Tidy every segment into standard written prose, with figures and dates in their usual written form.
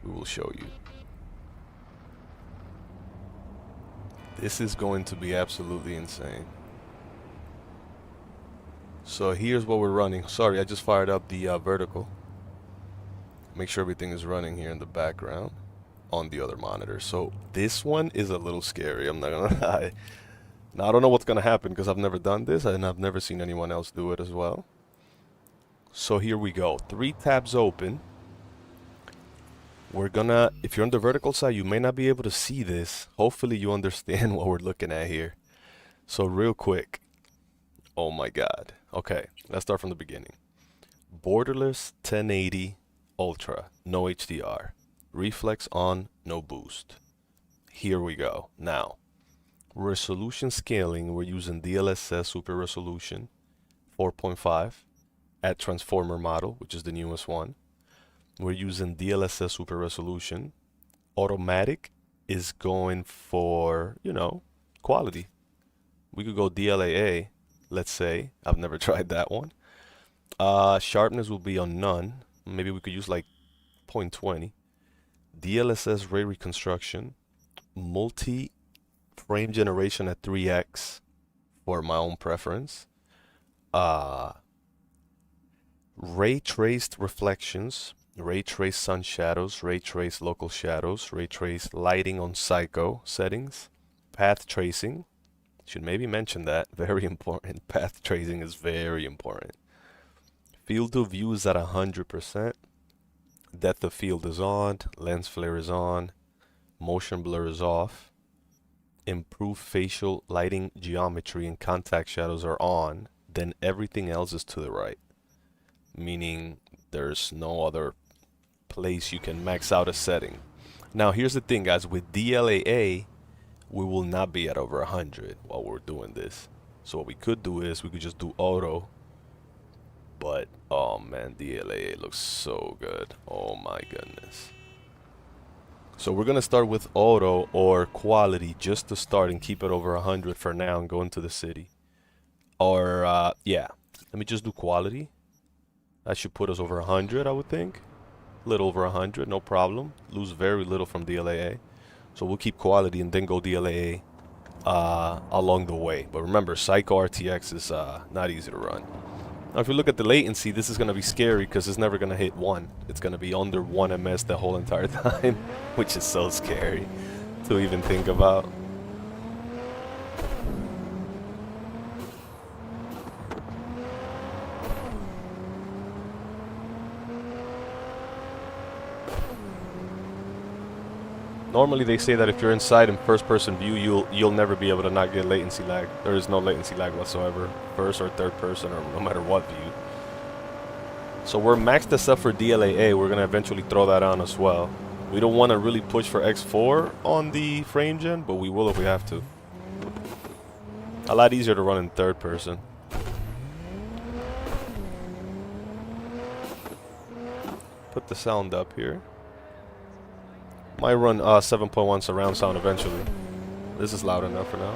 we will show you. This is going to be absolutely insane. So here's what we're running. Sorry, I just fired up the vertical. Make sure everything is running here in the background on the other monitor. So this one is a little scary, I'm not gonna lie. Now I don't know what's gonna happen because I've never done this and I've never seen anyone else do it as well. So here we go. 3 tabs open. We're gonna, if you're on the vertical side, you may not be able to see this. Hopefully you understand what we're looking at here. So real quick. Oh my God. Okay, let's start from the beginning. Borderless 1080 Ultra, no HDR. Reflex on, no boost. Here we go. Now, resolution scaling, we're using DLSS Super Resolution 4.5 at Transformer model, which is the newest one. We're using DLSS Super Resolution. Automatic is going for, you know, quality. We could go DLAA, let's say. I've never tried that one. Sharpness will be on none. Maybe we could use like 0.20. DLSS ray reconstruction. Multi-frame generation at 3x for my own preference. Ray traced reflections. Ray trace sun shadows, ray trace local shadows, ray trace lighting on psycho settings, path tracing. Should maybe mention that, very important. Path tracing is very important. Field of view is at 100%. Depth of field is on, lens flare is on, motion blur is off. Improved facial lighting geometry and contact shadows are on, then everything else is to the right. Meaning there's no other place you can max out a setting. Now here's the thing, guys, with DLAA we will not be at over 100 while we're doing this. So what we could do is we could just do auto, but oh man, DLAA looks so good. Oh my goodness. So we're gonna start with auto or quality just to start and keep it over 100 for now and go into the city. Or yeah, let me just do quality. That should put us over 100, I would think. A little over 100, no problem. Lose very little from DLAA. So we'll keep quality and then go DLAA along the way. But remember, Psycho RTX is not easy to run. Now if you look at the latency, this is going to be scary because it's never going to hit 1. It's going to be under 1 ms the whole entire time, which is so scary to even think about. Normally they say that if you're inside in first-person view, you'll never be able to not get latency lag. There is no latency lag whatsoever, first or third person, or no matter what view. So we're maxed this up for DLAA. We're gonna eventually throw that on as well. We don't want to really push for X4 on the frame gen, but we will if we have to. A lot easier to run in third person. Put the sound up here. Might run 7.1 surround sound eventually. This is loud enough for now.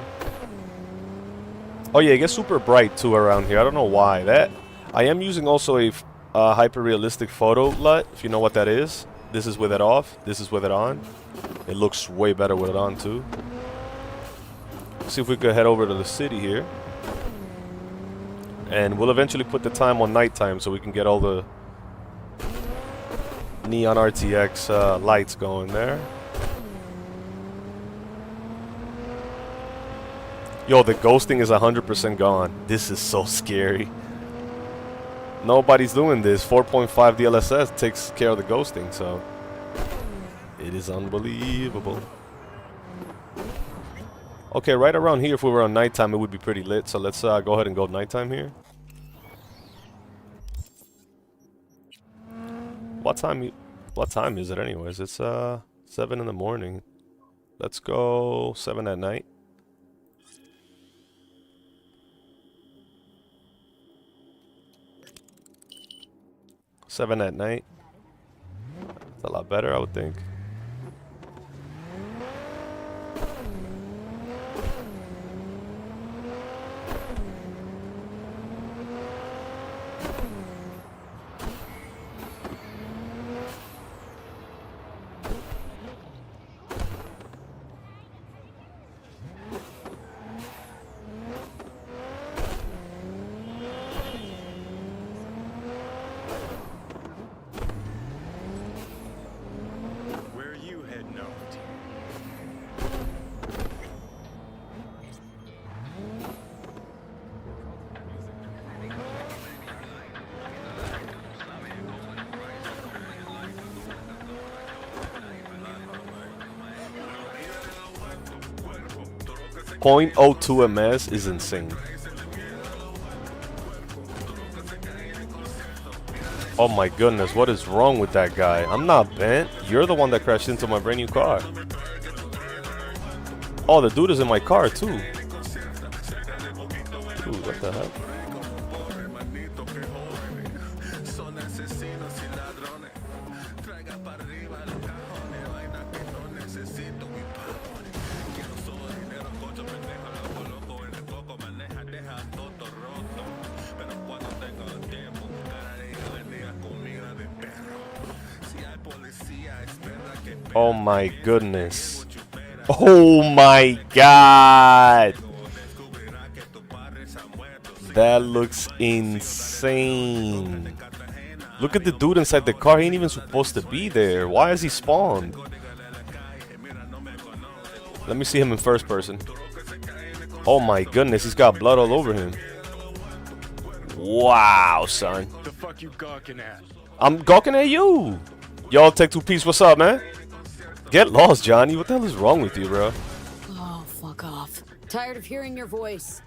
Oh yeah, it gets super bright too around here. I don't know why. That I am using also a hyper-realistic photo LUT, if you know what that is. This is with it off. This is with it on. It looks way better with it on too. Let's see if we could head over to the city here. And we'll eventually put the time on nighttime so we can get all the neon RTX lights going there. Yo, the ghosting is 100% gone. This is so scary. Nobody's doing this. 4.5 DLSS takes care of the ghosting, so it is unbelievable. Okay, right around here, if we were on nighttime, it would be pretty lit. So let's go ahead and go nighttime here. What time is it anyways? It's 7 in the morning. Let's go 7 at night. Seven at night. It's a lot better, I would think. 0.02 ms is insane. Oh my goodness, what is wrong with that guy? I'm not bent. You're the one that crashed into my brand new car. Oh, the dude is in my car too. Dude, what the heck? Oh my goodness. Oh my god. That looks insane. Look at the dude inside the car. He ain't even supposed to be there. Why is he spawned? Let me see him in first person. Oh my goodness, he's got blood all over him. Wow, son. The fuck you gawking at? I'm gawking at you. Y'all Tech 2 Piece, what's up, man? Get lost, Johnny. What the hell is wrong with you, bro? Oh, fuck off. Tired of hearing your voice.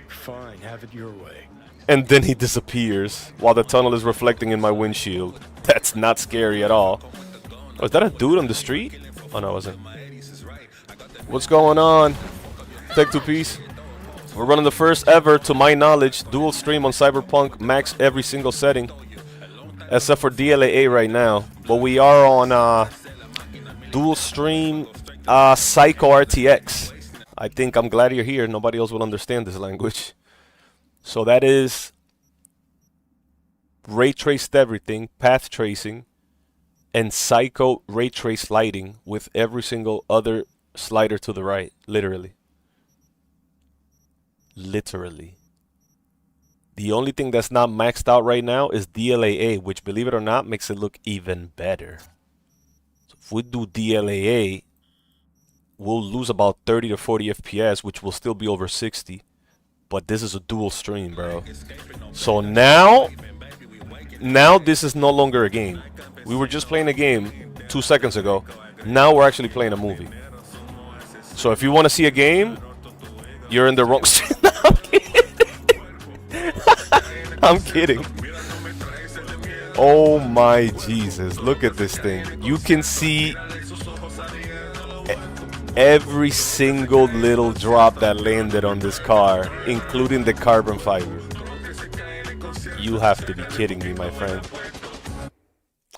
Fine, have it your way. And then he disappears while the tunnel is reflecting in my windshield. That's not scary at all. Oh, is that a dude on the street? Oh, no, it wasn't. What's going on? Tech 2 Piece. We're running the first ever, to my knowledge, dual stream on Cyberpunk, max every single setting. Except for DLAA right now. But we are on dual stream Psycho RTX. I think I'm glad you're here. Nobody else will understand this language. So that is ray traced everything, path tracing, and Psycho ray trace lighting with every single other slider to the right. Literally. Literally. The only thing that's not maxed out right now is DLAA, which, believe it or not, makes it look even better. So if we do DLAA, we'll lose about 30 to 40 FPS, which will still be over 60. But this is a dual stream, bro. So now this is no longer a game. We were just playing a game 2 seconds ago. Now we're actually playing a movie. So if you want to see a game, you're in the wrong stream. I'm kidding. Oh my Jesus, look at this thing. You can see every single little drop that landed on this car, including the carbon fiber. You have to be kidding me, my friend.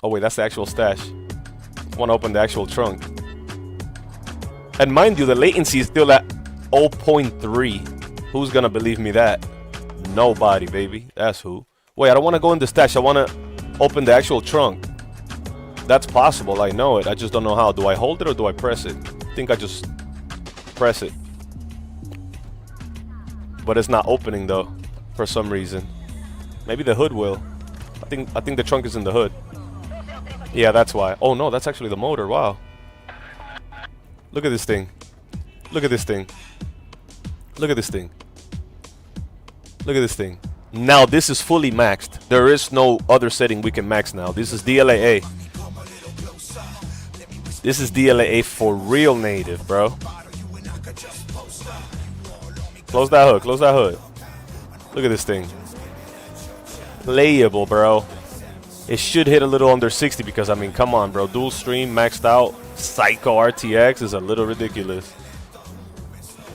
Oh wait, that's the actual stash. I want to open the actual trunk. And mind you, the latency is still at 0.3. Who's gonna believe me that? Nobody, baby. That's who. Wait, I don't want to go in the stash. I want to open the actual trunk. That's possible. I know it. I just don't know how. Do I hold it or do I press it? I think I just press it. But it's not opening though, for some reason. Maybe the hood will. I think the trunk is in the hood. Yeah, that's why. Oh no, that's actually the motor. Wow. Look at this thing. Look at this thing. Look at this thing. Look at this thing. Now this is fully maxed. There is no other setting we can max now. This is DLAA. This is DLAA for real native, bro. Close that hood. Close that hood. Look at this thing. Playable, bro. It should hit a little under 60 because, I mean, come on, bro. Dual stream, maxed out. Psycho RTX is a little ridiculous.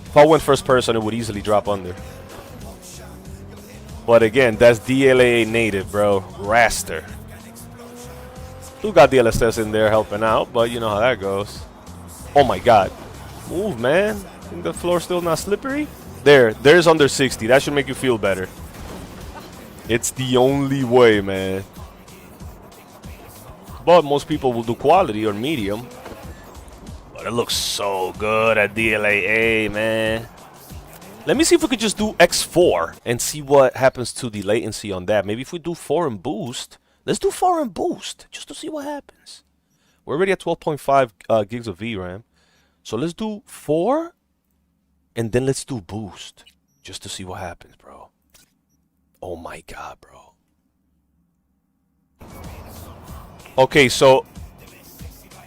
If I went first person, it would easily drop under. But again, that's DLAA native, bro. Raster. Still got the LSS in there helping out, but you know how that goes. Oh my god. Move, man. Think the floor's still not slippery? There's under 60. That should make you feel better. It's the only way, man. But most people will do quality or medium. But it looks so good at DLAA, man. Let me see if we could just do X4 and see what happens to the latency on that. Maybe if we do 4 and boost. Let's do 4 and boost just to see what happens. We're already at 12.5 gigs of VRAM. So let's do 4 and then let's do boost just to see what happens, bro. Oh my god, bro. Okay, so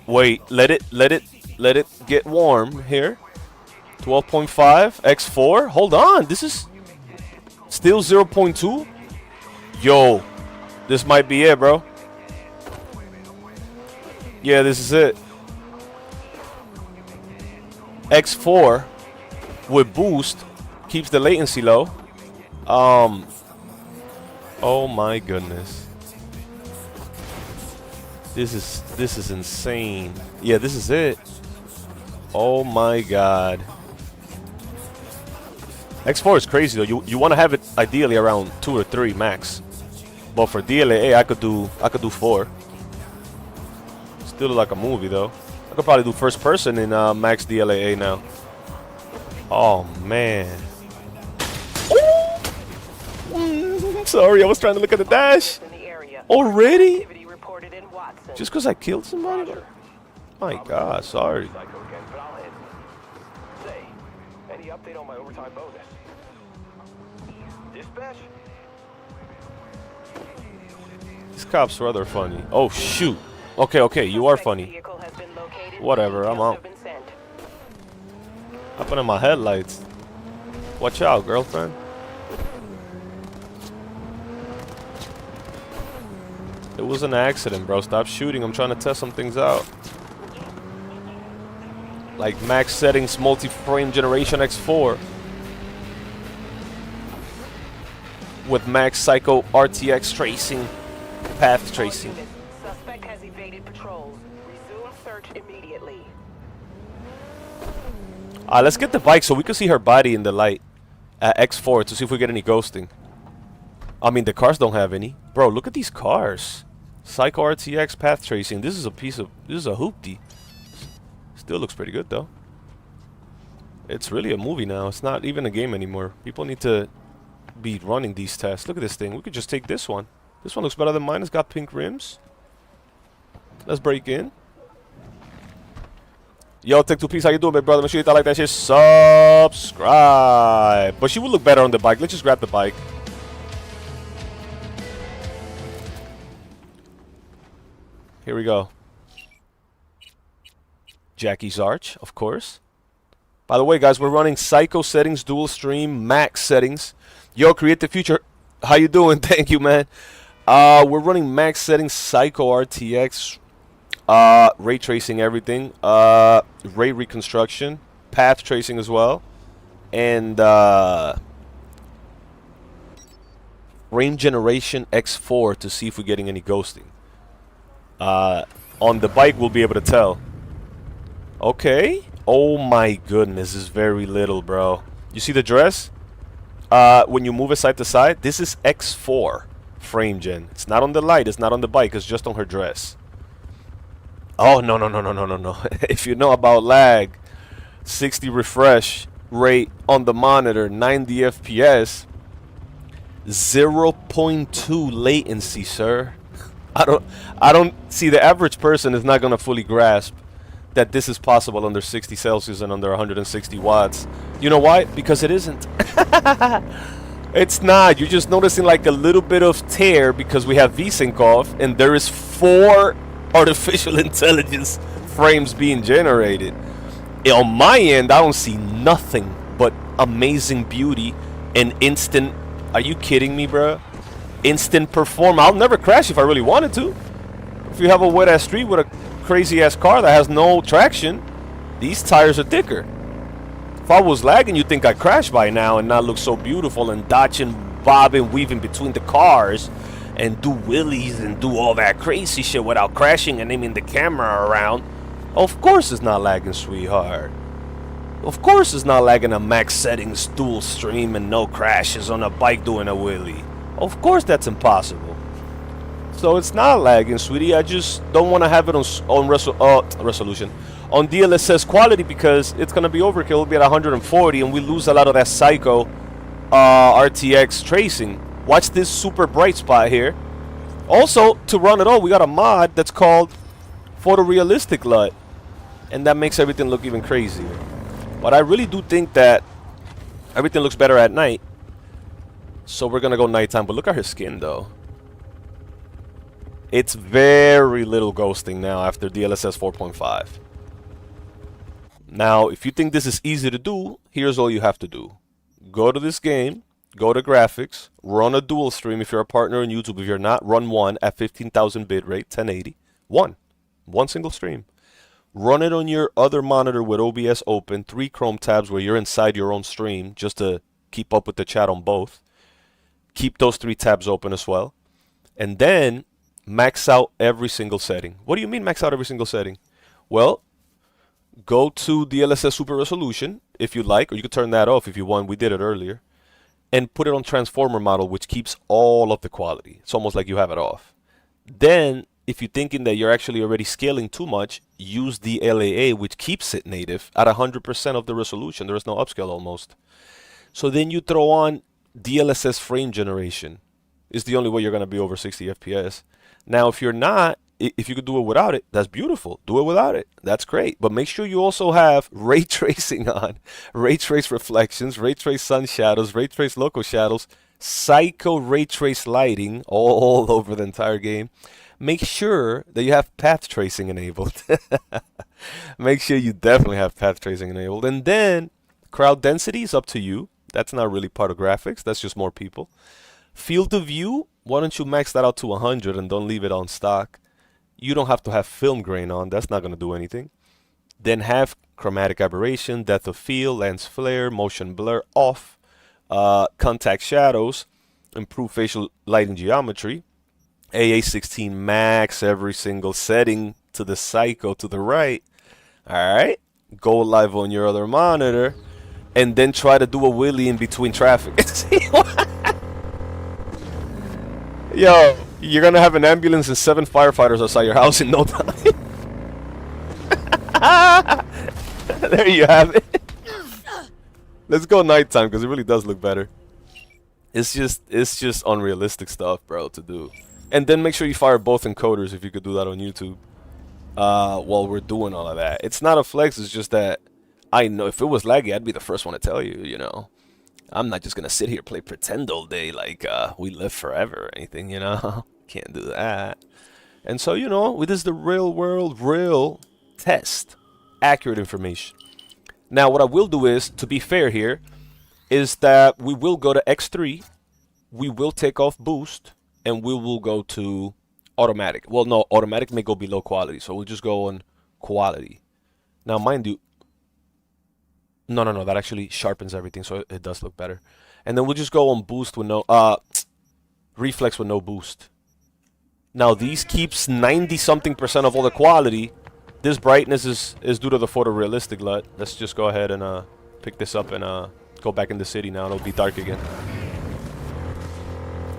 wait, let it get warm here. 12.5 X4. Hold on, this is still 0.2. Yo, this might be it, bro. Yeah, this is it. X4 with boost keeps the latency low. Oh my goodness. This is insane. Yeah, this is it. Oh my god. X4 is crazy though. You want to have it ideally around 2 or 3 max. But for DLAA, I could do 4. Still look like a movie though. I could probably do first person in max DLAA now. Oh man. Sorry, I was trying to look at the dash. Already? Just because I killed somebody? My god, sorry. Any update on my overtime bonus? Dispatch? These cops are rather funny. Oh shoot. Okay, you are funny. Whatever, I'm out. Happened in my headlights. Watch out, girlfriend. It was an accident, bro. Stop shooting. I'm trying to test some things out. Like max settings, multi-frame generation X4. With max psycho RTX tracing, path tracing. Suspect has evaded patrols. Resume search immediately. Let's get the bike so we can see her body in the light at X4 to see if we get any ghosting. I mean, the cars don't have any. Bro, look at these cars. Psycho RTX path tracing. This is a hoopty. Still looks pretty good though. It's really a movie now. It's not even a game anymore. People need to be running these tests. Look at this thing. We could just take this one. This one looks better than mine. It's got pink rims. Let's break in. Yo, Tech 2 Piece, how you doing, big brother? Make sure you hit that like that shit. Subscribe. But she would look better on the bike. Let's just grab the bike. Here we go. Jackie's Arch, of course. By the way, guys, we're running Psycho settings, dual stream, max settings. Yo, Create the Future, how you doing? Thank you, man. We're running max settings, Psycho RTX, ray tracing everything, ray reconstruction, path tracing as well, and frame generation X4 to see if we're getting any ghosting. On the bike, we'll be able to tell. Okay. Oh my goodness, this is very little, bro. You see the dress? When you move it side to side, this is X4 frame gen. It's not on the light, it's not on the bike, it's just on her dress. Oh, no. If you know about lag, 60 refresh rate on the monitor, 90 FPS, 0.2 latency, sir. I don't see the average person is not going to fully grasp that this is possible under 60 Celsius and under 160 watts. You know why? Because it isn't. It's not. You're just noticing like a little bit of tear because we have VSync off and there is 4 artificial intelligence frames being generated. On my end, I don't see nothing but amazing beauty and instant. Are you kidding me, bro? Instant perform. I'll never crash if I really wanted to. If you have a wet ass street with a crazy ass car that has no traction, these tires are thicker. If I was lagging, you'd think I'd crash by now and not look so beautiful and dodging, bobbing, weaving between the cars and do wheelies and do all that crazy shit without crashing and aiming the camera around. Of course it's not lagging, sweetheart. Of course it's not lagging a max settings dual stream and no crashes on a bike doing a wheelie. Of course that's impossible. So it's not lagging, sweetie. I just don't want to have it on resolution. On DLSS quality because it's going to be overkill. It'll be at 140 and we lose a lot of that psycho RTX tracing. Watch this super bright spot here. Also, to run it all, we got a mod that's called Photorealistic LUT. And that makes everything look even crazier. But I really do think that everything looks better at night. So we're going to go nighttime. But look at her skin, though. It's very little ghosting now after DLSS 4.5. Now, if you think this is easy to do, here's all you have to do. Go to this game, go to graphics, run a dual stream if you're a partner on YouTube. If you're not, run one at 15,000 bitrate, 1080. One single stream. Run it on your other monitor with OBS open, 3 Chrome tabs where you're inside your own stream just to keep up with the chat on both. Keep those 3 tabs open as well. And then max out every single setting. What do you mean max out every single setting? Well, go to DLSS Super Resolution if you like, or you could turn that off if you want. We did it earlier. And put it on Transformer model, which keeps all of the quality. It's almost like you have it off. Then, if you're thinking that you're actually already scaling too much, use the LAA, which keeps it native at 100% of the resolution. There is no upscale almost. So then you throw on DLSS frame generation. It's the only way you're going to be over 60 FPS. Now, if you're not, if you could do it without it, that's beautiful. Do it without it. That's great. But make sure you also have ray tracing on, ray trace reflections, ray trace sun shadows, ray trace local shadows, psycho ray trace lighting all over the entire game. Make sure that you have path tracing enabled. Make sure you definitely have path tracing enabled. And then crowd density is up to you. That's not really part of graphics. That's just more people. Field of view, why don't you max that out to 100 and don't leave it on stock? You don't have to have film grain on. That's not going to do anything. Then have chromatic aberration, depth of field, lens flare, motion blur off, contact shadows, improve facial lighting geometry, AA16 max every single setting to the psycho to the right. All right. Go live on your other monitor and then try to do a wheelie in between traffic. Yo, you're gonna have an ambulance and 7 firefighters outside your house in no time. There you have it. Let's go nighttime because it really does look better. It's just unrealistic stuff, bro, to do. And then make sure you fire both encoders if you could do that on YouTube. While we're doing all of that. It's not a flex, it's just that I know if it was laggy, I'd be the first one to tell you, you know. I'm not just gonna sit here play pretend all day like we live forever or anything, you know. Can't do that. And so, you know, this is the real world, real test. Accurate information. Now, what I will do is, to be fair here, is that we will go to X3, we will take off boost, and we will go to automatic. Well, no, automatic may go below quality, so we'll just go on quality. Now, mind you, no, that actually sharpens everything, so it does look better. And then we'll just go on boost with no, reflex with no boost. Now, these keeps 90-something% of all the quality. This brightness is due to the photorealistic LUT. Let's just go ahead and pick this up and go back in the city now. It'll be dark again.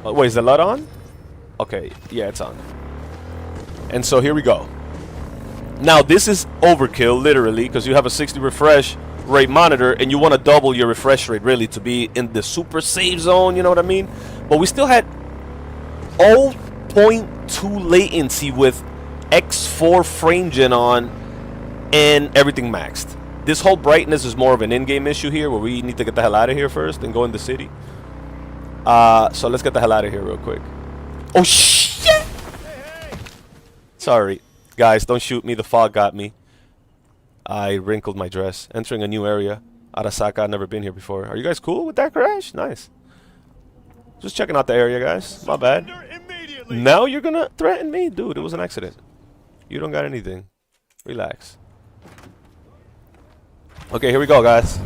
Wait, is the LUT on? Okay, yeah, it's on. And so here we go. Now, this is overkill, literally, because you have a 60 refresh rate monitor and you want to double your refresh rate, really, to be in the super safe zone, you know what I mean? But we still had 0.2 latency with X4 frame gen on and everything maxed. This whole brightness is more of an in-game issue here where we need to get the hell out of here first and go in the city. So let's get the hell out of here real quick. Oh, shit! Sorry. Guys, don't shoot me. The fog got me. I wrinkled my dress. Entering a new area. Arasaka, I've never been here before. Are you guys cool with that crash? Nice. Just checking out the area, guys. My bad. Now you're gonna threaten me? Dude, it was an accident. You don't got anything. Relax. Okay, here we go, guys.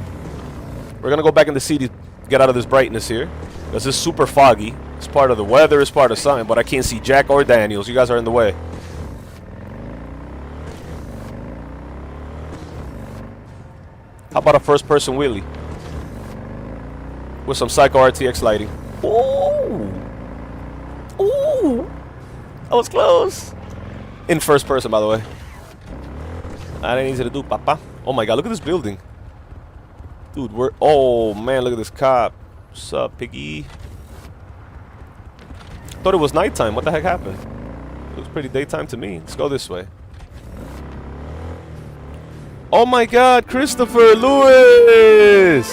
We're gonna go back in the city, get out of this brightness here. Because it's super foggy. It's part of the weather, it's part of something, but I can't see Jack or Daniels. You guys are in the way. How about a first-person wheelie? With some Psycho RTX lighting. Ooh! Ooh! That was close. In first person, by the way. That ain't easy to do, papa. Oh my god, look at this building. Dude, we're... Oh, man, look at this cop. What's up, piggy? Thought it was nighttime. What the heck happened? It looks pretty daytime to me. Let's go this way. Oh my god, Christopher Lewis!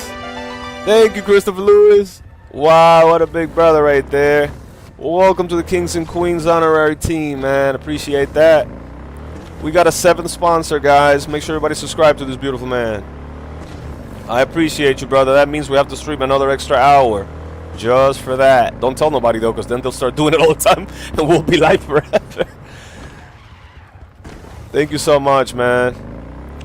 Thank you, Christopher Lewis. Wow, what a big brother right there. Welcome to the Kings and Queens honorary team, man. Appreciate that. We got a 7th sponsor, guys. Make sure everybody subscribe to this beautiful man. I appreciate you, brother. That means we have to stream another extra hour. Just for that. Don't tell nobody, though, because then they'll start doing it all the time, and we'll be live forever. Thank you so much, man.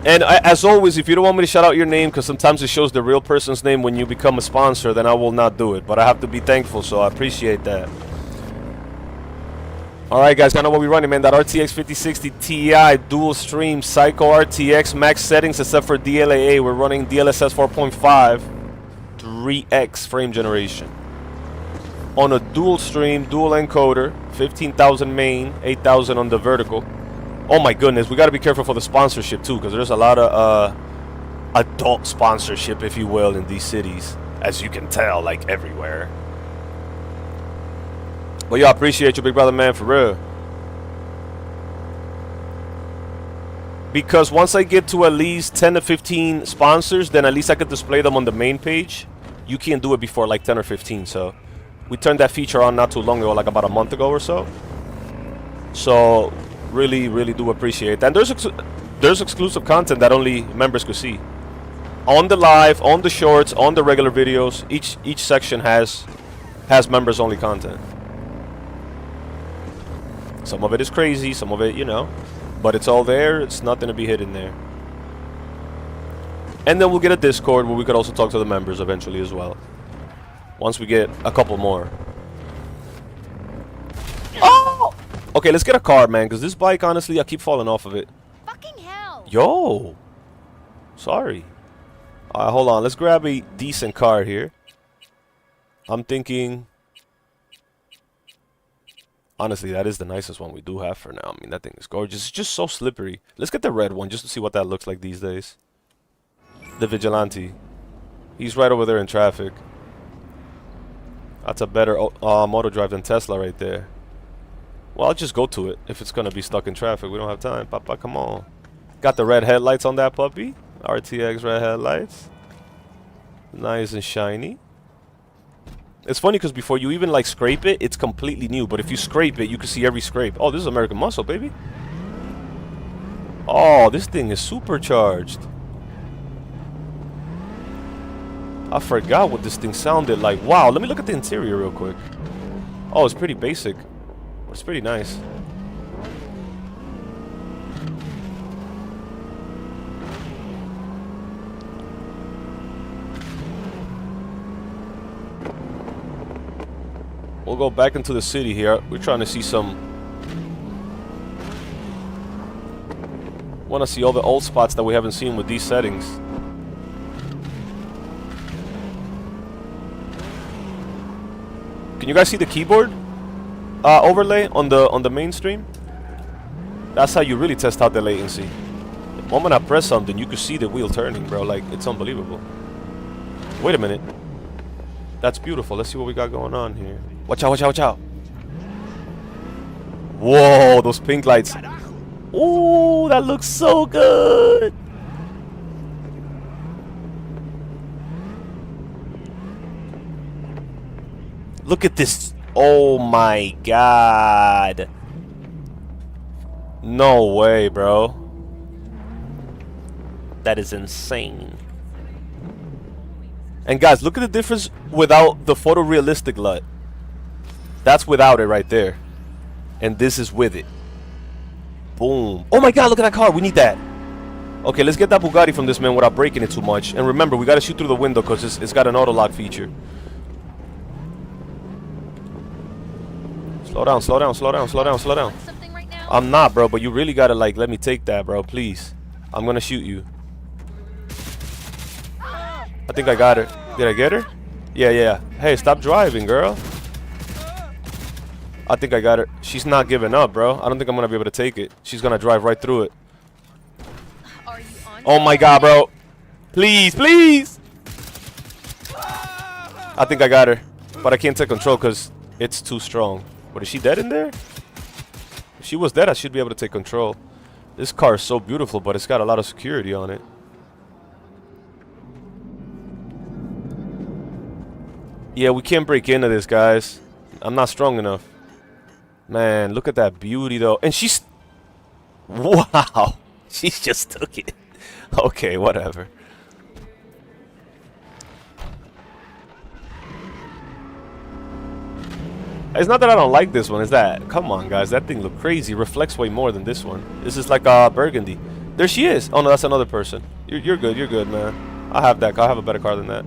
And as always, if you don't want me to shout out your name, because sometimes it shows the real person's name when you become a sponsor, then I will not do it. But I have to be thankful, so I appreciate that. Alright, guys, I know what we're running, man. That RTX 5060 Ti dual stream Psycho RTX max settings except for DLAA. We're running DLSS 4.5 3x frame generation. On a dual stream, dual encoder, 15,000 main, 8,000 on the vertical. Oh my goodness, we got to be careful for the sponsorship too, because there's a lot of adult sponsorship, if you will, in these cities, as you can tell, like everywhere. But yeah, I appreciate you, big brother, man, for real. Because once I get to at least 10 to 15 sponsors, then at least I could display them on the main page. You can't do it before like 10 or 15, so we turned that feature on not too long ago, like about a month ago or so. So really, really do appreciate that. And there's exclusive content that only members could see. On the live, on the shorts, on the regular videos, each section has members only content. Some of it is crazy, some of it, you know, but it's all there. It's nothing to be hidden there. And then we'll get a Discord where we could also talk to the members eventually as well. Once we get a couple more. Oh! Okay, let's get a car, man, because this bike, honestly, I keep falling off of it. Fucking hell! Yo! Sorry. Alright, hold on. Let's grab a decent car here. I'm thinking... Honestly, that is the nicest one we do have for now. I mean, that thing is gorgeous. It's just so slippery. Let's get the red one just to see what that looks like these days. The Vigilante. He's right over there in traffic. That's a better motor drive than Tesla right there. Well, I'll just go to it if it's going to be stuck in traffic. We don't have time. Papa, come on. Got the red headlights on that puppy. RTX red headlights. Nice and shiny. It's funny because before you even like scrape it, it's completely new. But if you scrape it, you can see every scrape. Oh, this is American Muscle, baby. Oh, this thing is supercharged. I forgot what this thing sounded like. Wow, let me look at the interior real quick. Oh, it's pretty basic. It's pretty nice. We'll go back into the city here. We're trying to see some... Want to see all the old spots that we haven't seen with these settings. Can you guys see the keyboard overlay on the mainstream? That's how you really test out the latency. The moment I press something, you can see the wheel turning, bro. Like, it's unbelievable. Wait a minute. That's beautiful. Let's see what we got going on here. Watch out, watch out, watch out. Whoa, those pink lights. Ooh, that looks so good. Look at this. Oh my god. No way, bro. That is insane. And guys, look at the difference without the photorealistic LUT. That's without it right there. And this is with it. Boom. Oh my god, look at that car. We need that. Okay, let's get that Bugatti from this man without breaking it too much. And remember, we got to shoot through the window because it's got an auto lock feature. Slow down, slow down, slow down, slow down, slow down. Right now? I'm not, bro, but you really got to, like, let me take that, bro. Please. I'm going to shoot you. I think I got her. Did I get her? Yeah, yeah. Hey, stop driving, girl. I think I got her. She's not giving up, bro. I don't think I'm going to be able to take it. She's going to drive right through it. Are you on Oh my god, bro. Please, please. I think I got her. But I can't take control because it's too strong. But is she dead in there? If she was dead, I should be able to take control. This car is so beautiful, but it's got a lot of security on it. Yeah, we can't break into this, guys. I'm not strong enough. Man, look at that beauty, though. And she's... Wow. She just took it. Okay, whatever. It's not that I don't like this one, it's that, come on guys, that thing look crazy. Reflects way more than this one. This is like burgundy. There she is. Oh no, that's another person. You're good, man. I have that car. I have a better car than that.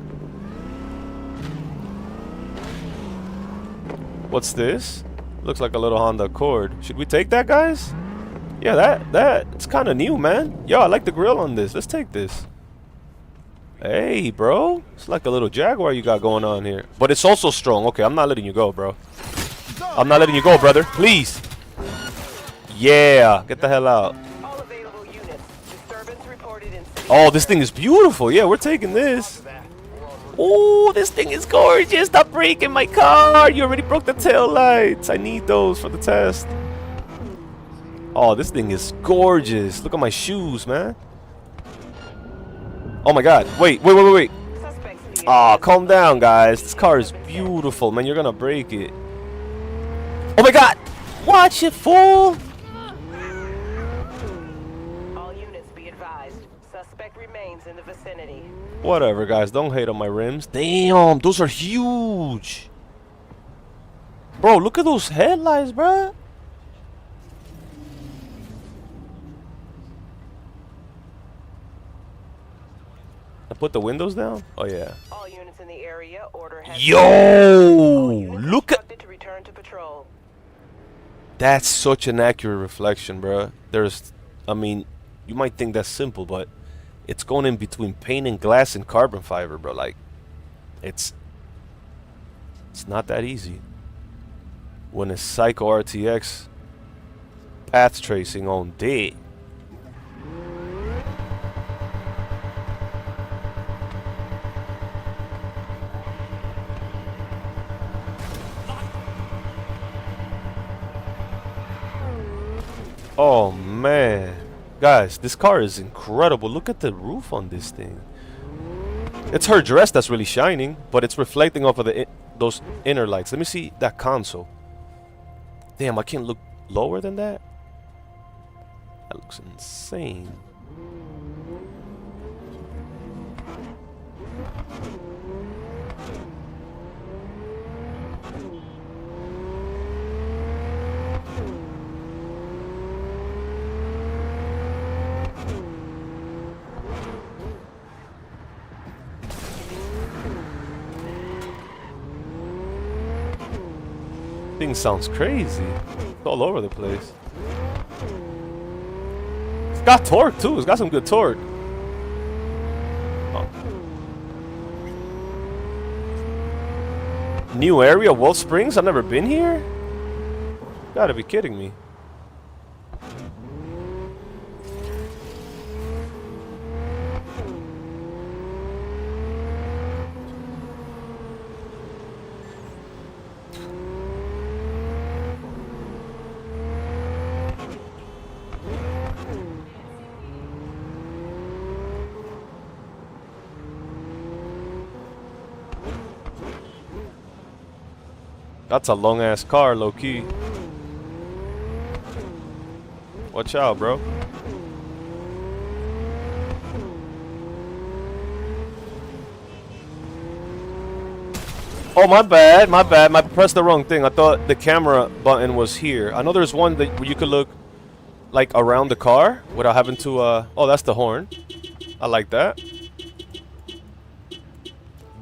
What's this? Looks like a little Honda Accord. Should we take that, guys? Yeah, it's kind of new, man. Yo, I like the grill on this. Let's take this. Hey, bro. It's like a little Jaguar you got going on here. But it's also strong. Okay, I'm not letting you go, bro. I'm not letting you go, brother. Please. Yeah, get the hell out. All available units. Disturbance reported in city. Oh, this thing is beautiful. Yeah, we're taking this. Oh, this thing is gorgeous. Stop breaking my car. You already broke the tail lights. I need those for the test. Oh, this thing is gorgeous. Look at my shoes, man. Oh my god. Wait. Suspects being Ah, calm down, guys. This car is beautiful, man. You're gonna break it. Oh my god. Watch it, fool. All units be advised. Suspect remains in the vicinity. Whatever, guys. Don't hate on my rims. Damn, those are huge. Bro, look at those headlights, bruh. I put the windows down? Oh, yeah. All units in the area order has Yo! units Look at... instructed to return to patrol. That's such an accurate reflection, bruh. There's... I mean, you might think that's simple, but... It's going in between paint and glass and carbon fiber, bro. Like, it's not that easy. When it's Psycho RTX path tracing on day. Oh man. Guys, this car is incredible. Look at the roof on this thing. It's her dress that's really shining, but it's reflecting off of those inner lights. Let me see that console. Damn, I can't look lower than that. That looks insane. Thing sounds crazy. It's all over the place. It's got torque too. It's got some good torque. Oh. New area, Wolf Springs? I've never been here? Gotta be kidding me. That's a long ass car, low key. Watch out, bro. Oh, my bad, my bad. I pressed the wrong thing. I thought the camera button was here. I know there's one that where you could look like around the car without having to oh, that's the horn. I like that.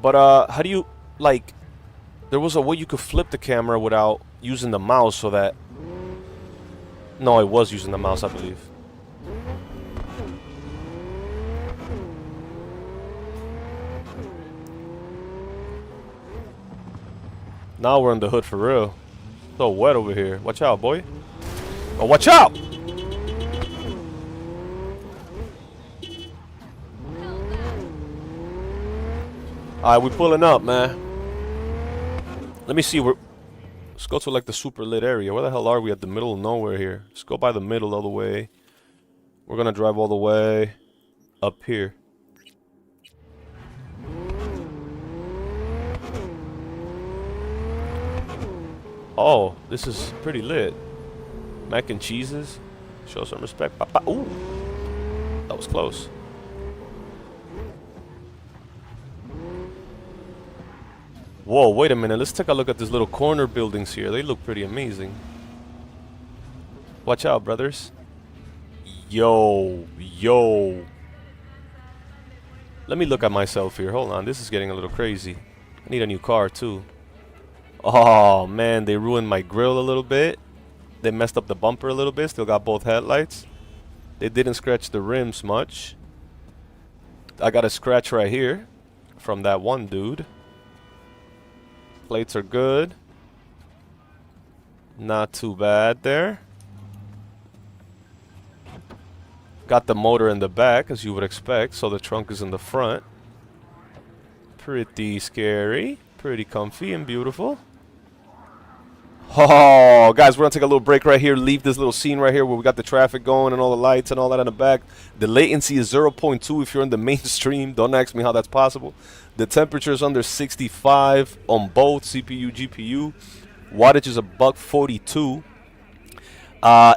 But how do you like there was a way you could flip the camera without using the mouse so that... No, I was using the mouse, I believe. Now we're in the hood for real. So wet over here. Watch out, boy. Oh, watch out! Alright, we pulling up, man. Let me see. Let's go to like the super lit area. Where the hell are we? At the middle of nowhere here. Let's go by the middle all the way. We're gonna drive all the way up here. Oh, this is pretty lit. Mac and cheeses. Show some respect, papa. Ooh, that was close. Whoa, wait a minute. Let's take a look at these little corner buildings here. They look pretty amazing. Watch out, brothers. Yo, yo. Let me look at myself here. Hold on, this is getting a little crazy. I need a new car, too. Oh, man, they ruined my grill a little bit. They messed up the bumper a little bit. Still got both headlights. They didn't scratch the rims much. I got a scratch right here from that one dude. Plates are good. Not too bad there. Got the motor in the back, as you would expect, so the trunk is in the front. Pretty scary. Pretty comfy and beautiful. Oh, guys, we're going to take a little break right here. Leave this little scene right here where we got the traffic going and all the lights and all that in the back. The latency is 0.2 if you're in the mainstream. Don't ask me how that's possible. The temperature is under 65 on both CPU, GPU. Wattage is $142.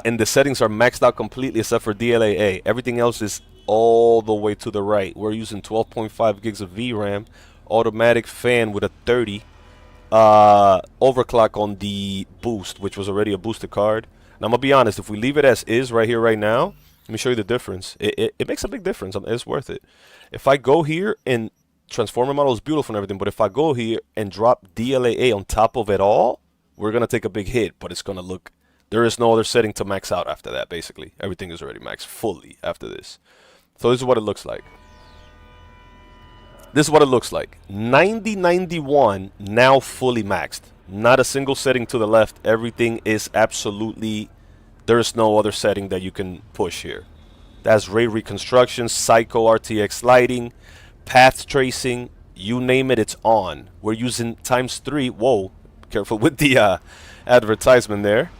And the settings are maxed out completely except for DLAA. Everything else is all the way to the right. We're using 12.5 gigs of VRAM. Automatic fan with a 30. Overclock on the boost, which was already a boosted card. And I'm gonna be honest, if we leave it as is right here right now, let me show you the difference. It makes a big difference. It's worth it. If I go here and transformer model is beautiful and everything, but if I go here and drop DLAA on top of it all, we're gonna take a big hit, but it's gonna look, there is no other setting to max out after that. Basically everything is already maxed fully after this. So this is what it looks like. This is what it looks like. 9091 now fully maxed. Not a single setting to the left. Everything is absolutely, there is no other setting that you can push here. That's ray reconstruction, psycho RTX lighting, path tracing, you name it, it's on. We're using ×3. Whoa, careful with the advertisement there.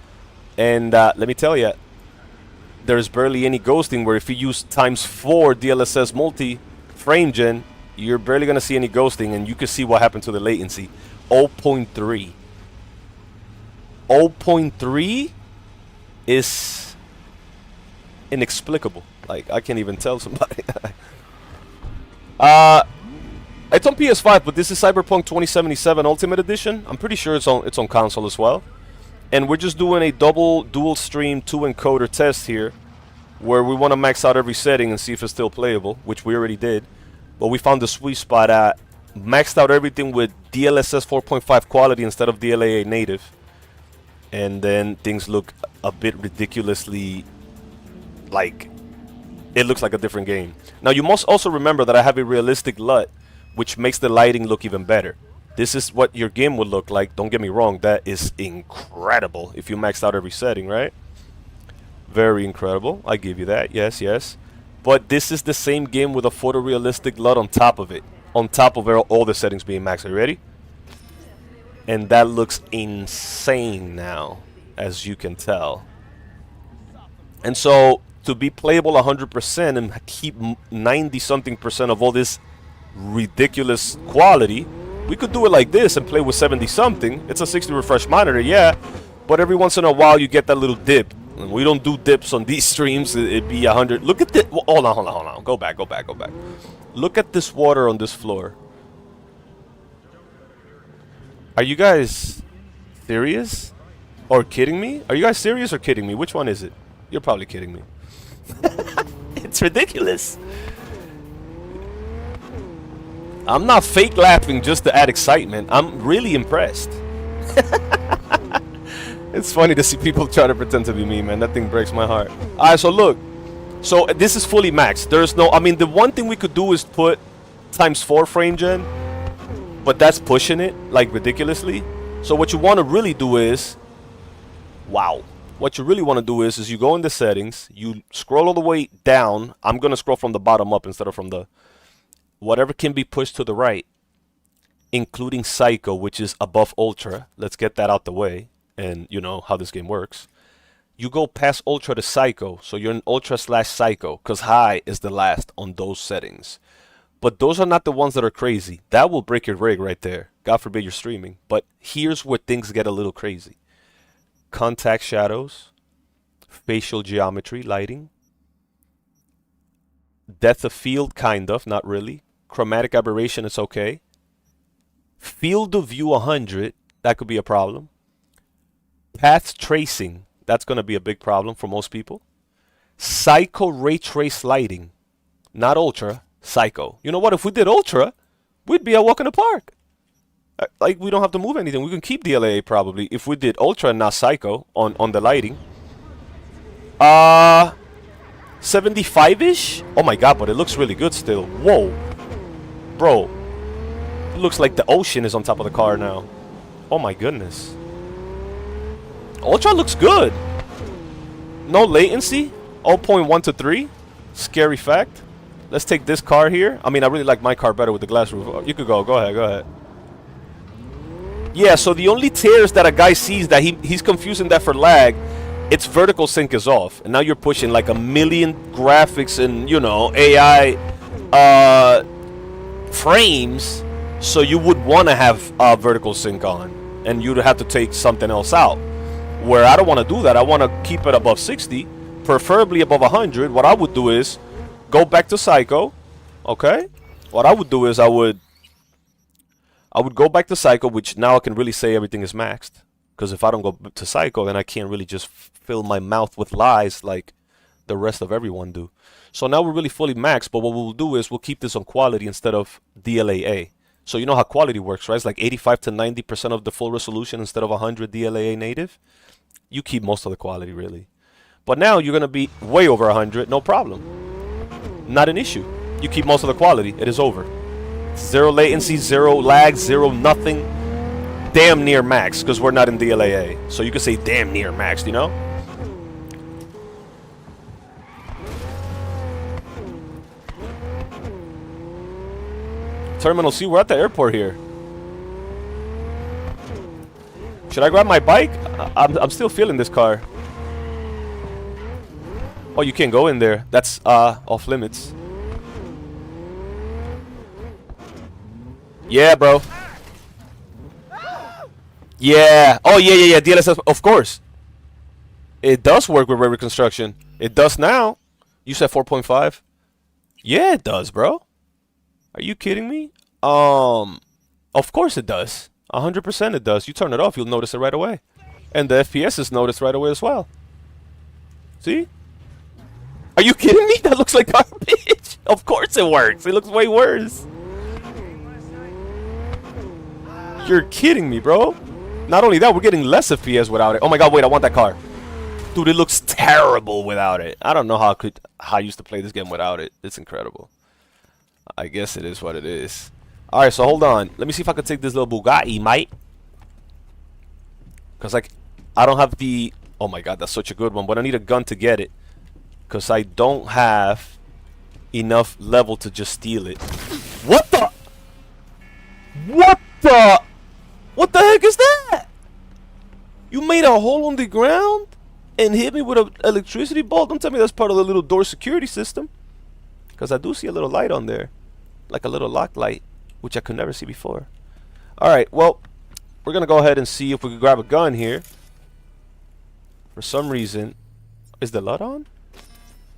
And let me tell you, there's barely any ghosting, where if you use ×4 DLSS multi frame gen, you're barely going to see any ghosting, and you can see what happened to the latency. 0.3. 0.3 is inexplicable. Like, I can't even tell somebody. It's on PS5, but this is Cyberpunk 2077 Ultimate Edition. I'm pretty sure it's on console as well. And we're just doing a dual stream 2-encoder test here, where we want to max out every setting and see if it's still playable, which we already did. But we found the sweet spot at maxed out everything with DLSS 4.5 quality instead of DLAA native. And then things look a bit ridiculously, like, it looks like a different game. Now you must also remember that I have a realistic LUT, which makes the lighting look even better. This is what your game would look like. Don't get me wrong, that is incredible if you maxed out every setting, right? Very incredible. I give you that. Yes, yes. But this is the same game with a photorealistic LUT on top of it. On top of all the settings being maxed. Are you ready? And that looks insane now, as you can tell. And so, to be playable 100% and keep 90-something% of all this ridiculous quality, we could do it like this and play with 70-something. It's a 60 refresh monitor, yeah. But every once in a while, you get that little dip. And we don't do dips on these streams. It'd be 100. Look at this. Hold on. Go back. Look at this water on this floor. Are you guys serious? Or kidding me? Are you guys serious or kidding me? Which one is it? You're probably kidding me. It's ridiculous. I'm not fake laughing just to add excitement. I'm really impressed. It's funny to see people try to pretend to be me, man. That thing breaks my heart. Alright, so look. So this is fully maxed. There's no, I mean, the one thing we could do is put ×4 frame gen. But that's pushing it, like, ridiculously. So what you want to really do is, wow. What you really want to do is you go into settings, you scroll all the way down. I'm going to scroll from the bottom up instead of from the, whatever can be pushed to the right, including Psycho, which is above Ultra. Let's get that out the way. And you know how this game works. You go past Ultra to Psycho, so you're in Ultra/Psycho, because High is the last on those settings. But those are not the ones that are crazy. That will break your rig right there. God forbid you're streaming. But here's where things get a little crazy. Contact shadows, Facial geometry, lighting. Depth of field, kind of, not really. Chromatic aberration, it's okay. Field of view 100, that could be a problem. Path tracing, that's going to be a big problem for most people. Psycho ray trace lighting, not ultra, psycho. You know what? If we did ultra, we'd be a walk in the park. Like, we don't have to move anything. We can keep DLA probably if we did ultra and not psycho on the lighting. 75-ish? Oh my god, but it looks really good still. Whoa. Bro. It looks like the ocean is on top of the car now. Oh my goodness. Ultra looks good. No latency. 0.1 to 3. Scary fact. Let's take this car here. I mean, I really like my car better with the glass roof. You could go. Go ahead. Go ahead. Yeah, so the only tears that a guy sees that he's confusing that for lag, its vertical sync is off. And now you're pushing like a million graphics and, you know, AI frames. So you would want to have vertical sync on. And you'd have to take something else out. Where I don't want to do that. I want to keep it above 60. Preferably above 100. What I would do is go back to Psycho. Okay? What I would do is I would go back to Psycho, which now I can really say everything is maxed. Because if I don't go to Psycho, then I can't really just fill my mouth with lies like the rest of everyone do. So now we're really fully maxed, but what we'll do is we'll keep this on quality instead of DLAA. So you know how quality works, right? It's like 85 to 90% of the full resolution instead of 100 DLAA native. You keep most of the quality, really. But now you're going to be way over 100, no problem. Not an issue. You keep most of the quality, it is over. Zero latency, zero lag, zero nothing. Damn near max, because we're not in DLAA. So you can say damn near max, you know? Terminal C, we're at the airport here. Should I grab my bike? I'm still feeling this car. Oh, you can't go in there. That's off limits. Yeah, bro. Yeah. Oh, yeah. DLSS, of course. It does work with river construction. It does now. You said 4.5? Yeah, it does, bro. Are you kidding me? Of course it does. 100% it does. You turn it off, you'll notice it right away. And the FPS is noticed right away as well. See? Are you kidding me? That looks like garbage. Of course it works. It looks way worse. You're kidding me, bro. Not only that, we're getting less FPS without it. Oh my god, wait, I want that car. Dude, it looks terrible without it. I don't know how I used to play this game without it. It's incredible. I guess it is what it is. Alright, so hold on. Let me see if I can take this little Bugatti, mate. Because, like, I don't have the... Oh my god, that's such a good one. But I need a gun to get it. Because I don't have enough level to just steal it. What the... What the... What the heck is that? You made a hole on the ground and hit me with an electricity bolt? Don't tell me that's part of the little door security system. Because I do see a little light on there. Like a little lock light. Which I could never see before. Alright, well, we're going to go ahead and see if we can grab a gun here. For some reason. Is the LUT on?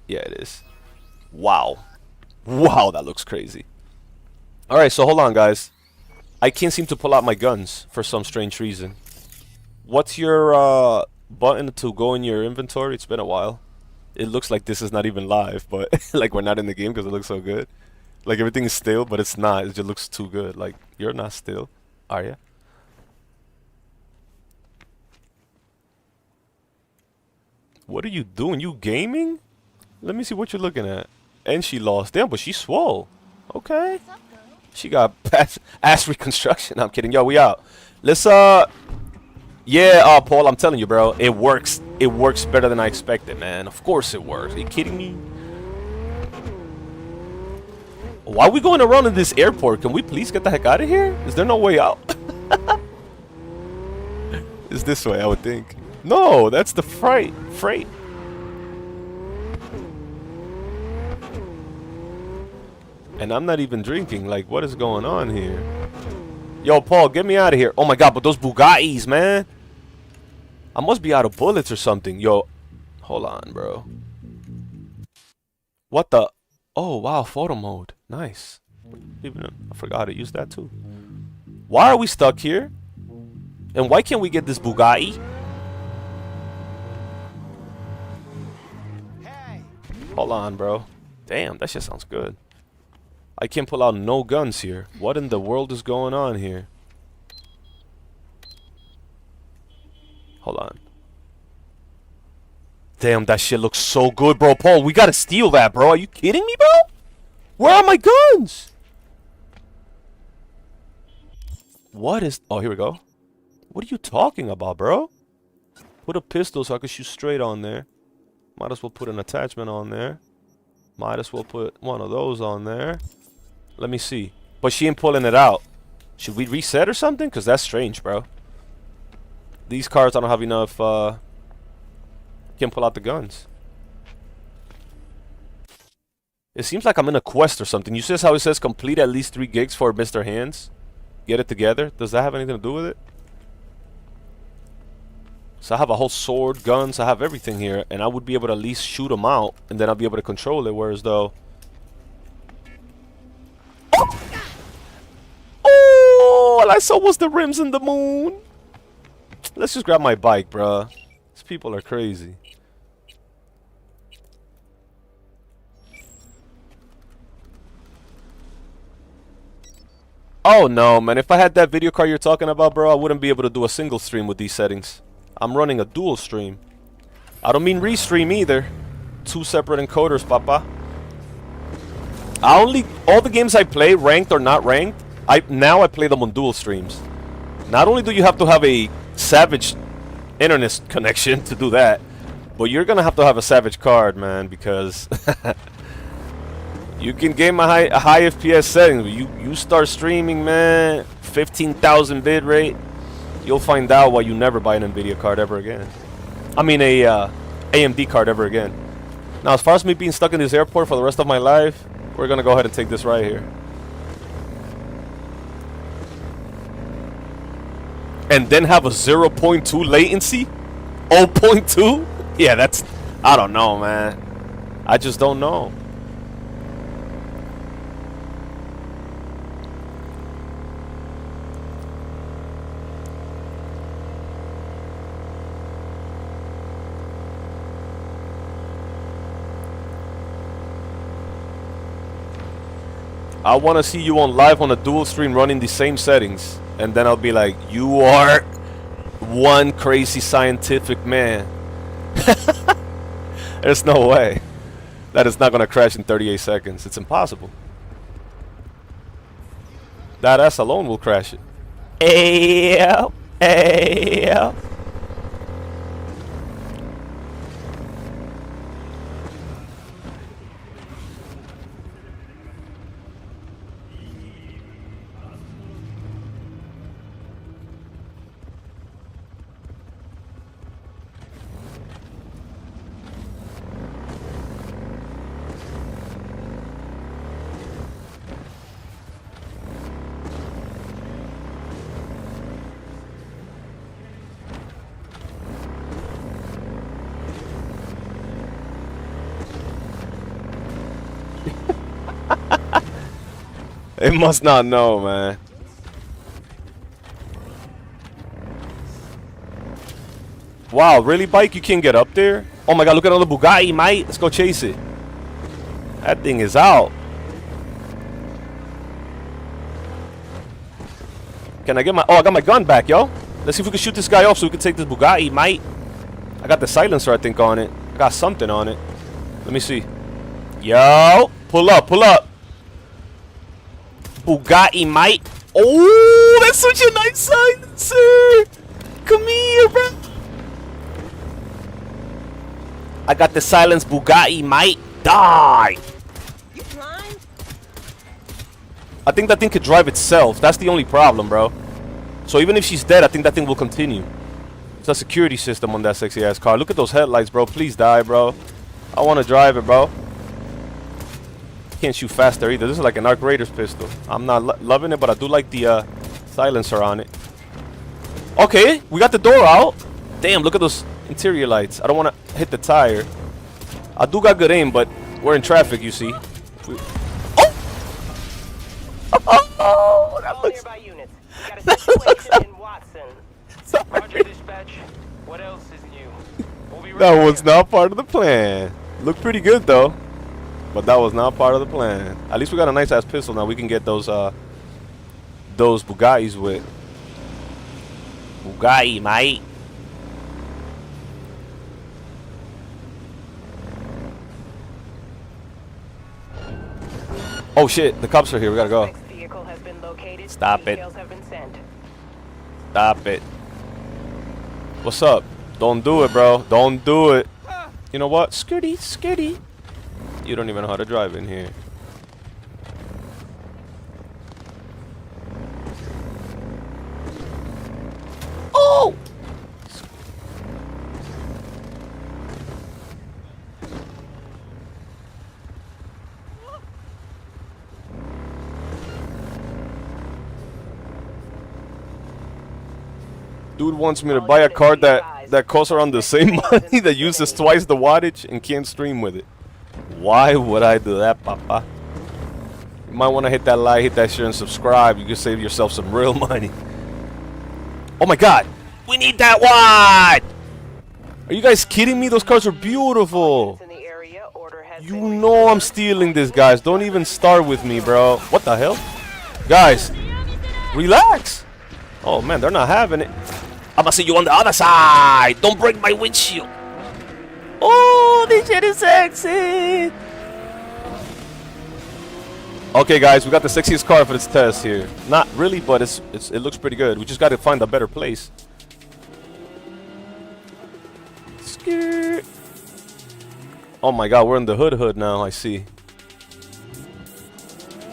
Yeah, it is. Wow. Wow, that looks crazy. Alright, so hold on, guys. I can't seem to pull out my guns for some strange reason. What's your button to go in your inventory? It's been a while. It looks like this is not even live, but like we're not in the game because it looks so good. Like everything is still, but it's not. It just looks too good. Like, you're not still, are you? What are you doing? You gaming? Let me see what you're looking at. And she lost. Damn, but she swole. Okay. She got ass reconstruction. I'm kidding. Yo, we out. Let's, yeah, Paul, I'm telling you, bro. It works. It works better than I expected, man. Of course it works. Are you kidding me? Why are we going around in this airport? Can we please get the heck out of here? Is there no way out? It's this way, I would think. No, that's the freight. And I'm not even drinking. Like, what is going on here? Yo, Paul, get me out of here. Oh my god, but those Bugattis, man. I must be out of bullets or something. Yo, Hold on, bro. What the? Oh, wow, photo mode. Nice. Even I forgot how to use that too. Why are we stuck here? And why can't we get this Bugatti? Hold on, bro. Damn, that shit sounds good. I can't pull out no guns here. What in the world is going on here? Hold on. Damn, that shit looks so good, bro. Paul, we gotta steal that, bro. Are you kidding me, bro? Where are my guns? What is... Oh, here we go. What are you talking about, bro? Put a pistol so I can shoot straight on there. Might as well put an attachment on there. Might as well put one of those on there. Let me see. But she ain't pulling it out. Should we reset or something? Because that's strange, bro. These cars, I don't have enough... Can't pull out the guns. It seems like I'm in a quest or something. You see how it says complete at least 3 gigs for Mr. Hands? Get it together? Does that have anything to do with it? So I have a whole sword, guns, I have everything here. And I would be able to at least shoot them out. And then I'll be able to control it. Whereas though... Oh! I saw was the rims in the moon. Let's just grab my bike, bruh. These people are crazy. Oh no, man. If I had that video card you're talking about, bro, I wouldn't be able to do a single stream with these settings. I'm running a dual stream. I don't mean restream either. 2 separate encoders, papa. All the games I play, ranked or not ranked, now I play them on dual streams. Not only do you have to have a savage internet connection to do that, but you're gonna have to have a savage card, man, because you can game a high FPS setting. You start streaming, man, 15,000 bit rate, you'll find out why you never buy an Nvidia card ever again. I mean a AMD card ever again. Now, as far as me being stuck in this airport for the rest of my life, we're gonna go ahead and take this right here. And then have a 0.2 latency? 0.2? Yeah, that's... I don't know, man. I just don't know. I want to see you on live on a dual stream running the same settings. And then I'll be like, you are one crazy scientific man. There's no way. That is not going to crash in 38 seconds. It's impossible. That ass alone will crash it. Ayo. Ayo. It must not know, man. Wow, really, bike? You can't get up there? Oh my god, look at all the Bugatti, mate. Let's go chase it. That thing is out. Can I get my... Oh, I got my gun back, yo. Let's see if we can shoot this guy off so we can take this Bugatti, mate. I got the silencer, I think, on it. I got something on it. Let me see. Yo. Pull up, pull up. Bugatti, mate. Oh, that's such a nice silencer. Come here, bro. I got the silenced Bugatti, mate. Die. You blind? I think that thing could drive itself. That's the only problem, bro. So even if she's dead, I think that thing will continue. It's a security system on that sexy ass car. Look at those headlights, bro. Please die, bro. I want to drive it, bro. Can't shoot faster either. This is like an Arc Raiders pistol. I'm not loving it, but I do like the silencer on it. Okay, we got the door out. Damn, look at those interior lights. I don't want to... hit the tire. I do got good aim, but we're in traffic, you see. Oh, that All looks... nearby units. We got a situation in Watson. Roger, dispatch. What else is new? We'll be That right was there. not part of the plan. Looked pretty good though, but that was not part of the plan. At least we got a nice ass pistol now. We can get those Bugattis with. Bugatti, mate. Oh shit! The cops are here. We gotta go. Next vehicle has been located. Stop it. Details have been sent. Stop it. What's up? Don't do it, bro. Don't do it. You know what? Skitty, skitty. You don't even know how to drive in here. Oh! Dude wants me to buy a card that costs around the same money that uses twice the wattage and can't stream with it. Why would I do that, papa? You might want to hit that like, hit that share, and subscribe. You can save yourself some real money. Oh my god! We need that one! Are you guys kidding me? Those cars are beautiful! In the area, order has You been know I'm stealing this, guys. Don't even start with me, bro. What the hell? Guys, relax! Oh man, they're not having it. I'ma see you on the other side. Don't break my windshield. Oh, this shit is sexy. Okay, guys, we got the sexiest car for this test here. Not really, but it looks pretty good. We just got to find a better place. Skirt. Oh my God, we're in the hood now. I see.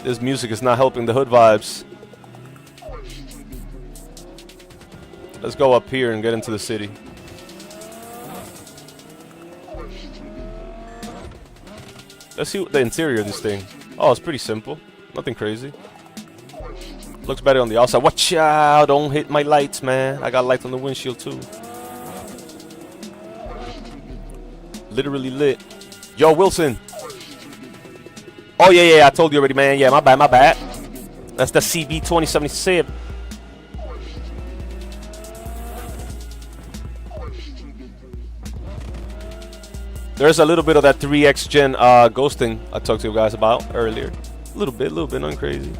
This music is not helping the hood vibes. Let's go up here and get into the city. Let's see the interior of this thing. Oh, it's pretty simple. Nothing crazy. Looks better on the outside. Watch out! Don't hit my lights, man. I got lights on the windshield too. Literally lit. Yo, Wilson. Oh, yeah. I told you already, man. Yeah, my bad. That's the CB 2077. There's a little bit of that 3X gen ghosting I talked to you guys about earlier. A little bit, nothing crazy.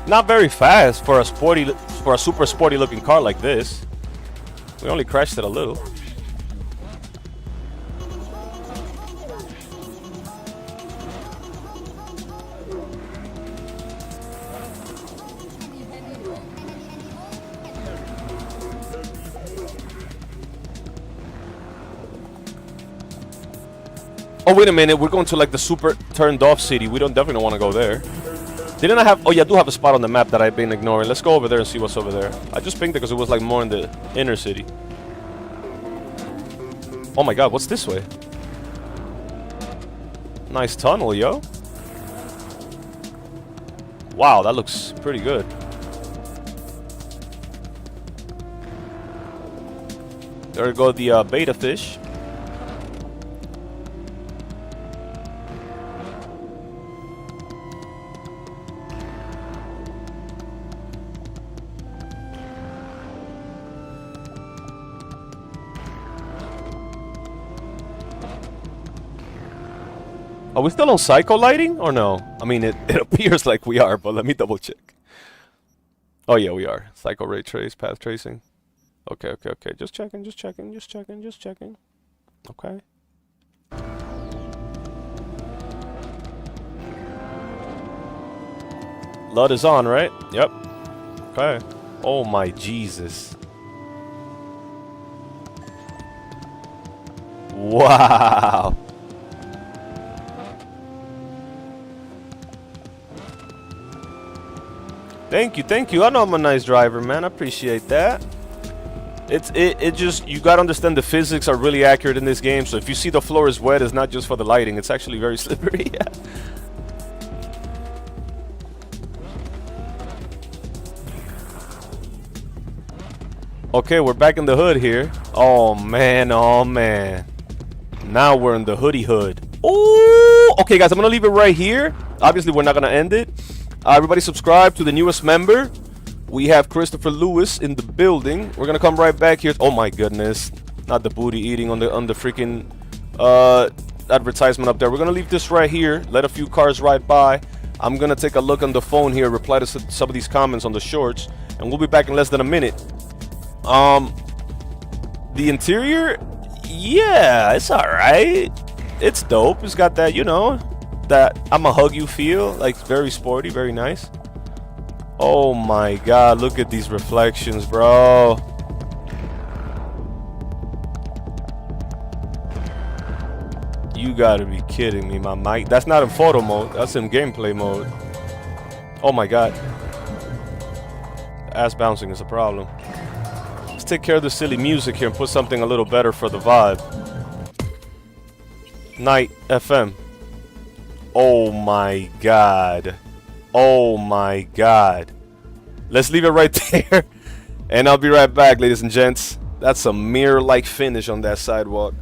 Not very fast for a super sporty looking car like this. We only crashed it a little. Oh wait a minute, we're going to like the super turned off city. We definitely want to go there. Didn't I have... Oh yeah, I do have a spot on the map that I've been ignoring. Let's go over there and see what's over there. I just pinged it because it was like more in the inner city. Oh my God, what's this way? Nice tunnel, yo. Wow, that looks pretty good. There go the beta fish. Are we still on psycho lighting or no? I mean, it appears like we are, but let me double check. Oh yeah, we are. Psycho ray trace, path tracing. Okay. Just checking. Okay. LUT is on, right? Yep. Okay. Oh my Jesus. Wow. Thank you. I know I'm a nice driver, man. I appreciate that. It just, you gotta understand the physics are really accurate in this game. So if you see the floor is wet, it's not just for the lighting. It's actually very slippery. Okay, we're back in the hood here. Oh man. Now we're in the hoodie hood. Oh, okay, guys, I'm gonna leave it right here. Obviously, we're not gonna end it. Everybody subscribe to the newest member. We have Christopher Lewis in the building. We're gonna come right back here. Oh my goodness, not the booty eating on the freaking advertisement up there. We're gonna leave this right here. Let a few cars ride by. I'm gonna take a look on the phone here, reply to some of these comments on the shorts, and we'll be back in less than a minute. The interior, yeah, it's alright. It's dope. It's got that, you know, that I'ma hug you feel. Like, very sporty, very nice. Oh my god, look at these reflections, bro. You gotta be kidding me, my mic. That's not in photo mode, that's in gameplay mode. Oh my god. Ass bouncing is a problem. Let's take care of the silly music here and put something a little better for the vibe. Night FM. Oh my god. Oh my god. Let's leave it right there. And I'll be right back, ladies and gents. That's a mirror-like finish on that sidewalk.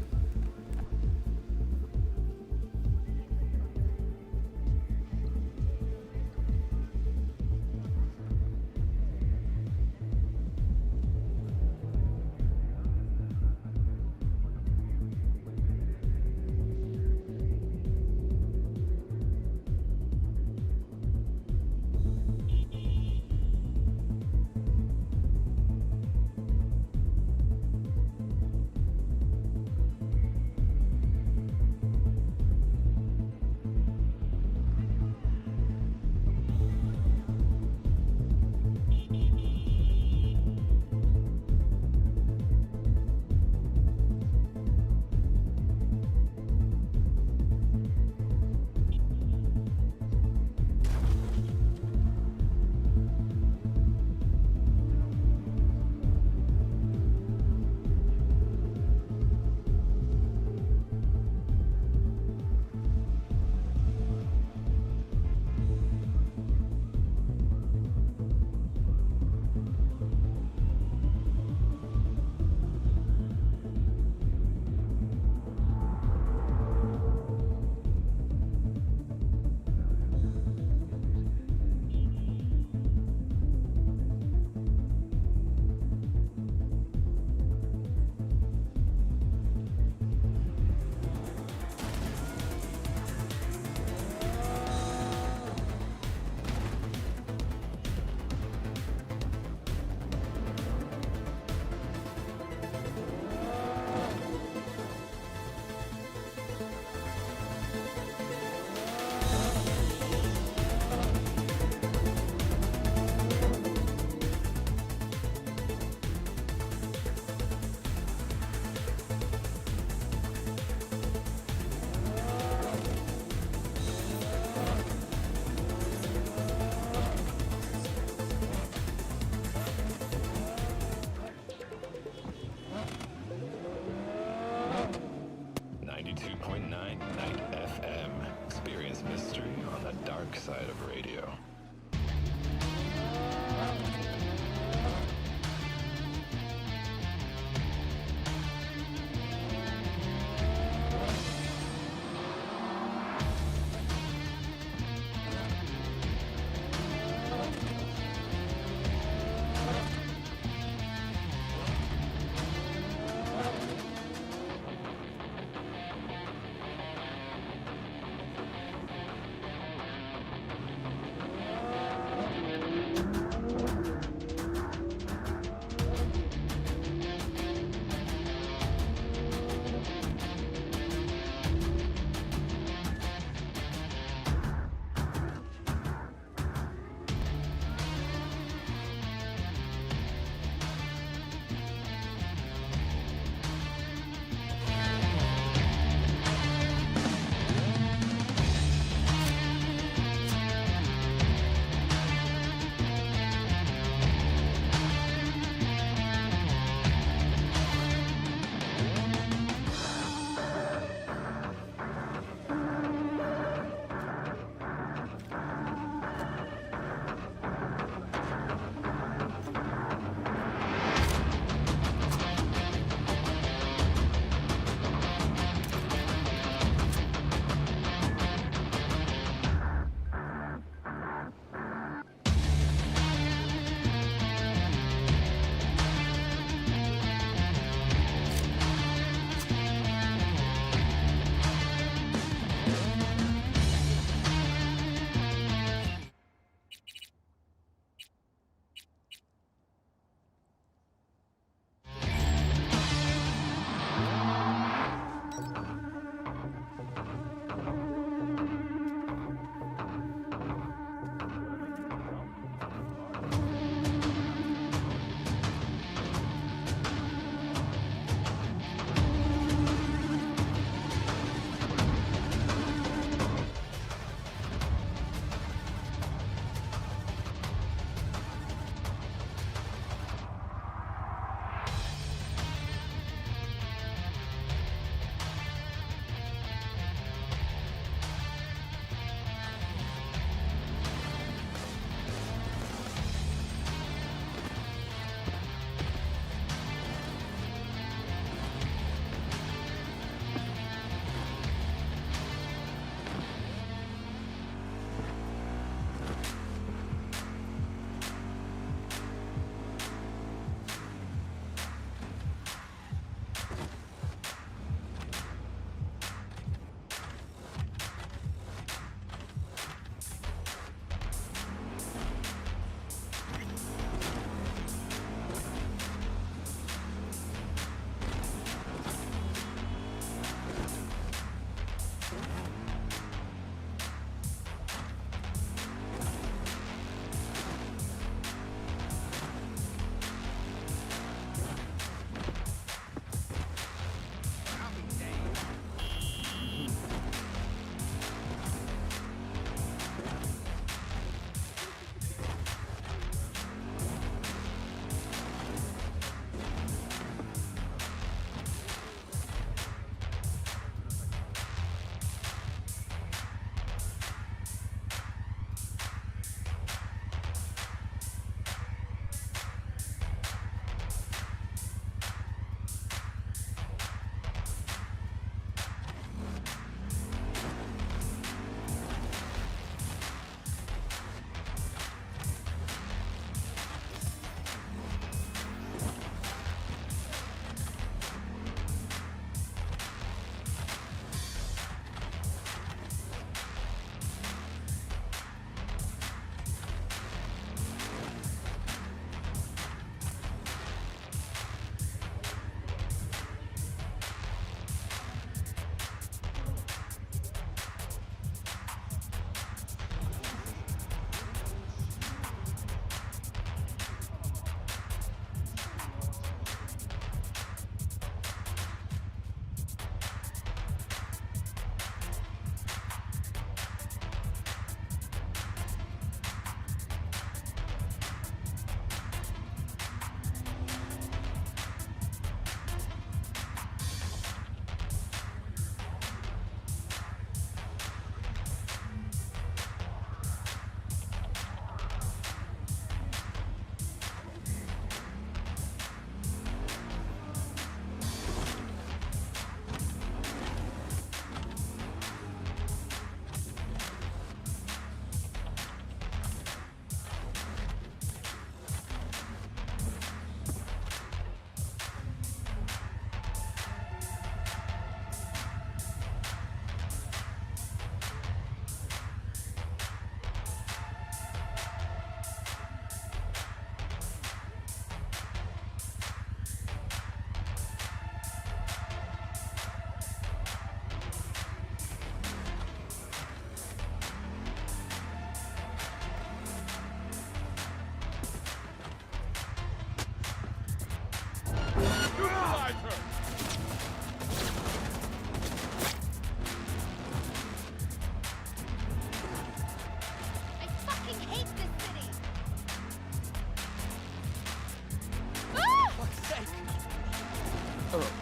Ah!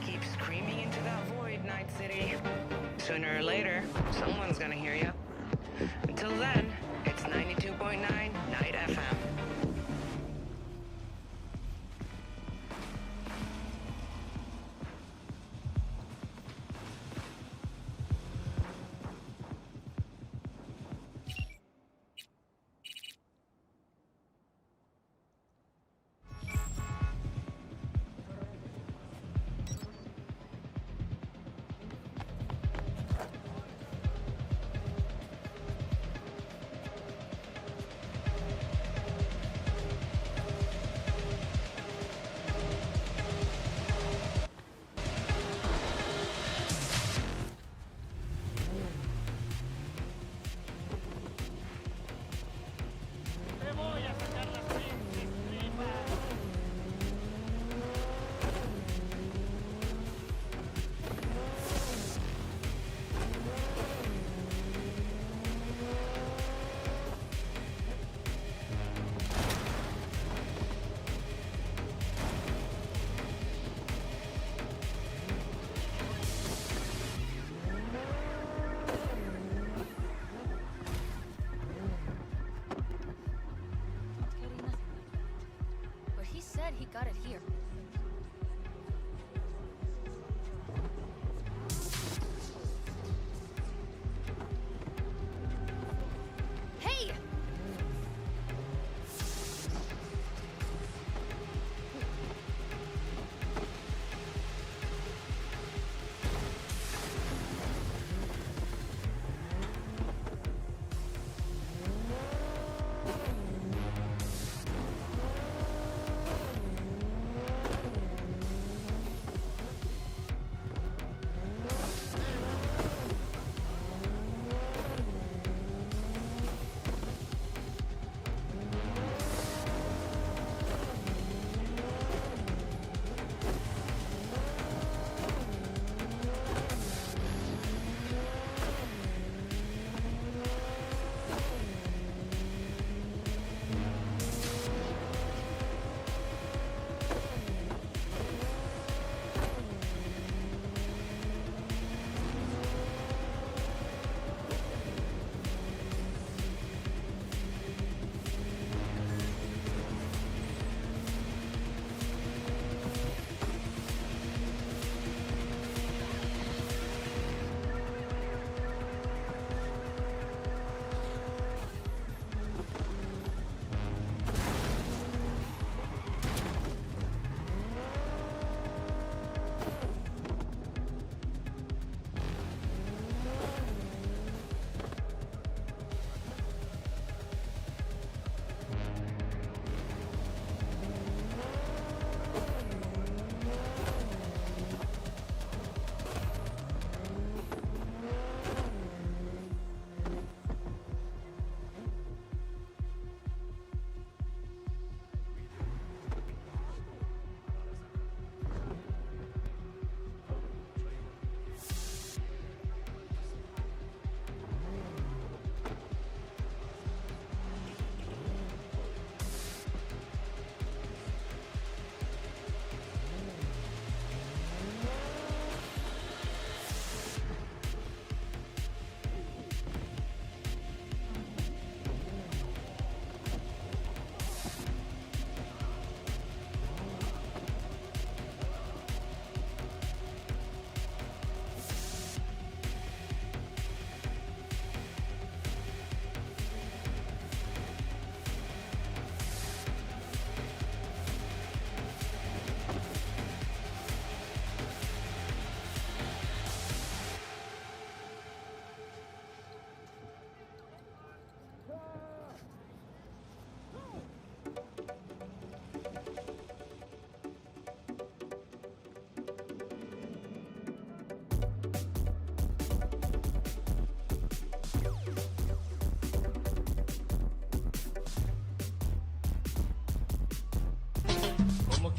Keep screaming into that void, Night City. Sooner or later, someone's gonna hear you. Until then, it's 92.9 Night FM. But he said he got it here. Hey!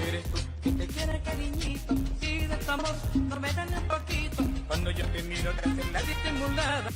eres tú, que te quiere cariñito, y de tu amor no me dan un poquito. Cuando yo te miro te hacen la disimulada.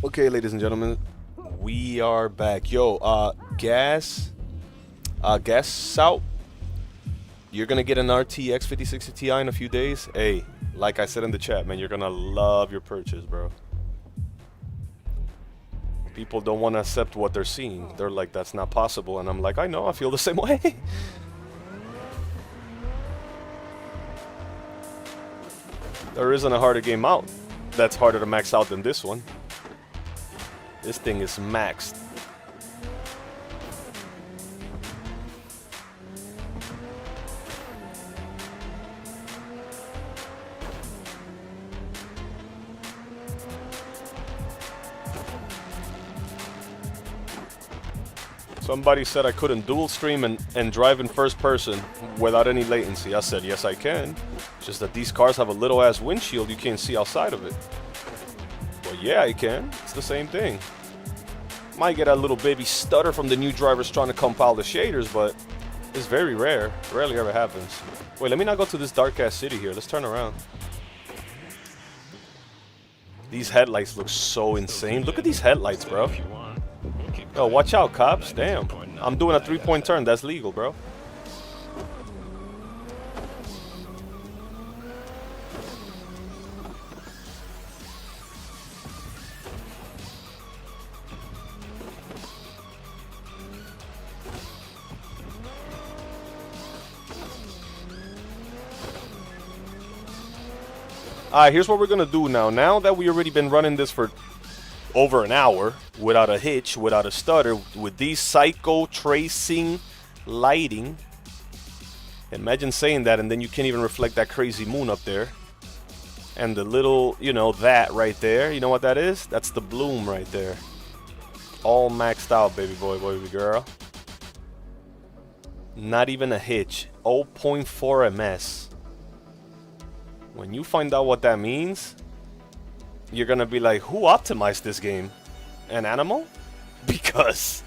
Okay, ladies and gentlemen, we are back. Yo, gas out. You're gonna get an RTX 5060 Ti in a few days. Hey, like I said in the chat, man, you're gonna love your purchase, bro. People don't want to accept what they're seeing. They're like, that's not possible, and I'm like, I know, I feel the same way. There isn't a harder game out that's harder to max out than this one. This thing is maxed. Somebody said I couldn't dual stream and drive in first person without any latency. I said, yes, I can. Just that these cars have a little ass windshield, you can't see outside of it. Well, yeah, I can. It's the same thing. Might get a little baby stutter from the new drivers trying to compile the shaders, but it's very rare. Rarely ever happens. Wait, let me not go to this dark ass city here. Let's turn around. These headlights look so insane. Look at these headlights, bro. Yo, watch out, cops. Damn. I'm doing a 3-point turn. That's legal, bro. Alright, here's what we're gonna do now. Now that we already been running this for over an hour without a hitch, without a stutter, with these psycho tracing lighting. Imagine saying that and then you can't even reflect that crazy moon up there. And the little, you know, that right there. You know what that is? That's the bloom right there. All maxed out, baby boy, baby girl. Not even a hitch. 0.4 ms. When you find out what that means, you're gonna be like, who optimized this game? An animal? Because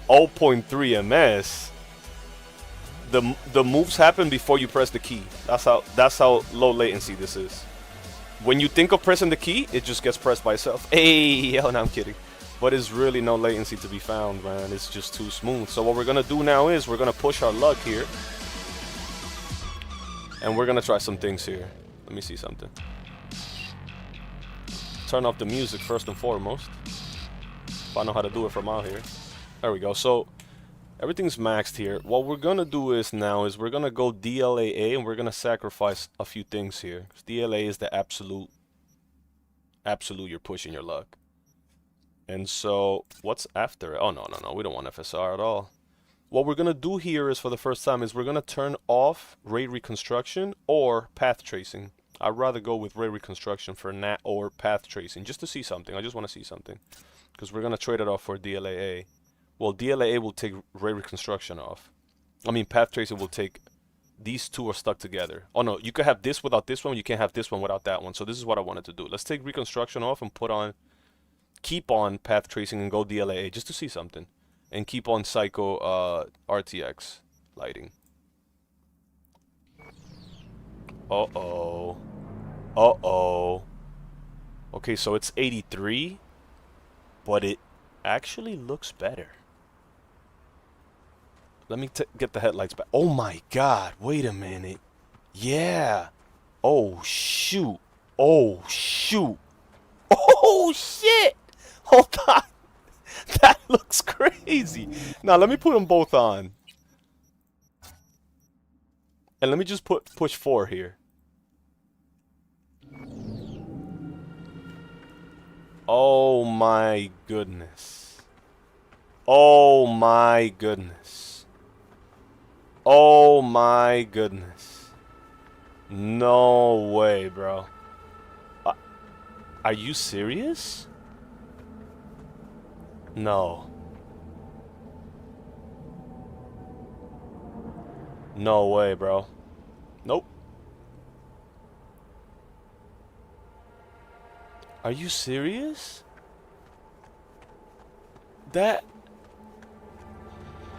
0.3 ms, the moves happen before you press the key. That's how low latency this is. When you think of pressing the key, it just gets pressed by itself. Hey, yo, no, I'm kidding. But it's really no latency to be found, man. It's just too smooth. So what we're gonna do now is we're gonna push our luck here. And we're gonna try some things here. Let me see something. Turn off the music first and foremost. If I know how to do it from out here. There we go. So everything's maxed here. What we're gonna do is now is we're gonna go DLAA and we're gonna sacrifice a few things here. DLA is the absolute you're pushing your luck. And so what's after it? Oh no, we don't want FSR at all. What we're gonna do here is for the first time is we're gonna turn off ray reconstruction or path tracing. I'd rather go with ray reconstruction for NAT or path tracing just to see something. I just want to see something because we're gonna trade it off for DLAA. Well, DLAA will take ray reconstruction off. I mean, path tracing will take. These two are stuck together. Oh no, you could have this without this one. You can't have this one without that one. So this is what I wanted to do. Let's take reconstruction off and keep on path tracing and go DLAA just to see something. And keep on psycho RTX lighting. Uh-oh. Uh-oh. Okay, so it's 83, but it actually looks better. Let me get the headlights back. Oh my god, wait a minute. Yeah. Oh shoot. Oh shoot. Oh shit. Hold on. That looks crazy. Now let me put them both on. And let me just push 4 here. Oh my goodness. Oh my goodness. Oh my goodness. No way, bro. Are you serious? No. No way, bro. Nope. Are you serious? That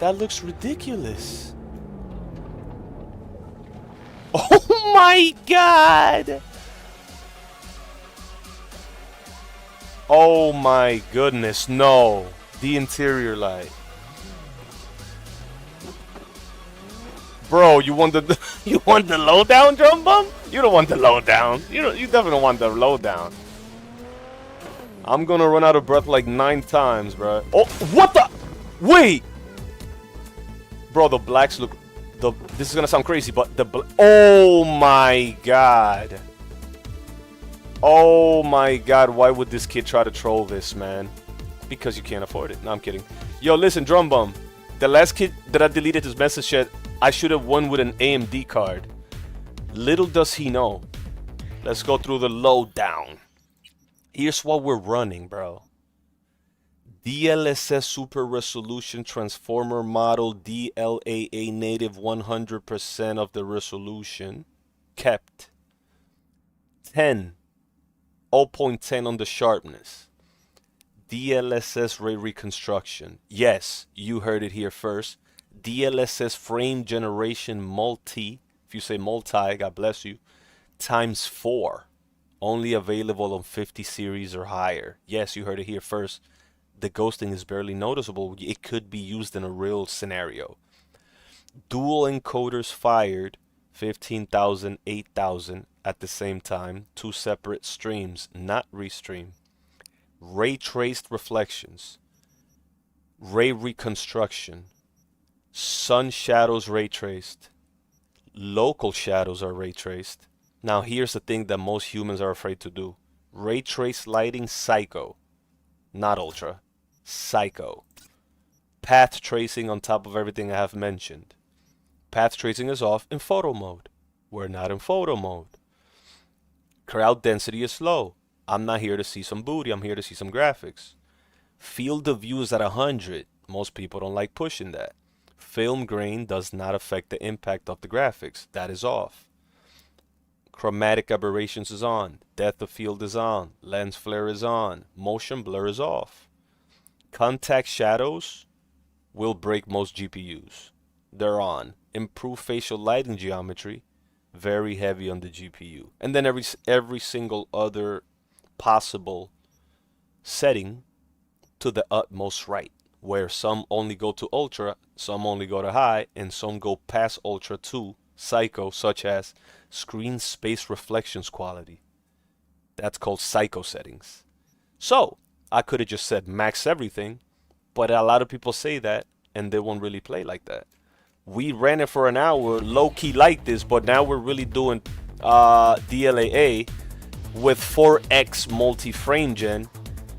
looks ridiculous. Oh my god! Oh my goodness, no. The interior light. Bro, you want the you want the lowdown, drum bump? You don't want the lowdown. You definitely don't want the lowdown. I'm gonna run out of breath like 9 times, bro. Oh, what the? Wait, bro, the blacks look. This is gonna sound crazy, but oh my god. Oh my god, why would this kid try to troll this, man? Because you can't afford it. No, I'm kidding. Yo, listen, drum bum. The last kid that I deleted his message said I should have won with an AMD card. Little does he know. Let's go through the lowdown. Here's what we're running, bro. DLSS Super Resolution Transformer Model DLAA native 100% of the resolution. Kept. 10. 0.10 on the sharpness. DLSS ray reconstruction. Yes, you heard it here first. DLSS frame generation multi. If you say multi, God bless you. Times 4. Only available on 50 series or higher. Yes, you heard it here first. The ghosting is barely noticeable. It could be used in a real scenario. Dual encoders fired. 15,000, 8,000 at the same time. 2 separate streams, not restream. Ray traced reflections. Ray reconstruction. Sun shadows ray traced. Local shadows are ray traced. Now here's the thing that most humans are afraid to do. Ray trace lighting psycho. Not ultra. Psycho. Path tracing on top of everything I have mentioned. Path tracing is off in photo mode. We're not in photo mode. Crowd density is low. I'm not here to see some booty. I'm here to see some graphics. Field of view is at 100. Most people don't like pushing that. Film grain does not affect the impact of the graphics. That is off. Chromatic aberrations is on. Depth of field is on. Lens flare is on. Motion blur is off. Contact shadows will break most GPUs. They're on. Improve facial lighting geometry. Very heavy on the GPU. And then every single other possible setting to the utmost right, where some only go to ultra, some only go to high, and some go past ultra to psycho, such as screen space reflections quality. That's called psycho settings. So I could have just said max everything, but a lot of people say that and they won't really play like that. We ran it for an hour low-key like this, but now we're really doing DLAA with 4x multi-frame gen,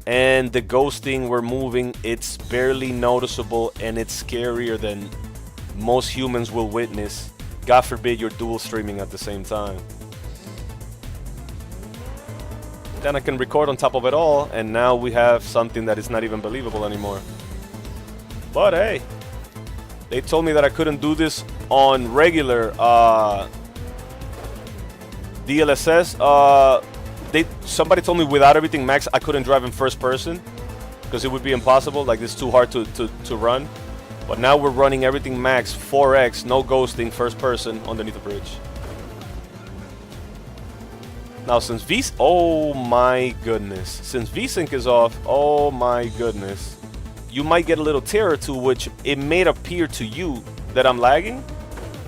and the ghosting we're moving, it's barely noticeable, and it's scarier than most humans will witness. God forbid you're dual streaming at the same time. Then I can record on top of it all, and now we have something that is not even believable anymore. But hey, they told me that I couldn't do this on regular DLSS. Somebody told me without everything max, I couldn't drive in first person because it would be impossible. Like, it's too hard to run. But now we're running everything max, 4x, no ghosting, first person underneath the bridge. Now since oh my goodness, since VSync is off, oh my goodness, you might get a little tear or two, which it may appear to you that I'm lagging,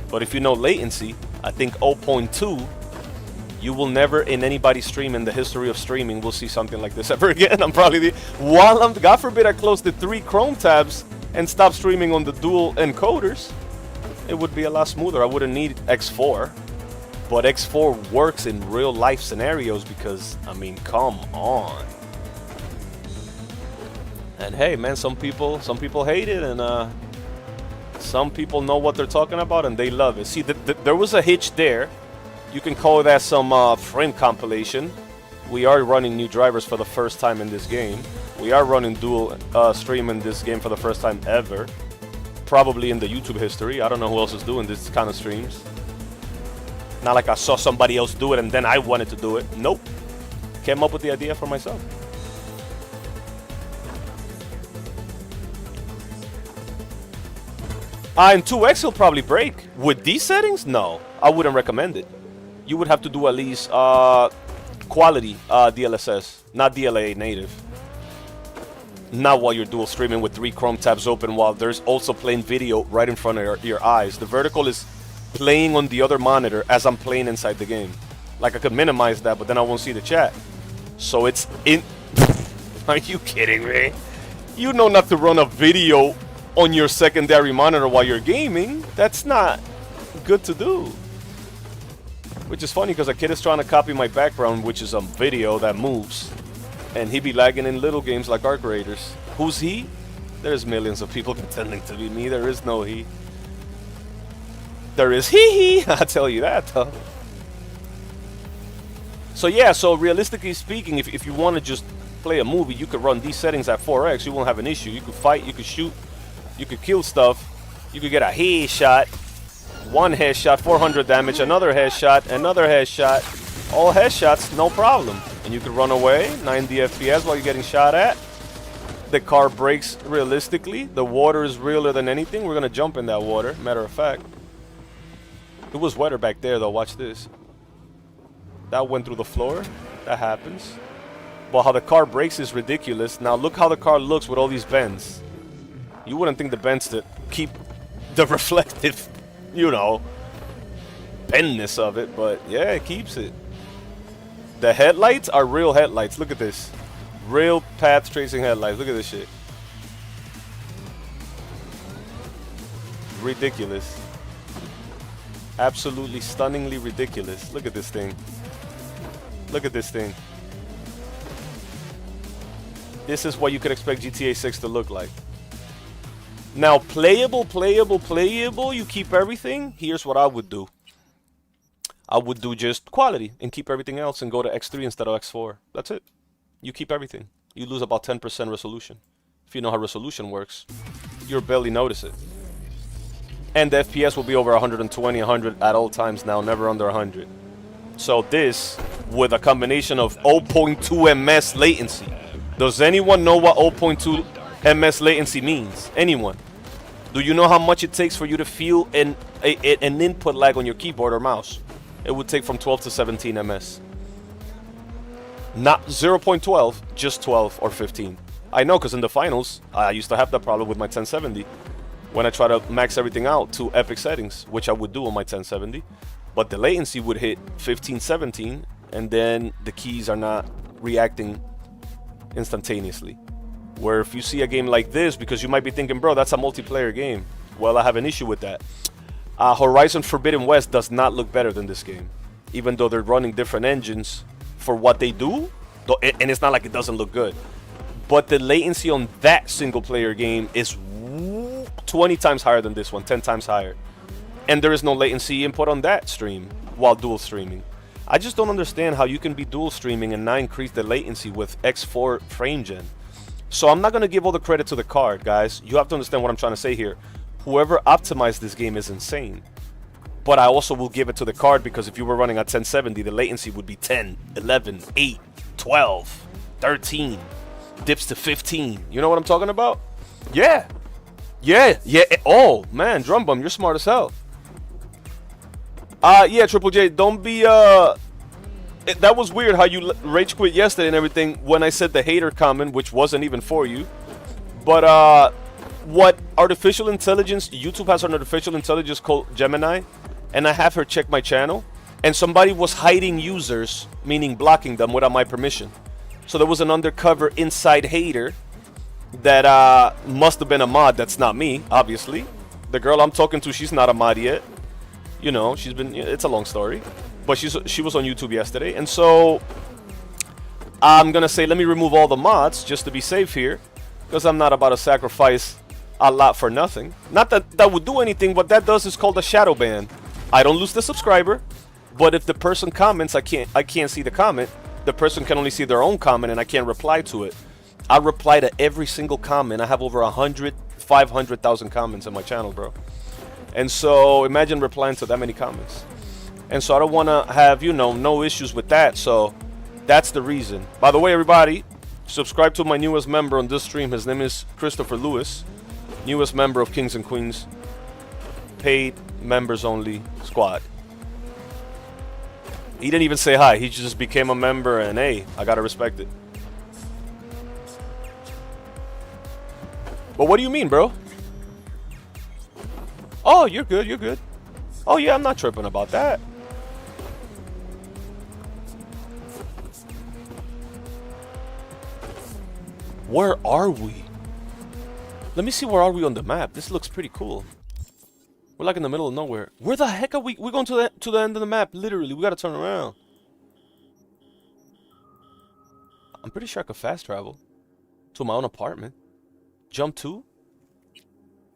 but if you know latency, I think 0.2, you will never in anybody's stream in the history of streaming will see something like this ever again. I'm probably God forbid I close the 3 Chrome tabs and stop streaming on the dual encoders, it would be a lot smoother. I wouldn't need X4, but X4 works in real life scenarios because, I mean, come on. And hey, man, some people hate it, and some people know what they're talking about and they love it. See, there was a hitch there. You can call that some frame compilation. We are running new drivers for the first time in this game. We are running dual stream in this game for the first time ever. Probably in the YouTube history. I don't know who else is doing this kind of streams. Not like I saw somebody else do it and then I wanted to do it. Nope. Came up with the idea for myself. And 2x will probably break. With these settings? No. I wouldn't recommend it. You would have to do at least quality DLSS, not DLA native. Not while you're dual streaming with 3 Chrome tabs open while there's also playing video right in front of your eyes. The vertical is playing on the other monitor as I'm playing inside the game. Like I could minimize that, but then I won't see the chat. So it's in... Are you kidding me? You know not to run a video on your secondary monitor while you're gaming. That's not good to do. Which is funny because a kid is trying to copy my background, which is a video that moves. And he be lagging in little games like Arc Raiders. Who's he? There's millions of people pretending to be me. There is no he. There is he. I'll tell you that, though. So yeah, so realistically speaking, if you want to just play a movie, you could run these settings at 4x. You won't have an issue. You could fight, you could shoot, you could kill stuff. You could get a headshot. One headshot, 400 damage. Another headshot. All headshots, no problem. And you could run away, 90 FPS while you're getting shot at. The car brakes realistically. The water is realer than anything. We're going to jump in that water, matter of fact. It was wetter back there, though. Watch this. That went through the floor. That happens. But how the car brakes is ridiculous. Now look how the car looks with all these bends. You wouldn't think the bends to keep the reflective, you know, bendness of it. But yeah, it keeps it. The headlights are real headlights. Look at this. Real path tracing headlights. Look at this shit. Ridiculous. Absolutely stunningly ridiculous. Look at this thing. Look at this thing. This is what you could expect GTA 6 to look like. Now, playable, you keep everything. Here's what I would do. I would do just quality and keep everything else and go to X3 instead of X4. That's it. You keep everything. You lose about 10% resolution. If you know how resolution works, you'll barely notice it. And the FPS will be over 120, 100 at all times now, never under 100. So this, with a combination of 0.2 ms latency. Does anyone know what 0.2 ms latency means? Anyone? Do you know how much it takes for you to feel an input lag on your keyboard or mouse? It would take from 12 to 17 ms. Not 0.12, just 12 or 15. I know, because in the finals, I used to have that problem with my 1070 when I try to max everything out to epic settings, which I would do on my 1070. But the latency would hit 15, 17, and then the keys are not reacting instantaneously. Where if you see a game like this, because you might be thinking, bro, that's a multiplayer game. Well, I have an issue with that. Horizon Forbidden West does not look better than this game, even though they're running different engines for what they do, and it's not like it doesn't look good. But the latency on that single player game is 20 times higher than this one, 10 times higher. And there is no latency input on that stream while dual streaming. I just don't understand how you can be dual streaming and not increase the latency with X4 frame gen. So I'm not going to give all the credit to the card, guys. You have to understand what I'm trying to say here. Whoever optimized this game is insane. But I also will give it to the card, because if you were running at 1070, the latency would be 10, 11, 8, 12, 13, dips to 15. You know what I'm talking about? Yeah. Yeah. Oh, man, Drum Bum, you're smart as hell. Yeah, Triple J, don't be, that was weird how you rage quit yesterday and everything when I said the hater comment, which wasn't even for you. But, what artificial intelligence, YouTube has an artificial intelligence called Gemini, and I have her check my channel, and somebody was hiding users, meaning blocking them without my permission. So there was an undercover inside hater that must have been a mod. That's not me, obviously. The girl I'm talking to, she's not a mod yet. You know, she's been, it's a long story, but she was on YouTube yesterday. And so I'm gonna say, let me remove all the mods just to be safe here, because I'm not about to sacrifice a lot for nothing. Not that that would do anything. What that does is called a shadow ban. I don't lose the subscriber, but if the person comments, I can't see the comment. The person can only see their own comment, and I can't reply to it. I reply to every single comment. I have over 500,000 comments on my channel, bro. And so imagine replying to that many comments. And so I don't want to have, you know, no issues with that. So that's the reason. By the way, everybody, subscribe to my newest member on this stream. His name is Christopher Lewis, newest member of Kings and Queens, paid members only squad. He didn't even say hi. He just became a member, and hey, I gotta respect it. But what do you mean, bro? Oh, you're good, you're good. Oh yeah, I'm not tripping about that. Where are we? Let me see, where are we on the map? This looks pretty cool. We're like in the middle of nowhere. Where the heck are we? We're going to the end of the map, literally. We gotta turn around. I'm pretty sure I could fast travel to my own apartment. Jump to?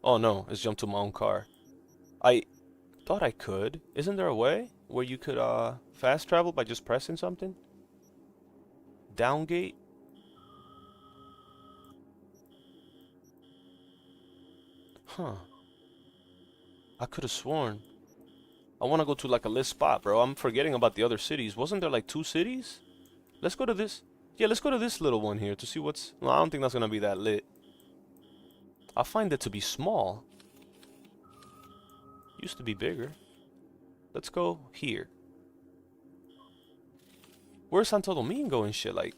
Oh no, it's jump to my own car. I thought I could. Isn't there a way where you could fast travel by just pressing something? Downgate? Huh. I could have sworn. I want to go to like a lit spot, bro. I'm forgetting about the other cities. Wasn't there like 2 cities? Let's go to this. Yeah, let's go to this little one here to see what's... No, I don't think that's going to be that lit. I find it to be small. Used to be bigger. Let's go here. Where's Santo Domingo and shit? Like...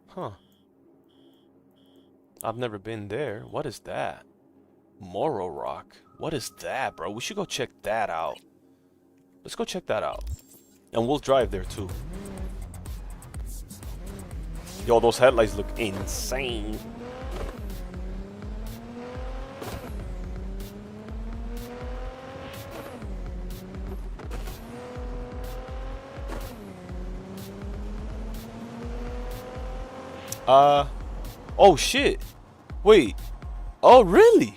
Huh. I've never been there. What is that? Moro Rock. What is that, bro? We should go check that out. Let's go check that out. And we'll drive there too. Yo, those headlights look insane. Oh shit. Wait. Oh really?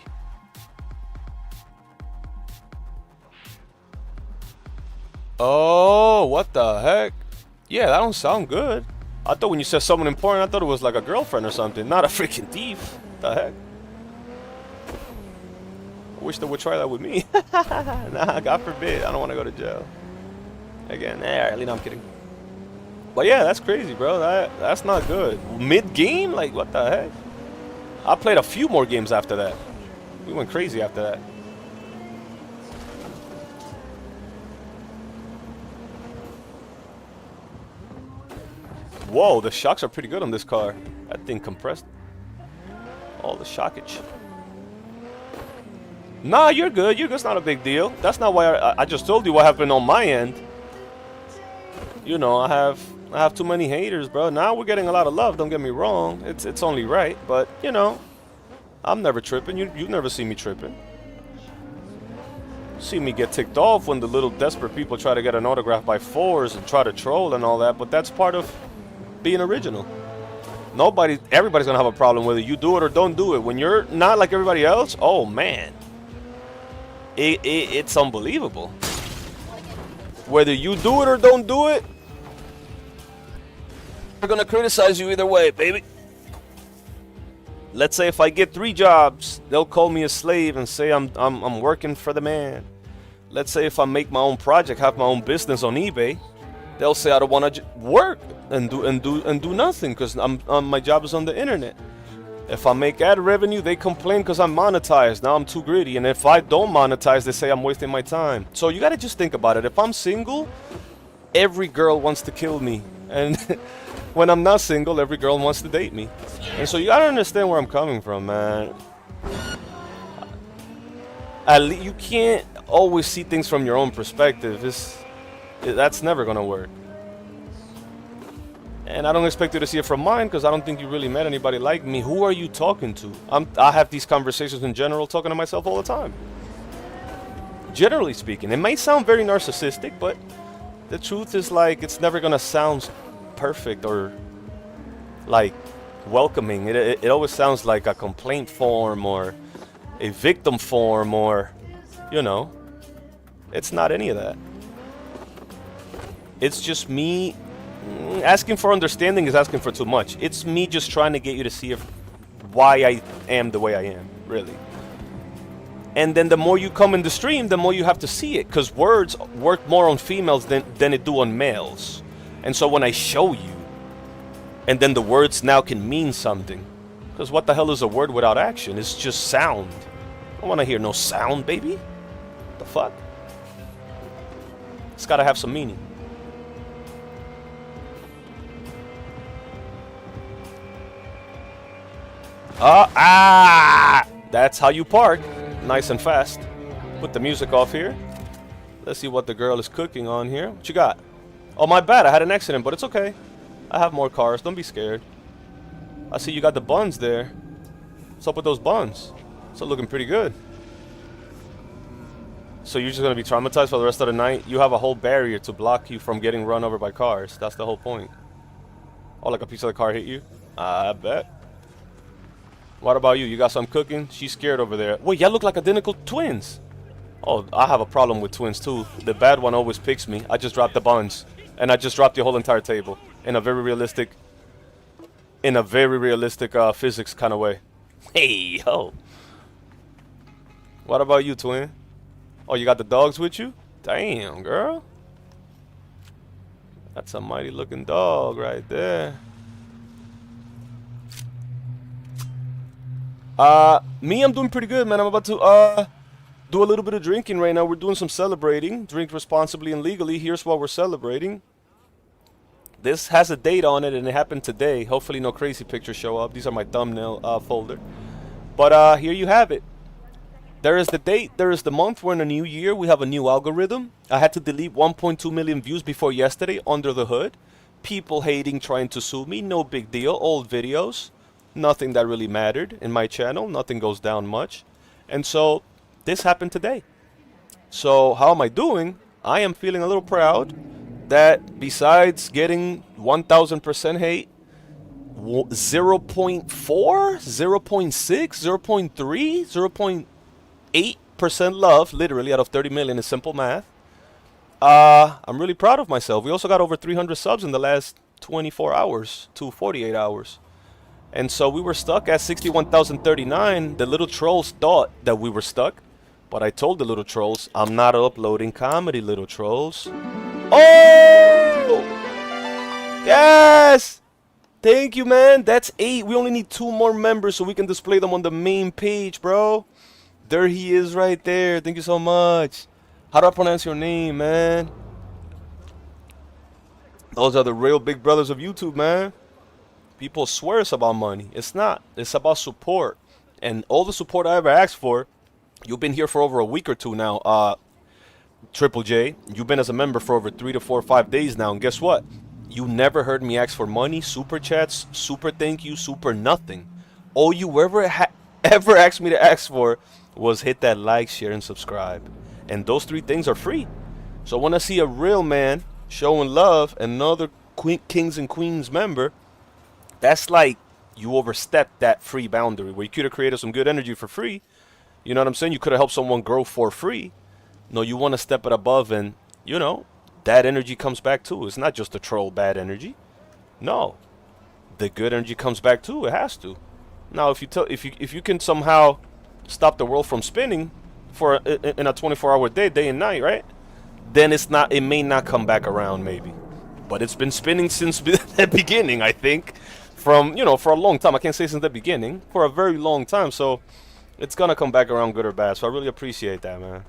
Oh, what the heck? Yeah, that don't sound good. I thought when you said someone important, I thought it was like a girlfriend or something, not a freaking thief. The heck? I wish they would try that with me. Nah, God forbid. I don't want to go to jail. Again, really, no, I'm kidding. But yeah, that's crazy, bro. That's not good. Mid-game? Like, what the heck? I played a few more games after that. We went crazy after that. Whoa, the shocks are pretty good on this car. That thing compressed. All the shockage. Nah, you're good. You're good. It's not a big deal. That's not why I just told you what happened on my end. You know, I have too many haters, bro. Now we're getting a lot of love. Don't get me wrong. It's only right, but you know, I'm never tripping. You never see me tripping. See me get ticked off when the little desperate people try to get an autograph by force and try to troll and all that. But that's part of being original. Everybody's gonna have a problem whether you do it or don't do it. When you're not like everybody else, oh man, it's unbelievable. Whether you do it or don't do it, they're gonna criticize you either way, baby. Let's say if I get 3 jobs, they'll call me a slave and say I'm working for the man. Let's say if I make my own project, have my own business on eBay, they'll say I don't want to work and do nothing because my job is on the internet. If I make ad revenue, they complain because I'm monetized. Now I'm too greedy. And if I don't monetize, they say I'm wasting my time. So you got to just think about it. If I'm single, every girl wants to kill me. And when I'm not single, every girl wants to date me. And so you got to understand where I'm coming from, man. You can't always see things from your own perspective. That's never going to work. And I don't expect you to see it from mine because I don't think you really met anybody like me. Who are you talking to? I have these conversations in general talking to myself all the time. Generally speaking. It may sound very narcissistic, but the truth is like it's never going to sound perfect or like welcoming. It always sounds like a complaint form or a victim form or, you know, it's not any of that. It's just me. Asking for understanding is asking for too much. It's me just trying to get you to see why I am the way I am, really. And then the more you come in the stream, the more you have to see it. Because words work more on females than it do on males. And so when I show you, and then the words now can mean something. Because what the hell is a word without action? It's just sound. I don't want to hear no sound, baby. What the fuck? It's got to have some meaning. That's how you park. Nice and fast. Put the music off here. Let's see what the girl is cooking on here. What you got? Oh, my bad. I had an accident, but it's okay. I have more cars. Don't be scared. I see you got the buns there. What's up with those buns? Still looking pretty good. So you're just going to be traumatized for the rest of the night? You have a whole barrier to block you from getting run over by cars. That's the whole point. Oh, like a piece of the car hit you? I bet. What about you? You got some cooking? She's scared over there. Wait, y'all look like identical twins. Oh, I have a problem with twins too. The bad one always picks me. I just dropped the buns. And I just dropped the whole entire table. In a very realistic physics kind of way. Hey, ho. What about you, twin? Oh, you got the dogs with you? Damn, girl. That's a mighty looking dog right there. Me, I'm doing pretty good, man. I'm about to do a little bit of drinking right now. We're doing some celebrating. Drink responsibly and legally. Here's what we're celebrating. This has a date on it, and it happened today. Hopefully no crazy pictures show up. These are my thumbnail folder. But here you have it. There is the date. There is the month. We're in a new year. We have a new algorithm. I had to delete 1.2 million views before yesterday under the hood. People hating, trying to sue me. No big deal. Old videos. Nothing that really mattered in my channel. Nothing goes down much. And so this happened today. So how am I doing? I am feeling a little proud that besides getting 1000% hate, 0.4, 0.6, 0.3, 0.8% love, literally out of 30 million is simple math. I'm really proud of myself. We also got over 300 subs in the last 24 hours to 48 hours. And so we were stuck at 61,039. The little trolls thought that we were stuck. But I told the little trolls, I'm not uploading comedy, little trolls. Oh! Yes! Thank you, man. That's 8. We only need 2 more members so we can display them on the main page, bro. There he is right there. Thank you so much. How do I pronounce your name, man? Those are the real big brothers of YouTube, man. People swear it's about money. It's not. It's about support. And all the support I ever asked for, you've been here for over a week or 2 now. Triple J, you've been as a member for over 3 to 4 or 5 days now. And guess what? You never heard me ask for money, super chats, super thank you, super nothing. All you ever asked me to ask for was hit that like, share, and subscribe. And those 3 things are free. So when I see a real man showing love, another Kings and Queens member, that's like you overstepped that free boundary where you could have created some good energy for free. You know what I'm saying? You could have helped someone grow for free. No, you want to step it above and, you know, that energy comes back too. It's not just a troll bad energy. No. The good energy comes back too. It has to. Now, if you can somehow stop the world from spinning for in a 24-hour day and night, right? Then it may not come back around maybe. But it's been spinning since the beginning, I think. From, you know, for a long time. I can't say since the beginning. For a very long time. So it's going to come back around good or bad. So I really appreciate that, man.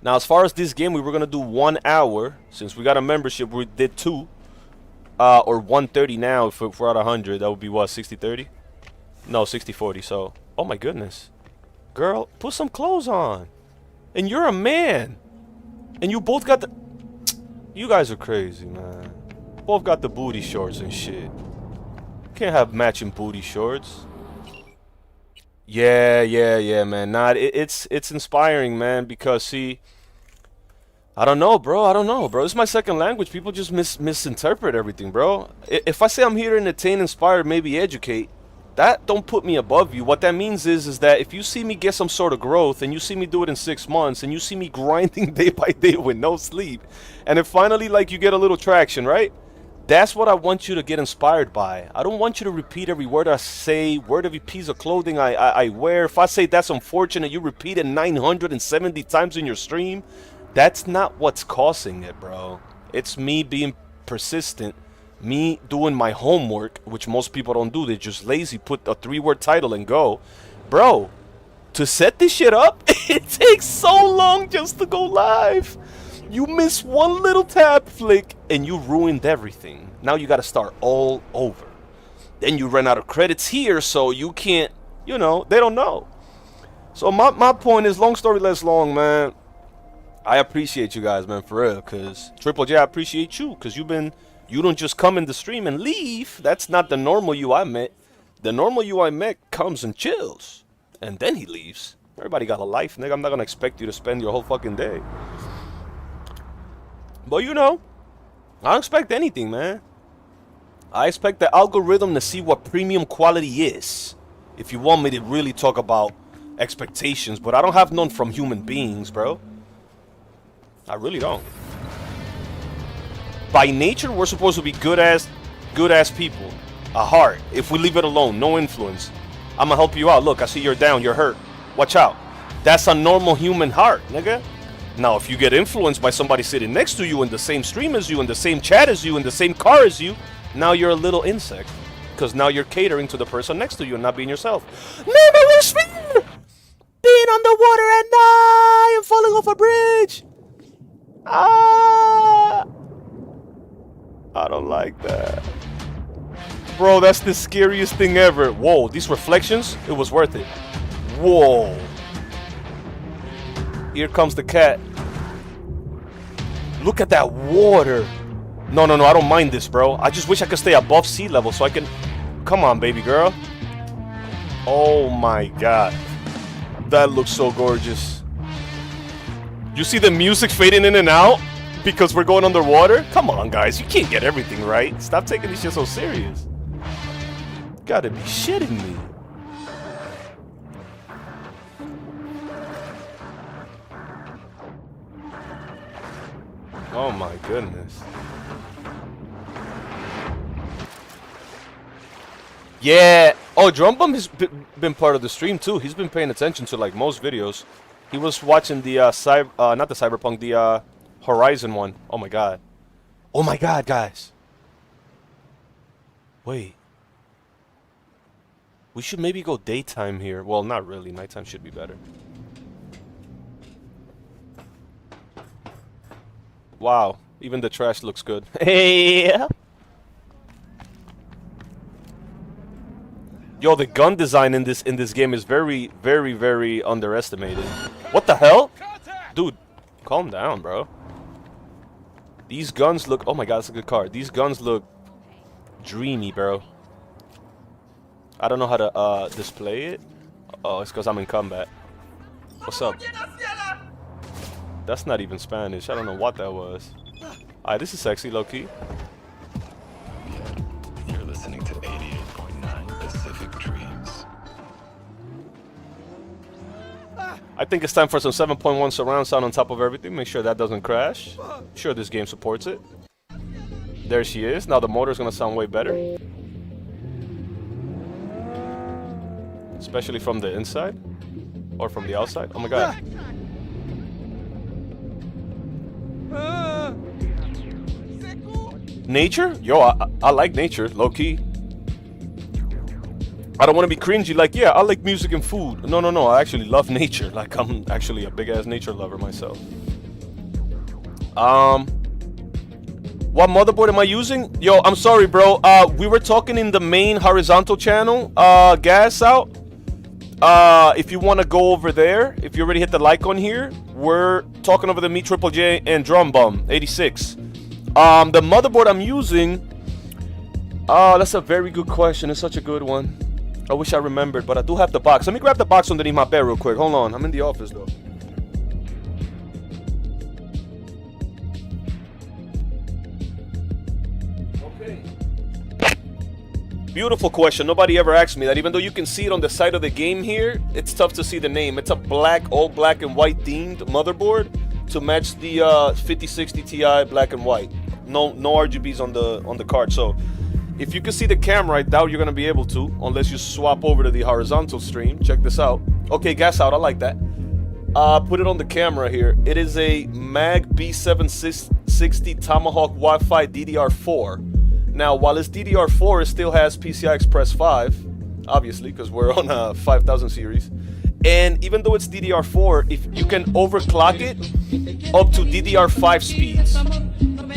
Now, as far as this game, we were going to do 1 hour. Since we got a membership, we did 2. Or 130 now. If we're at 100, that would be what, 60-30? No, 60-40. So, oh my goodness. Girl, put some clothes on. And you're a man. And you both got the... You guys are crazy, man. Both got the booty shorts and shit. Can't have matching booty shorts. Yeah, man. Nah, it's inspiring, man, because, see, I don't know, bro. It's my second language. People just misinterpret everything, bro. If I say I'm here to entertain, inspire, maybe educate, that don't put me above you. What that means is that if you see me get some sort of growth, and you see me do it in 6 months, and you see me grinding day by day with no sleep, and then finally, like, you get a little traction, right? That's what I want you to get inspired by. I don't want you to repeat every word I say, word every piece of clothing I wear. If I say that's unfortunate, you repeat it 970 times in your stream. That's not what's causing it, bro. It's me being persistent, me doing my homework, which most people don't do. They're just lazy, put a 3-word title and go. Bro, to set this shit up, it takes so long just to go live. You miss one little tab flick and you ruined everything. Now you gotta start all over. then you run out of credits here, so you can't, you know, they don't know. So my point is, long story less long, man, I appreciate you guys, man, for real, because Triple J, I appreciate you, because you don't just come in the stream and leave. That's not the normal you I met. The normal you I met comes and chills, and then he leaves. Everybody got a life, nigga. I'm not gonna expect you to spend your whole fucking day. But you know, I don't expect anything, man. I expect the algorithm to see what premium quality is. If you want me to really talk about expectations, but I don't have none from human beings, bro. I really don't. By nature, we're supposed to be good ass people. A heart. If we leave it alone, no influence. I'm gonna help you out. Look, I see you're down, you're hurt. Watch out. That's a normal human heart, nigga. Now, if you get influenced by somebody sitting next to you in the same stream as you, in the same chat as you, in the same car as you, now you're a little insect. Because now you're catering to the person next to you and not being yourself. Never wish me being underwater at night and falling off a bridge. Ah, I don't like that. Bro, that's the scariest thing ever. Whoa, these reflections, it was worth it. Whoa. Here comes the cat. Look at that water. No, I don't mind this, bro. I just wish I could stay above sea level so I can... Come on, baby girl. Oh my god. That looks so gorgeous. You see the music fading in and out? Because we're going underwater? Come on, guys. You can't get everything right. Stop taking this shit so serious. You gotta be shitting me. Oh my goodness. Yeah. Oh, Drumbum has been part of the stream too. He's been paying attention to like most videos. He was watching the not the Cyberpunk, the Horizon one. Oh my god. Oh my god, guys. Wait. We should maybe go daytime here. Well, not really. Nighttime should be better. Wow. Even the trash looks good. Yeah. Yo, the gun design in this game is very, very, very underestimated. What the hell? Dude, calm down, bro. These guns look... Oh my god, that's a good car. These guns look dreamy, bro. I don't know how to display it. Oh, it's because I'm in combat. What's up? That's not even Spanish. I don't know what that was. Alright, this is sexy, low-key. You're listening to 88.9 Pacific Dreams. I think it's time for some 7.1 surround sound on top of everything. Make sure that doesn't crash. Sure, this game supports it. There she is. Now the motor's gonna sound way better. Especially from the inside. Or from the outside. Oh my god. Nature? Yo, I like nature, low-key. I don't want to be cringy like, yeah, I like music and food. No, I actually love nature. Like, I'm actually a big-ass nature lover myself. What motherboard am I using? Yo, I'm sorry, bro. We were talking in the main horizontal channel, gas out. If you want to go over there, if you already hit the like on here, we're talking over the me, Triple J, and Drum Bum 86. The motherboard I'm using, that's a very good question. It's such a good one. I wish I remembered, but I do have the box. Let me grab the box underneath my bed real quick. Hold on, I'm in the office though. Okay. Beautiful question. Nobody ever asked me that. Even though you can see it on the side of the game here, it's tough to see the name. It's a black, all black and white themed motherboard to match the 5060 Ti black and white. No RGBs on the card. So if you can see the camera, I doubt you're gonna be able to unless you swap over to the horizontal stream. Check this out. Okay, gas out. I like that. Put it on the camera here. It is a Mag B760 Tomahawk Wi-Fi DDR4. Now, while it's DDR4, it still has PCI Express 5, obviously, because we're on a 5000 series. And even though it's DDR4, if you can overclock it up to DDR5 speeds.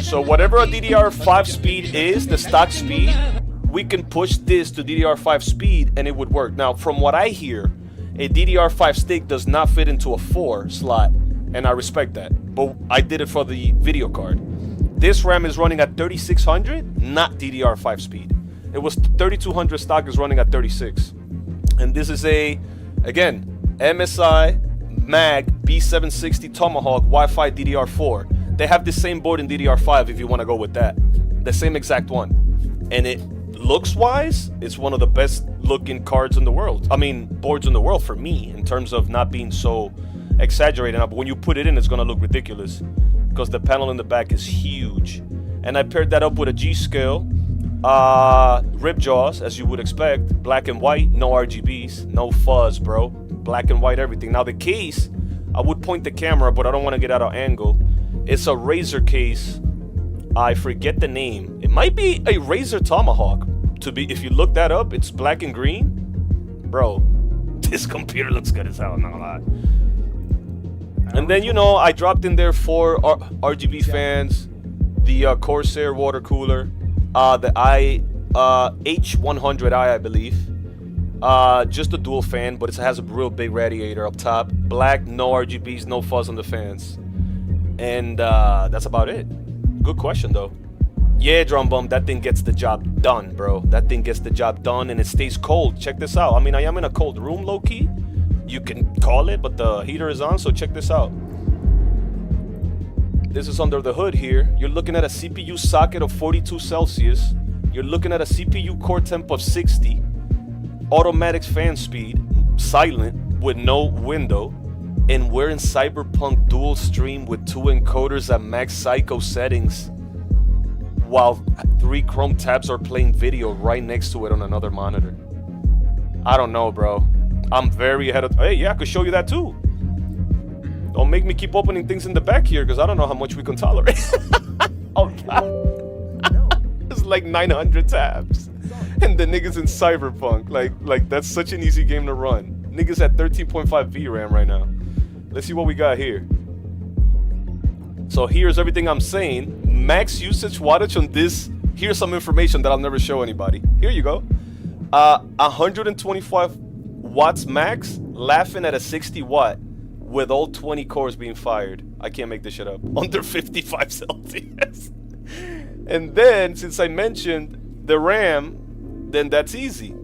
So whatever a DDR5 speed is, the stock speed, we can push this to DDR5 speed and it would work. Now, from what I hear, a DDR5 stick does not fit into a 4 slot, and I respect that. But I did it for the video card. This RAM is running at 3600, not DDR5 speed. It was 3200 stock, is running at 36. And this is a, again, MSI Mag B760 Tomahawk Wi-Fi DDR4. They have the same board in DDR5 if you want to go with that. The same exact one. And it looks wise, it's one of the best looking cards in the world. I mean, boards in the world for me, in terms of not being so exaggerated. But when you put it in, it's gonna look ridiculous because the panel in the back is huge. And I paired that up with a G-Scale rib jaws, as you would expect. Black and white, no RGBs, no fuzz, bro. Black and white everything. Now the case, I would point the camera, but I don't want to get out of angle. It's a Razer case. I forget the name. It might be a Razer Tomahawk. To be, if you look that up, it's black and green. Bro, this computer looks good as hell, not gonna lie. And then, you know, I dropped in there 4 RGB fans, the Corsair water cooler, the H100i, I believe. Just a dual fan, but it has a real big radiator up top. Black, no RGBs, no fuzz on the fans. And that's about it. Good question, though. Yeah, Drum Bum, that thing gets the job done, bro. That thing gets the job done, and it stays cold. Check this out. I mean, I am in a cold room, low-key. You can call it, but the heater is on, so check this out. This is under the hood here. You're looking at a CPU socket of 42 Celsius. You're looking at a CPU core temp of 60. Automatic fan speed, silent, with no window. And we're in Cyberpunk dual stream with 2 encoders at max psycho settings, while 3 Chrome tabs are playing video right next to it on another monitor. I don't know, bro. I'm very ahead of... Hey, yeah, I could show you that too. Don't make me keep opening things in the back here, because I don't know how much we can tolerate. Oh, God. There's like 900 tabs. And the niggas in Cyberpunk. Like that's such an easy game to run. Niggas at 13.5 VRAM right now. Let's see what we got here. So here's everything I'm saying. Max usage wattage on this. Here's some information that I'll never show anybody. Here you go. 125 watts max, laughing at a 60 watt with all 20 cores being fired. I can't make this shit up. Under 55 Celsius. And then, since I mentioned the RAM, then that's easy.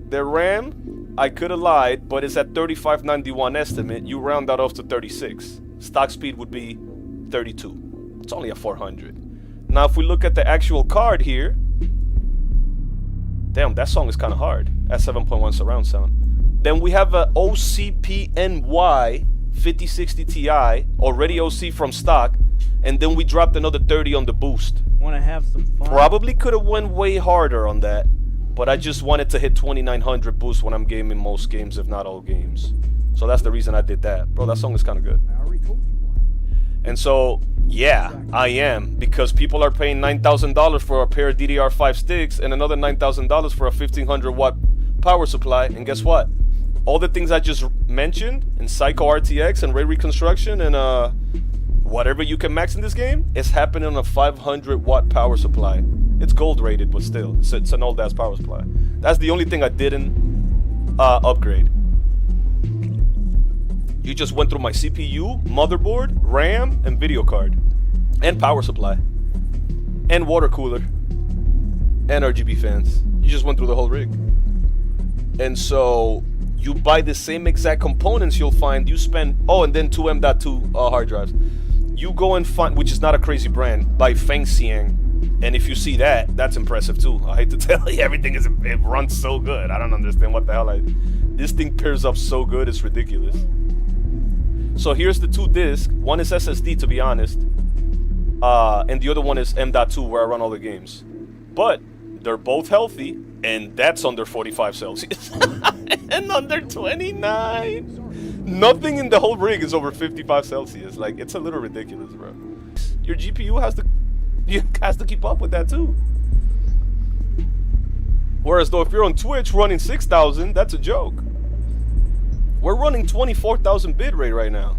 The RAM, I could have lied, but it's at 3591 estimate. You round that off to 36. Stock speed would be 32. It's only a 400. Now, if we look at the actual card here, damn, that song is kind of hard at 7.1 surround sound. Then we have a OCPNY 5060 Ti, already OC from stock, and then we dropped another 30 on the boost. Wanna have some fun? Probably could have went way harder on that, but I just wanted to hit 2900 boost when I'm gaming most games, if not all games. So that's the reason I did that. Bro, that song is kind of good. I already told you why. And so, yeah, I am, because people are paying $9,000 for a pair of DDR5 sticks and another $9,000 for a 1500 watt power supply. And guess what? All the things I just mentioned in Psycho RTX and Ray Reconstruction and whatever you can max in this game is happening on a 500 watt power supply. It's gold rated, but still, it's an old ass power supply. That's the only thing I didn't upgrade. You just went through my CPU, motherboard, RAM, and video card, and power supply, and water cooler, and RGB fans. You just went through the whole rig. And so you buy the same exact components, you'll find you spend, oh, and then 2 M.2 hard drives. You go and find, which is not a crazy brand, by Fengxiang. And if you see that, that's impressive too. I hate to tell you, it runs so good. I don't understand what the hell this thing pairs up so good, it's ridiculous. So here's the 2 discs. One is SSD, to be honest. And the other one is M.2, where I run all the games. But they're both healthy, and that's under 45 Celsius. And under 29. Nothing in the whole rig is over 55 Celsius. Like, it's a little ridiculous, bro. Your GPU has to keep up with that too. Whereas though, if you're on Twitch running 6,000, that's a joke. We're running 24,000 bit rate right now.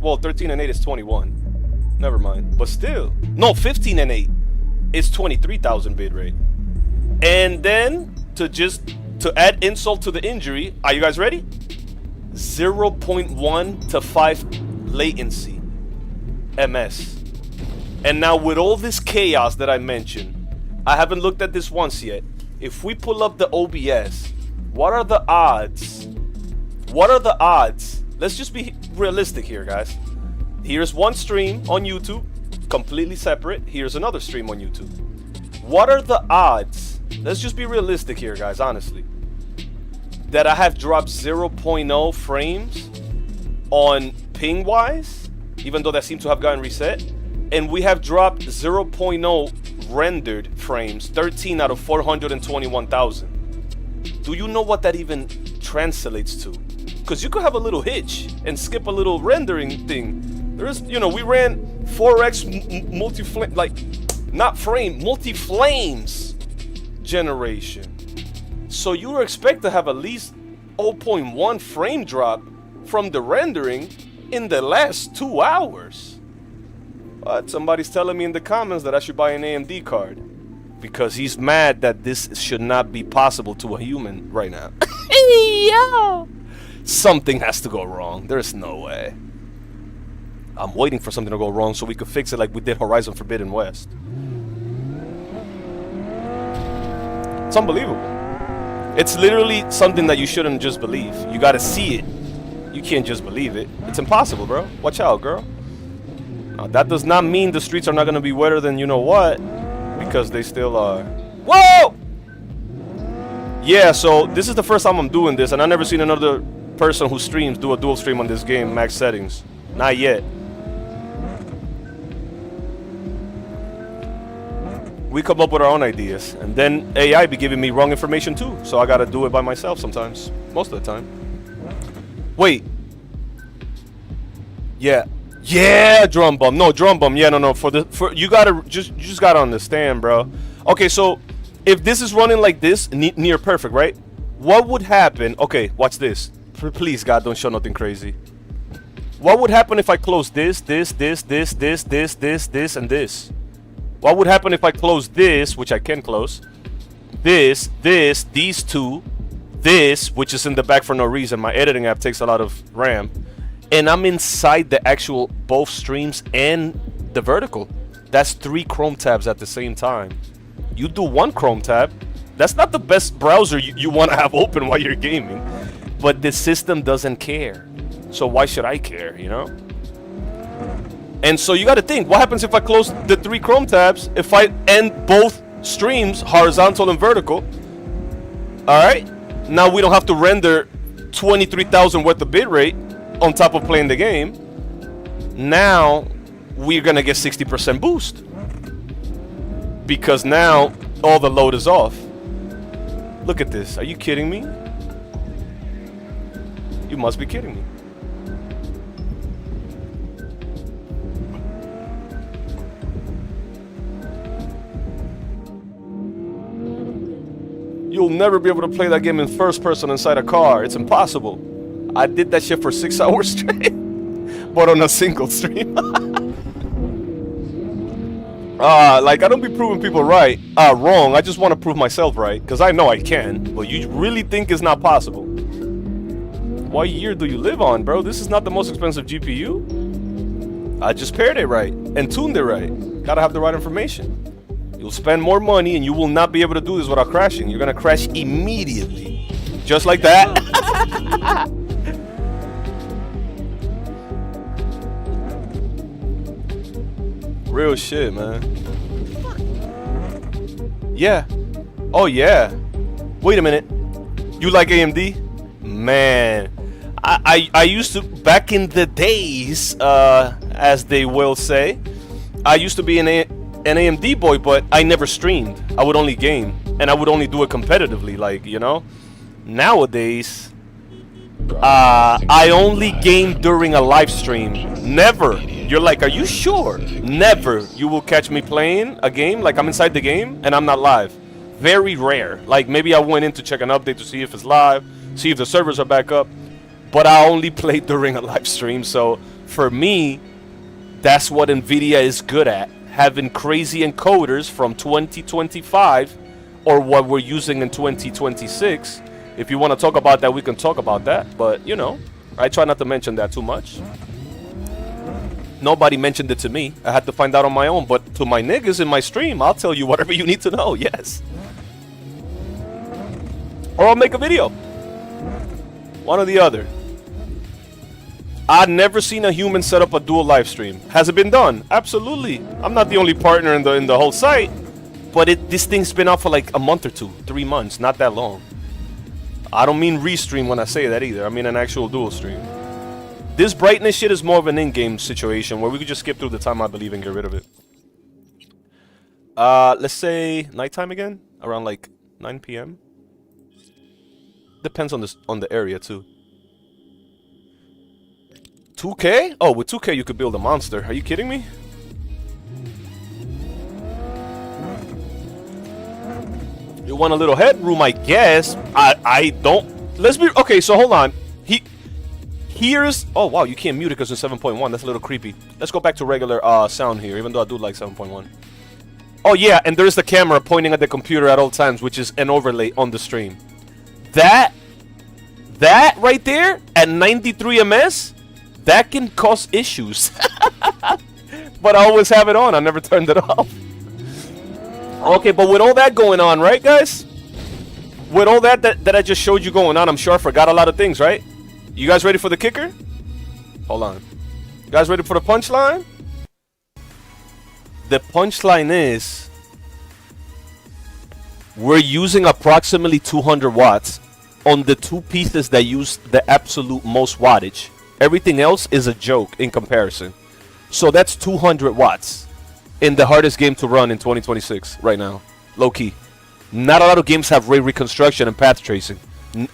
Well, 13 and 8 is 21. Never mind. But still, no, 15 and 8 is 23,000 bit rate. And then to add insult to the injury, are you guys ready? 0.1 to 5 latency. MS. And now with all this chaos that I mentioned, I haven't looked at this once yet. If we pull up the OBS, what are the odds? What are the odds? Let's just be realistic here, guys. Here's one stream on YouTube, completely separate. Here's another stream on YouTube. What are the odds? Let's just be realistic here, guys, honestly. That I have dropped 0.0 frames on ping-wise, even though that seemed to have gotten reset. And we have dropped 0.0 rendered frames, 13 out of 421,000. Do you know what that even translates to? Because you could have a little hitch and skip a little rendering thing. There is, you know, we ran 4x multi-flame, like, not frame, multi-flames generation. So you were expect to have at least 0.1 frame drop from the rendering in the last 2 hours. But somebody's telling me in the comments that I should buy an AMD card because he's mad that this should not be possible to a human right now. Yo! Something has to go wrong. There's no way. I'm waiting for something to go wrong so we could fix it like we did Horizon Forbidden West. It's unbelievable. It's literally something that you shouldn't just believe. You gotta see it. You can't just believe it. It's impossible, bro. Watch out, girl. Now, that does not mean the streets are not gonna be wetter than you know what, because they still are. Whoa! Yeah, so this is the first time I'm doing this, and I've never seen another person who streams do a dual stream on this game, max settings. Not yet. We come up with our own ideas, and then AI be giving me wrong information too, so I gotta do it by myself sometimes, most of the time. Wait. Yeah, drum bum. No, drum bum. Yeah, no. For you just gotta understand, bro. Okay, so if this is running like this, near perfect, right? What would happen? Okay, watch this. Please, God, don't show nothing crazy. What would happen if I close this, and this? What would happen if I close this, which I can close? These two, this, which is in the back for no reason. My editing app takes a lot of RAM. And I'm inside the actual both streams and the vertical. That's 3 Chrome tabs at the same time. You do 1 Chrome tab, that's not the best browser you want to have open while you're gaming. But the system doesn't care. So why should I care, you know? And so you got to think, what happens if I close the 3 Chrome tabs, if I end both streams, horizontal and vertical? Alright? Now we don't have to render 23,000 worth of bitrate on top of playing the game. Now we're gonna get 60% boost because now all the load is off. Look at this. Are you kidding me? You must be kidding me. You'll never be able to play that game in first person inside a car. It's impossible. I did that shit for 6 hours straight, but on a single stream. Like, I don't be proving people wrong. I just want to prove myself right, because I know I can. But you really think it's not possible? What year do you live on, bro? This is not the most expensive GPU. I just paired it right and tuned it right. Gotta have the right information. You'll spend more money and you will not be able to do this without crashing. You're gonna crash immediately. Just like that. Real shit, man. Yeah. Oh, yeah. Wait a minute. You like AMD? Man. I used to, back in the days, as they will say, I used to be an AMD boy, but I never streamed. I would only game. And I would only do it competitively, like, you know? Nowadays, I only game during a live stream. Never. You're like, are you sure? Never. You will catch me playing a game, like I'm inside the game, and I'm not live. Very rare. Like, maybe I went in to check an update to see if it's live, see if the servers are back up. But I only play during a live stream, so for me, that's what NVIDIA is good at. Having crazy encoders from 2025 or what we're using in 2026. If you want to talk about that, we can talk about that. But, you know, I try not to mention that too much. Nobody mentioned it to me. I had to find out on my own. But to my niggas in my stream, I'll tell you whatever you need to know. Yes. Or I'll make a video. One or the other. I've never seen a human set up a dual live stream. Has it been done? Absolutely. I'm not the only partner in the whole site. But this thing's been out for like a month or two, 3 months, not that long. I don't mean restream when I say that either. I mean an actual dual stream. This brightness shit is more of an in-game situation where we could just skip through the time, I believe, and get rid of it. Let's say nighttime again, around like 9 p.m. Depends on the area too. 2K? Oh, with 2K you could build a monster. Are you kidding me? You want a little headroom, I guess. I don't. Let's be okay. So hold on. Here's. Oh wow, you can't mute it because it's 7.1. That's a little creepy. Let's go back to regular sound here, even though I do like 7.1. Oh yeah, and there's the camera pointing at the computer at all times, which is an overlay on the stream. That right there at 93 ms, that can cause issues. But I always have it on. I never turned it off. Okay, but with all that going on, right, guys? With all that I just showed you going on, I'm sure I forgot a lot of things, right? You guys ready for the kicker? Hold on. You guys ready for the punchline? The punchline is we're using approximately 200 watts on the two pieces that use the absolute most wattage. Everything else is a joke in comparison. So that's 200 watts in the hardest game to run in 2026 right now. Low key. Not a lot of games have ray reconstruction and path tracing.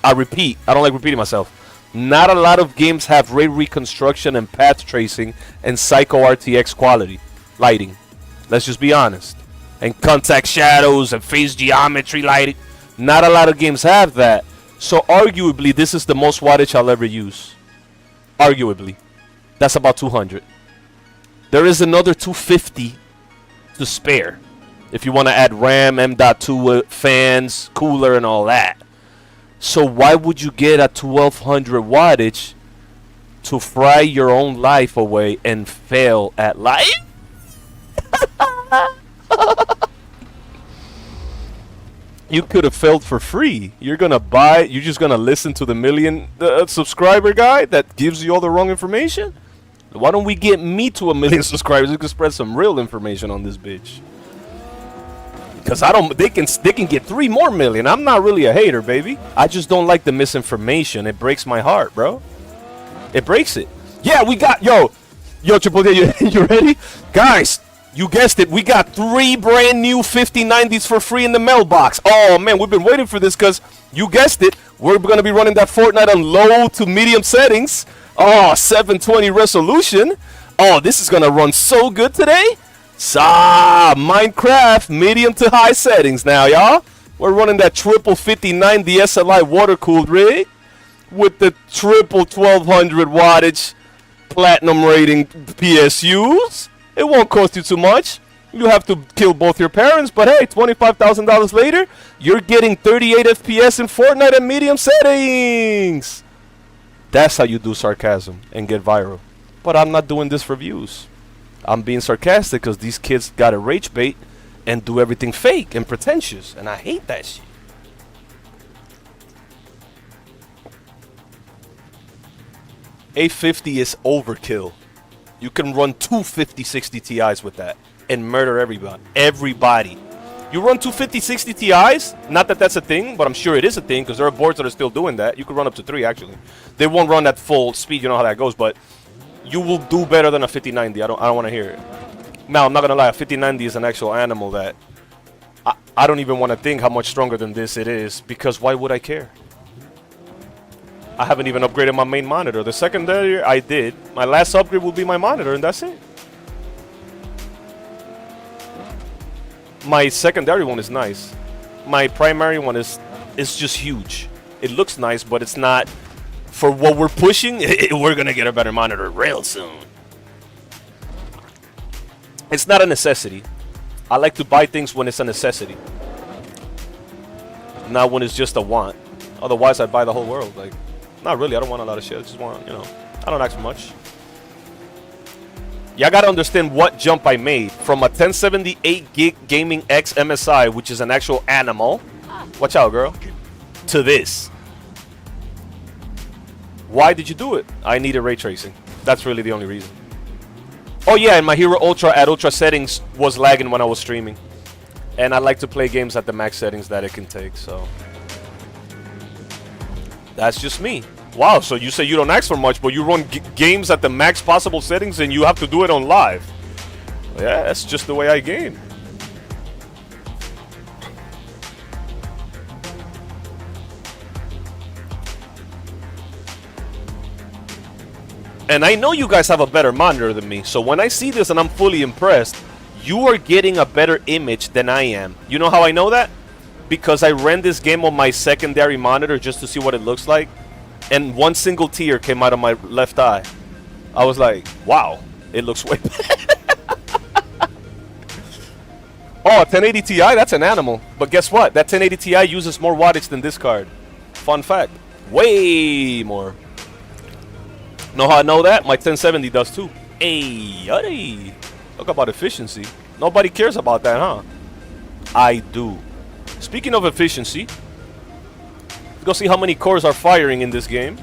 I repeat, I don't like repeating myself. Not a lot of games have ray reconstruction and path tracing and Psycho RTX quality lighting. Let's just be honest. And contact shadows and phase geometry lighting. Not a lot of games have that. So arguably, this is the most wattage I'll ever use. Arguably. That's about 200. There is another 250 to spare. If you want to add RAM, M.2 fans, cooler, and all that. So why would you get a 1200 wattage to fry your own life away and fail at life? You could have failed for free. You're just gonna listen to the million subscriber guy that gives you all the wrong information? Why don't we get me to 1 million subscribers? We can spread some real information on this bitch. Cause they can get 3 more million. I'm not really a hater, baby. I just don't like the misinformation. It breaks my heart, bro. It breaks it. Yeah, we got yo Triple D, you ready? Guys, you guessed it. We got 3 brand new 5090s for free in the mailbox. Oh man, we've been waiting for this because you guessed it. We're gonna be running that Fortnite on low to medium settings. Oh, 720 resolution. Oh, this is gonna run so good today. Minecraft medium to high settings now, y'all. We're running that triple 5090 SLI water cooled rig with the triple 1200 wattage platinum rating PSUs. It won't cost you too much. You have to kill both your parents, but hey, $25,000 later, you're getting 38 FPS in Fortnite at medium settings. That's how you do sarcasm and get viral. But I'm not doing this for views. I'm being sarcastic because these kids gotta rage bait and do everything fake and pretentious, and I hate that shit. A50 is overkill. You can run 2 5060 Ti's with that and murder everybody. You run 2 5060 Ti's, not that that's a thing, but I'm sure it is a thing because there are boards that are still doing that. You can run up to 3 actually. They won't run at full speed, you know how that goes, but you will do better than a 5090. I don't want to hear it. Now, I'm not gonna lie, a 5090 is an actual animal that I don't even want to think how much stronger than this it is, because why would I care? I haven't even upgraded my main monitor. The secondary I did. My last upgrade will be my monitor, and that's it. My secondary one is nice. My primary one is just huge. It looks nice, but it's not. For what we're pushing, we're gonna get a better monitor real soon. It's not a necessity. I like to buy things when it's a necessity. not when it's just a want. Otherwise, I'd buy the whole world. Like, not really. I don't want a lot of shit. I just want, you know, I don't ask for much. Y'all gotta understand what jump I made from a 1078 gig Gaming X MSI, which is an actual animal. Watch out, girl. To this. Why did you do it? I needed ray tracing. That's really the only reason. Oh yeah, and my Hero Ultra at ultra settings was lagging when I was streaming. And I like to play games at the max settings that it can take, so. That's just me. Wow, so you say you don't ask for much, but you run games at the max possible settings and you have to do it on live. Yeah, that's just the way I game. And I know you guys have a better monitor than me, so when I see this and I'm fully impressed, you are getting a better image than I am. You know how I know that? Because I ran this game on my secondary monitor just to see what it looks like. And one single tear came out of my left eye. I was like, wow, it looks way better. Oh, a 1080 Ti, that's an animal. But guess what? That 1080 Ti uses more wattage than this card. Fun fact. Way more. Know how I know that? My 1070 does too. Hey, yuddy. Talk about efficiency. Nobody cares about that, huh? I do. Speaking of efficiency, let's go see how many cores are firing in this game.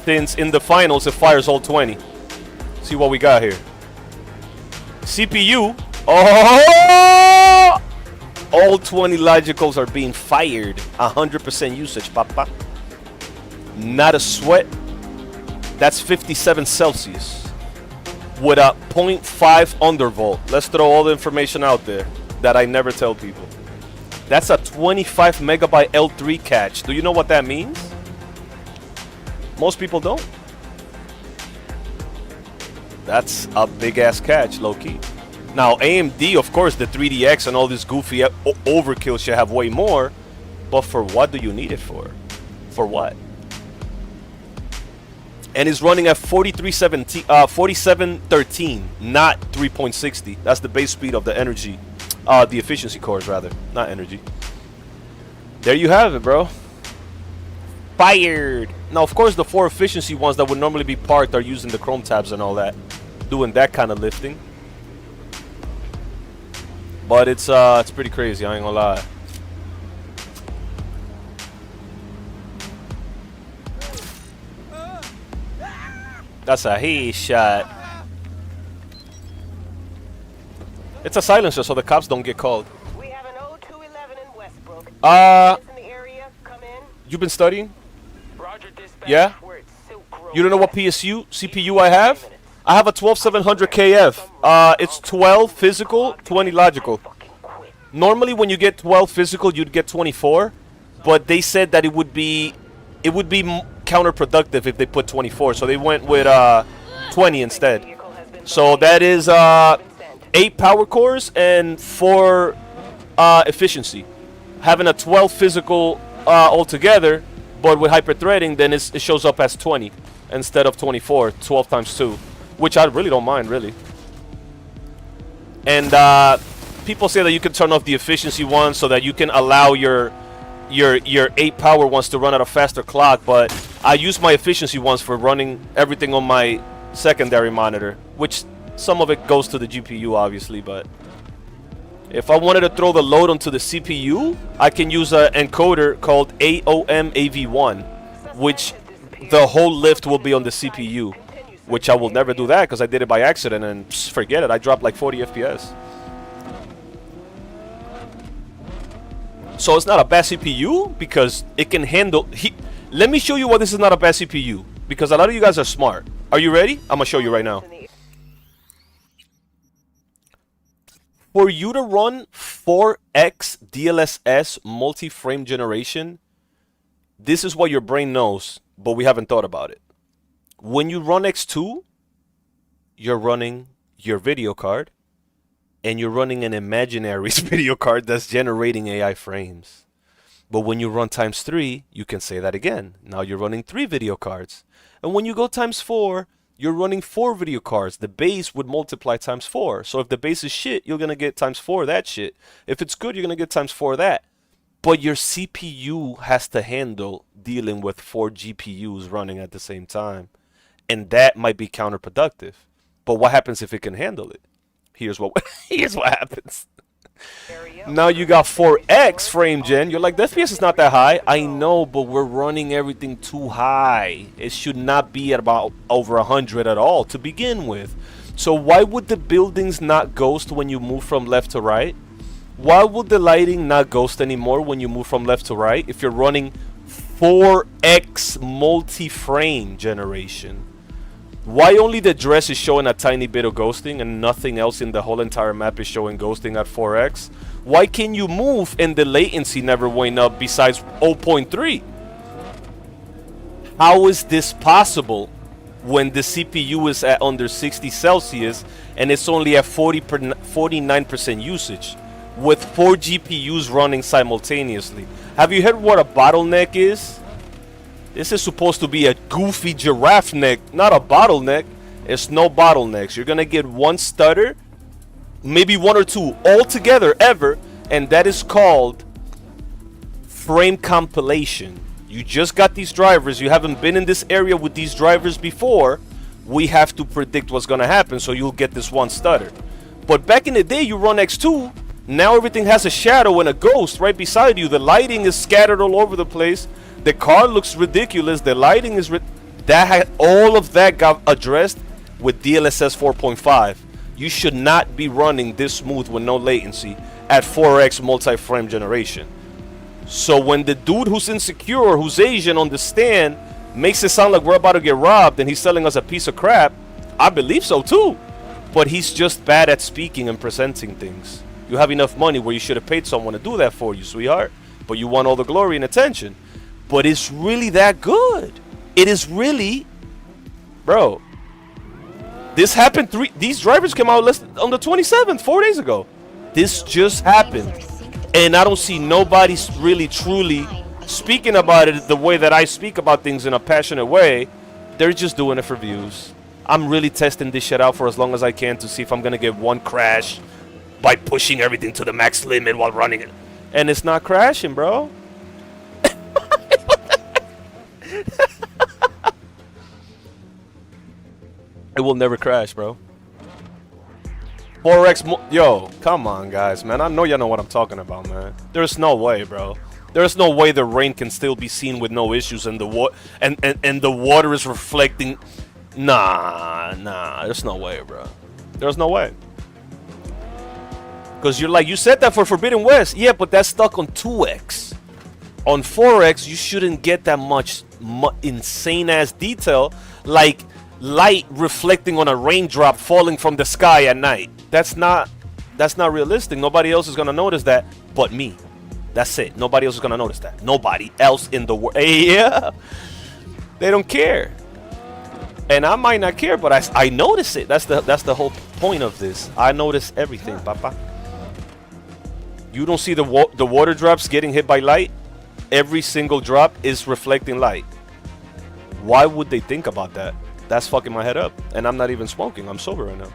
Since in the finals it fires all 20. See what we got here. CPU. Oh! All 20 logicals are being fired. 100% usage, papa. Not a sweat. That's 57 Celsius. With a 0.5 undervolt. Let's throw all the information out there that I never tell people. That's a 25 megabyte L3 catch. Do you know what that means? Most people don't. That's a big ass catch, low key. Now AMD, of course, the 3DX and all this goofy overkill should have way more. But for what do you need it for? For what? And it's running at 4713, not 3.60. That's the base speed of the energy. The efficiency cores, rather. Not energy. There you have it, bro. Fired! Now, of course, the 4 efficiency ones that would normally be parked are using the Chrome tabs and all that. Doing that kind of lifting. But it's pretty crazy, I ain't gonna lie. That's a headshot. It's a silencer, so the cops don't get called. We have an 0211 in Westbrook. In the area, come in. You've been studying? Roger, dispatch. Yeah? We're at Silk Road. You don't know what PSU, CPU I have? I have a 12700 KF. It's 12 physical, 20 logical. Normally when you get 12 physical, you'd get 24. But they said that it would be counterproductive if they put 24. So they went with 20 instead. So that is 8 power cores and 4 efficiency. Having a 12 physical altogether, but with hyper-threading, then it shows up as 20 instead of 24, 12 times 2, which I really don't mind, really. And people say that you can turn off the efficiency ones so that you can allow your 8 power ones to run at a faster clock, but I use my efficiency ones for running everything on my secondary monitor, which some of it goes to the GPU, obviously, but if I wanted to throw the load onto the CPU, I can use an encoder called AOM-AV1, which the whole lift will be on the CPU, which I will never do that because I did it by accident, and forget it, I dropped like 40 FPS. So it's not a bad CPU because it can handle... Let me show you why this is not a bad CPU, because a lot of you guys are smart. Are you ready? I'm going to show you right now. For you to run 4x DLSS multi-frame generation, this is what your brain knows, but we haven't thought about it. When you run X2, you're running your video card, and you're running an imaginary video card that's generating AI frames. But when you run times 3, you can say that again. Now you're running 3 video cards. And when you go times 4, you're running 4 video cards. The base would multiply times 4. So if the base is shit, you're going to get times 4 that shit. If it's good, you're going to get times 4 that. But your CPU has to handle dealing with 4 GPUs running at the same time. And that might be counterproductive. But what happens if it can handle it? Here's what here's what happens. Now you got 4x frame gen. You're like, the FPS is not that high. I know, but we're running everything too high. It should not be at about over 100 at all to begin with. So why would the buildings not ghost when you move from left to right? Why would the lighting not ghost anymore when you move from left to right if you're running 4x multi-frame generation? Why only the dress is showing a tiny bit of ghosting and nothing else in the whole entire map is showing ghosting at 4x? Why can you move and the latency never went up besides 0.3? How is this possible when the CPU is at under 60 Celsius and it's only at 49% usage with 4 GPUs running simultaneously? Have you heard what a bottleneck is? This is supposed to be a goofy giraffe neck, not a bottleneck. It's no bottlenecks. You're gonna get one stutter, maybe one or two altogether ever, and that is called frame compilation. You just got these drivers. You haven't been in this area with these drivers before. We have to predict what's gonna happen, so you'll get this one stutter. But back in the day, you run X2. Now everything has a shadow and a ghost right beside you. The lighting is scattered all over the place. The car looks ridiculous. The lighting is all of that got addressed with DLSS 4.5. You should not be running this smooth with no latency at 4x multi-frame generation. So when the dude who's insecure, who's Asian on the stand, makes it sound like we're about to get robbed and he's selling us a piece of crap, I believe so too. But he's just bad at speaking and presenting things. You have enough money where you should have paid someone to do that for you, sweetheart. But you want all the glory and attention. But it's really that good. It is really, bro. This happened these drivers came out on the 27th, 4 days ago. This just happened. And I don't see nobody really truly speaking about it the way that I speak about things in a passionate way. They're just doing it for views. I'm really testing this shit out for as long as I can to see if I'm gonna get one crash by pushing everything to the max limit while running it. And it's not crashing, bro. It will never crash, bro. 4x yo, come on, guys, man. I know y'all know what I'm talking about, man. There's no way, bro. There's no way the rain can still be seen with no issues and the water is reflecting. Nah. There's no way, bro. There's no way. Because you're like, you said that for Forbidden West. Yeah, but that's stuck on 2x. On 4x, you shouldn't get that much insane-ass detail, like light reflecting on a raindrop falling from the sky at night. That's not realistic. Nobody else is gonna notice that but me. That's it. Nobody else is gonna notice that. Nobody else in the world. Yeah, they don't care, and I might not care, but I notice it. That's the whole point of this. I notice everything, papa. You don't see the water drops getting hit by light. Every single drop is reflecting light. Why would they think about that? That's fucking my head up. And I'm not even smoking. I'm sober right now.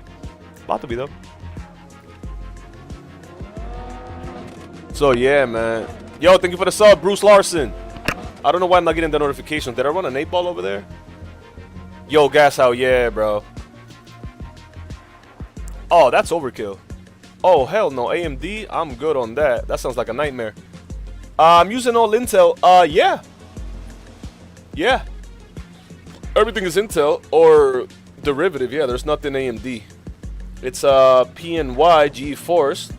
About to be though. So yeah, man. Yo, thank you for the sub, Bruce Larson. I don't know why I'm not getting the notifications. Did I run an 8-ball over there? Yo, gas out. Yeah, bro. Oh, that's overkill. Oh, hell no. AMD? I'm good on that. That sounds like a nightmare. I'm using all Intel. Yeah. Yeah. Everything is Intel or derivative. Yeah, there's nothing AMD. It's PNY GeForce,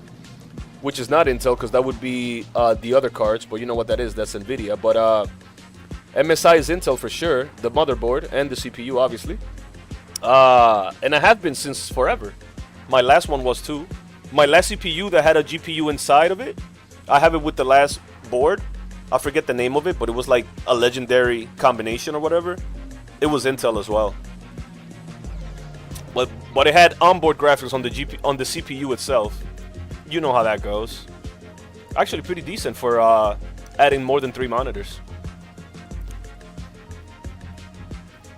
which is not Intel because that would be the other cards. But you know what that is? That's NVIDIA. But MSI is Intel for sure. The motherboard and the CPU, obviously. And I have been since forever. My last one was too. My last CPU that had a GPU inside of it, I have it with the last board. I forget the name of it, but it was like a legendary combination or whatever. It was Intel as well. But it had onboard graphics on the CPU itself. You know how that goes. Actually pretty decent for adding more than 3 monitors.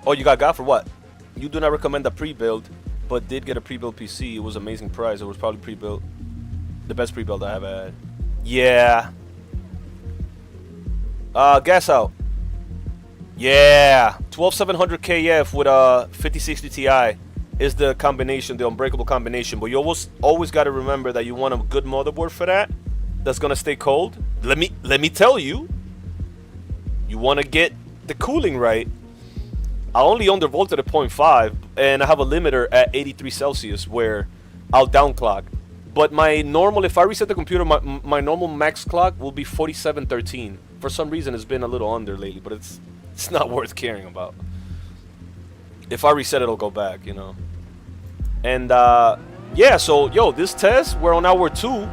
Oh, you got for what? You do not recommend a pre-build, but did get a pre-built PC. It was amazing price. It was probably pre-built. The best pre-build I ever had. Yeah. Gas out. Yeah, 12700 KF with a 5060 Ti is the combination, the unbreakable combination. But you always got to remember that you want a good motherboard for that. That's gonna stay cold. Let me tell you. You want to get the cooling right. I only undervolted at 0.5, and I have a limiter at 83 Celsius where I'll downclock. But my normal, if I reset the computer, my normal max clock will be 4713. For some reason, it's been a little under lately, but it's not worth caring about. If I reset it, it'll go back, you know. And yeah, so yo, this test, we're on hour 2.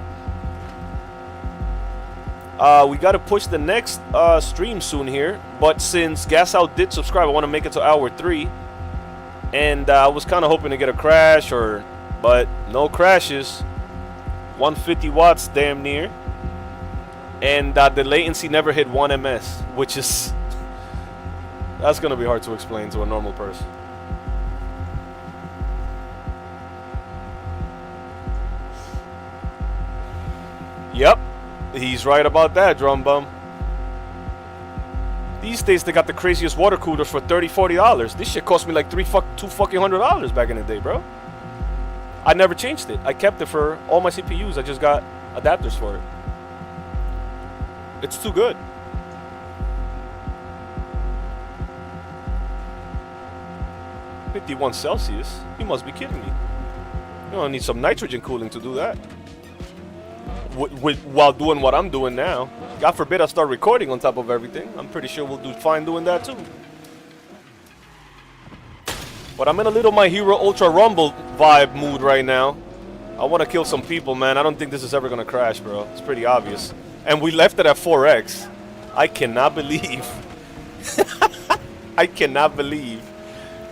We got to push the next stream soon here, but since Gas Out did subscribe, I want to make it to hour 3. And I was kind of hoping to get a crash, but no crashes. 150 watts, damn near. And the latency never hit 1 ms, which is that's gonna be hard to explain to a normal person. Yep. He's right about that, Drum Bum. These days they got the craziest water coolers for $30, $40. This shit cost me like $200 back in the day, bro. I never changed it. I kept it for all my CPUs. I just got adapters for it. It's too good. "51 Celsius? You must be kidding me. You don't need some nitrogen cooling to do that. While doing what I'm doing now. God forbid I start recording on top of everything. I'm pretty sure we'll do fine doing that too. But I'm in a little My Hero Ultra Rumble vibe mood right now. I want to kill some people, man. I don't think this is ever going to crash, bro. It's pretty obvious. And we left it at 4x. I cannot believe. I cannot believe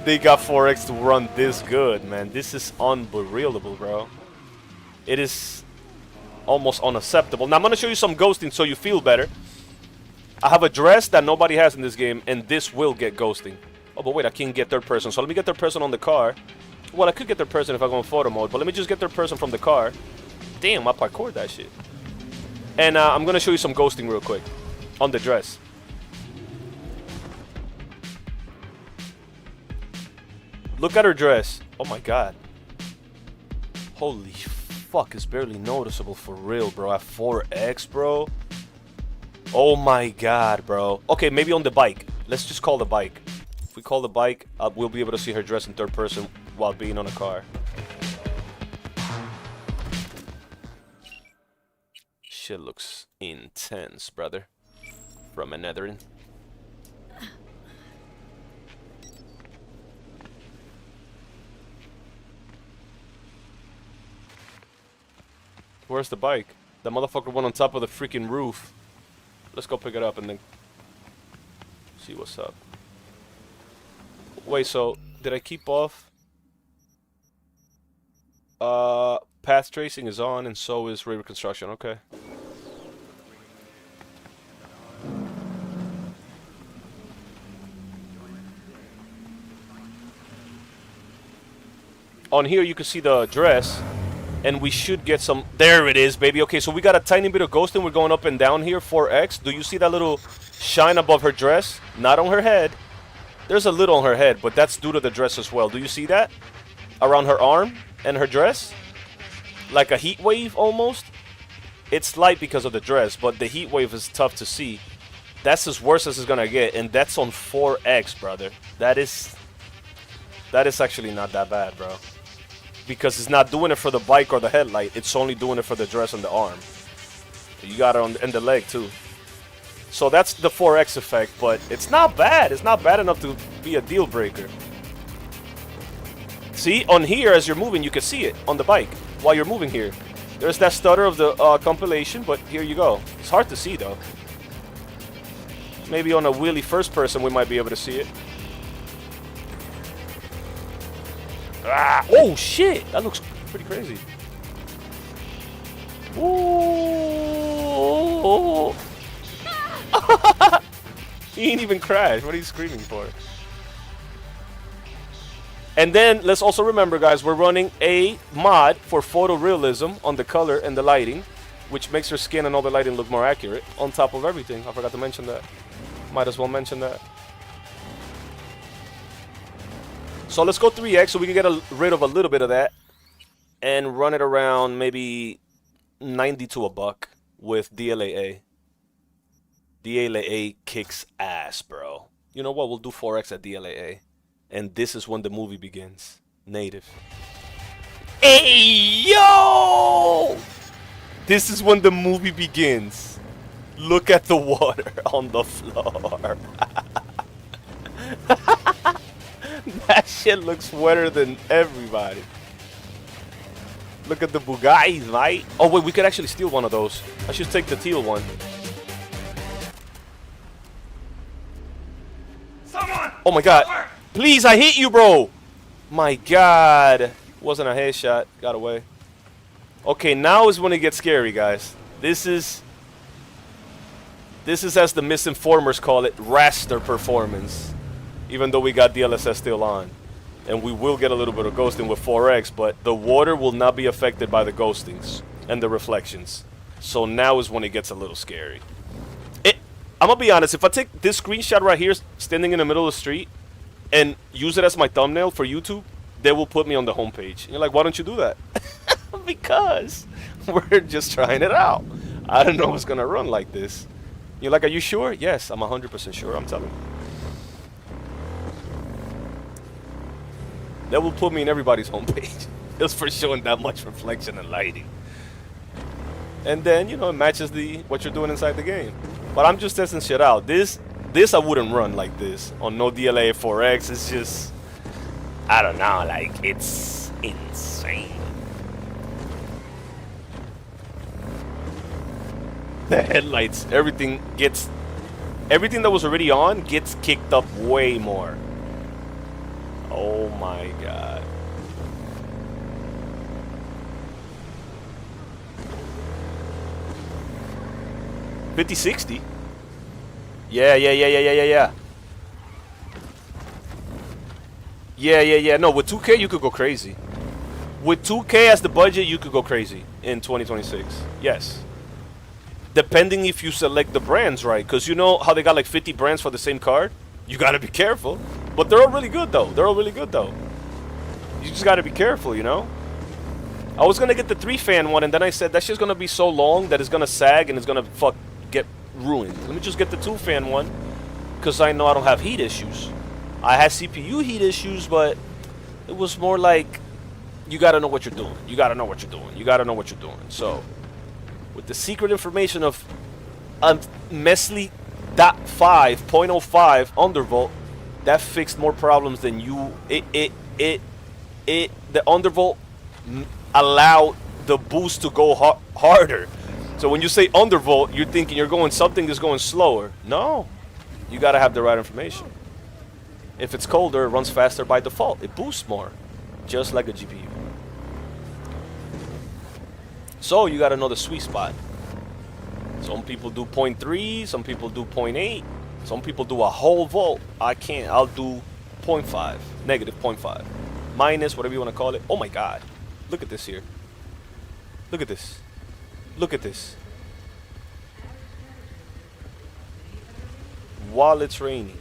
they got 4x to run this good, man. This is unbelievable, bro. It is almost unacceptable. Now I'm going to show you some ghosting so you feel better. I have a dress that nobody has in this game, and this will get ghosting. Oh, but wait, I can't get third person. So let me get third person on the car. Well, I could get third person if I go in photo mode, but let me just get third person from the car. Damn, I parkoured that shit. And I'm going to show you some ghosting real quick on the dress. Look at her dress. Oh my god. Holy fuck, it's barely noticeable for real, bro. At 4x, bro. Oh my god, bro. Okay, maybe on the bike. Let's just call the bike. If we call the bike, we'll be able to see her dress in third person while being on a car. Shit looks intense, brother. From a Netherin. Where's the bike? The motherfucker went on top of the freaking roof. Let's go pick it up and then see what's up. Wait, so did I keep off? Path tracing is on, and so is ray reconstruction. Okay. On here you can see the dress, and we should get some. There it is, baby. Okay, so we got a tiny bit of ghosting. We're going up and down here. 4x. Do you see that little shine above her dress? Not on her head. There's a little on her head, but that's due to the dress as well. Do you see that? Around her arm and her dress? Like a heat wave almost. It's light because of the dress, but the heat wave is tough to see. That's as worse as it's gonna get, and that's on 4x, brother. That is actually not that bad, bro. Because it's not doing it for the bike or the headlight. It's only doing it for the dress and the arm. You got it on and the leg too. So that's the 4x effect, but it's not bad. It's not bad enough to be a deal breaker. See, on here as you're moving, you can see it on the bike while you're moving here. There's that stutter of the compilation, but here you go. It's hard to see though. Maybe on a wheelie first person we might be able to see it. Ah, oh shit! That looks pretty crazy. Ooh. He ain't even crashed. What are you screaming for? And then let's also remember, guys, we're running a mod for photorealism on the color and the lighting. which makes her skin and all the lighting look more accurate on top of everything. I forgot to mention that. Might as well mention that. So let's go 3x so we can get rid of a little bit of that and run it around maybe 90 to a buck with DLAA. DLAA kicks ass, bro. You know what? We'll do 4x at DLAA. And this is when the movie begins. Native. Hey, yo! This is when the movie begins. Look at the water on the floor. That shit looks wetter than everybody. Look at the Bugattis, right? Oh, wait, we could actually steal one of those. I should take the teal one. Someone! Oh my god. Please, I hit you, bro. My god. Wasn't a headshot. Got away. Okay, now is when it gets scary, guys. This is, as the misinformers call it, raster performance. Even though we got DLSS still on. And we will get a little bit of ghosting with 4x, but the water will not be affected by the ghostings and the reflections. So now is when it gets a little scary. I'm gonna be honest, if I take this screenshot right here, standing in the middle of the street, and use it as my thumbnail for YouTube, they will put me on the homepage. And you're like, why don't you do that? Because we're just trying it out. I don't know what's gonna run like this. You're like, are you sure? Yes, I'm 100% sure, I'm telling you. That will put me in everybody's homepage. Just for showing that much reflection and lighting. And then, you know, it matches what you're doing inside the game. But I'm just testing shit out. This I wouldn't run like this on no DLA 4X. It's just, I don't know, like, it's insane. The headlights, everything that was already on gets kicked up way more. Oh my god. $50-60? Yeah. Yeah. No, with 2K you could go crazy. With 2K as the budget, you could go crazy in 2026. Yes. Depending if you select the brands right. Because you know how they got like 50 brands for the same card? You gotta be careful. But they're all really good though. You just gotta be careful, you know? I was gonna get the 3-fan one, and then I said that shit's gonna be so long that it's gonna sag and it's gonna get ruined. Let me just get the 2-fan one, because I know I don't have heat issues. I had CPU heat issues, but it was more like, you gotta know what you're doing. So, with the secret information of Mesli .5.05 undervolt, that fixed more problems than the undervolt allowed the boost to go harder. So when you say undervolt, you're thinking you're going something that's going slower. No, you gotta have the right information. If it's colder, it runs faster by default. It boosts more, just like a GPU. So you gotta know the sweet spot. Some people do 0.3, some people do 0.8, some people do a whole volt. I can't. I'll do 0.5, negative 0.5, minus, whatever you want to call it. Oh my god. Look at this here. Look at this. While it's raining.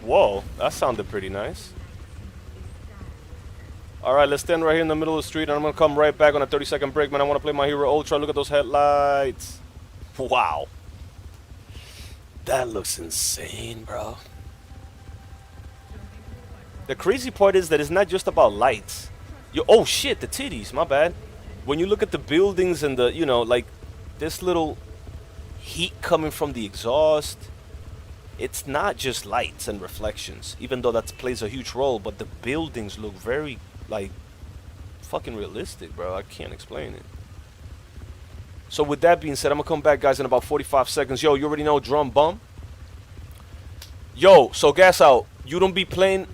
Whoa, that sounded pretty nice. Alright, let's stand right here in the middle of the street, and I'm gonna come right back on a 30-second break, man. I wanna play my Hero Ultra. Look at those headlights. Wow. That looks insane, bro. The crazy part is that it's not just about lights. Oh shit, the titties, my bad. When you look at the buildings and the, you know, like this little heat coming from the exhaust, it's not just lights and reflections, even though that plays a huge role, but the buildings look very, like, fucking realistic, bro. I can't explain it. So with that being said, I'm gonna come back, guys, in about 45 seconds. Yo, you already know drum bum. Yo, so gas out. You don't be playing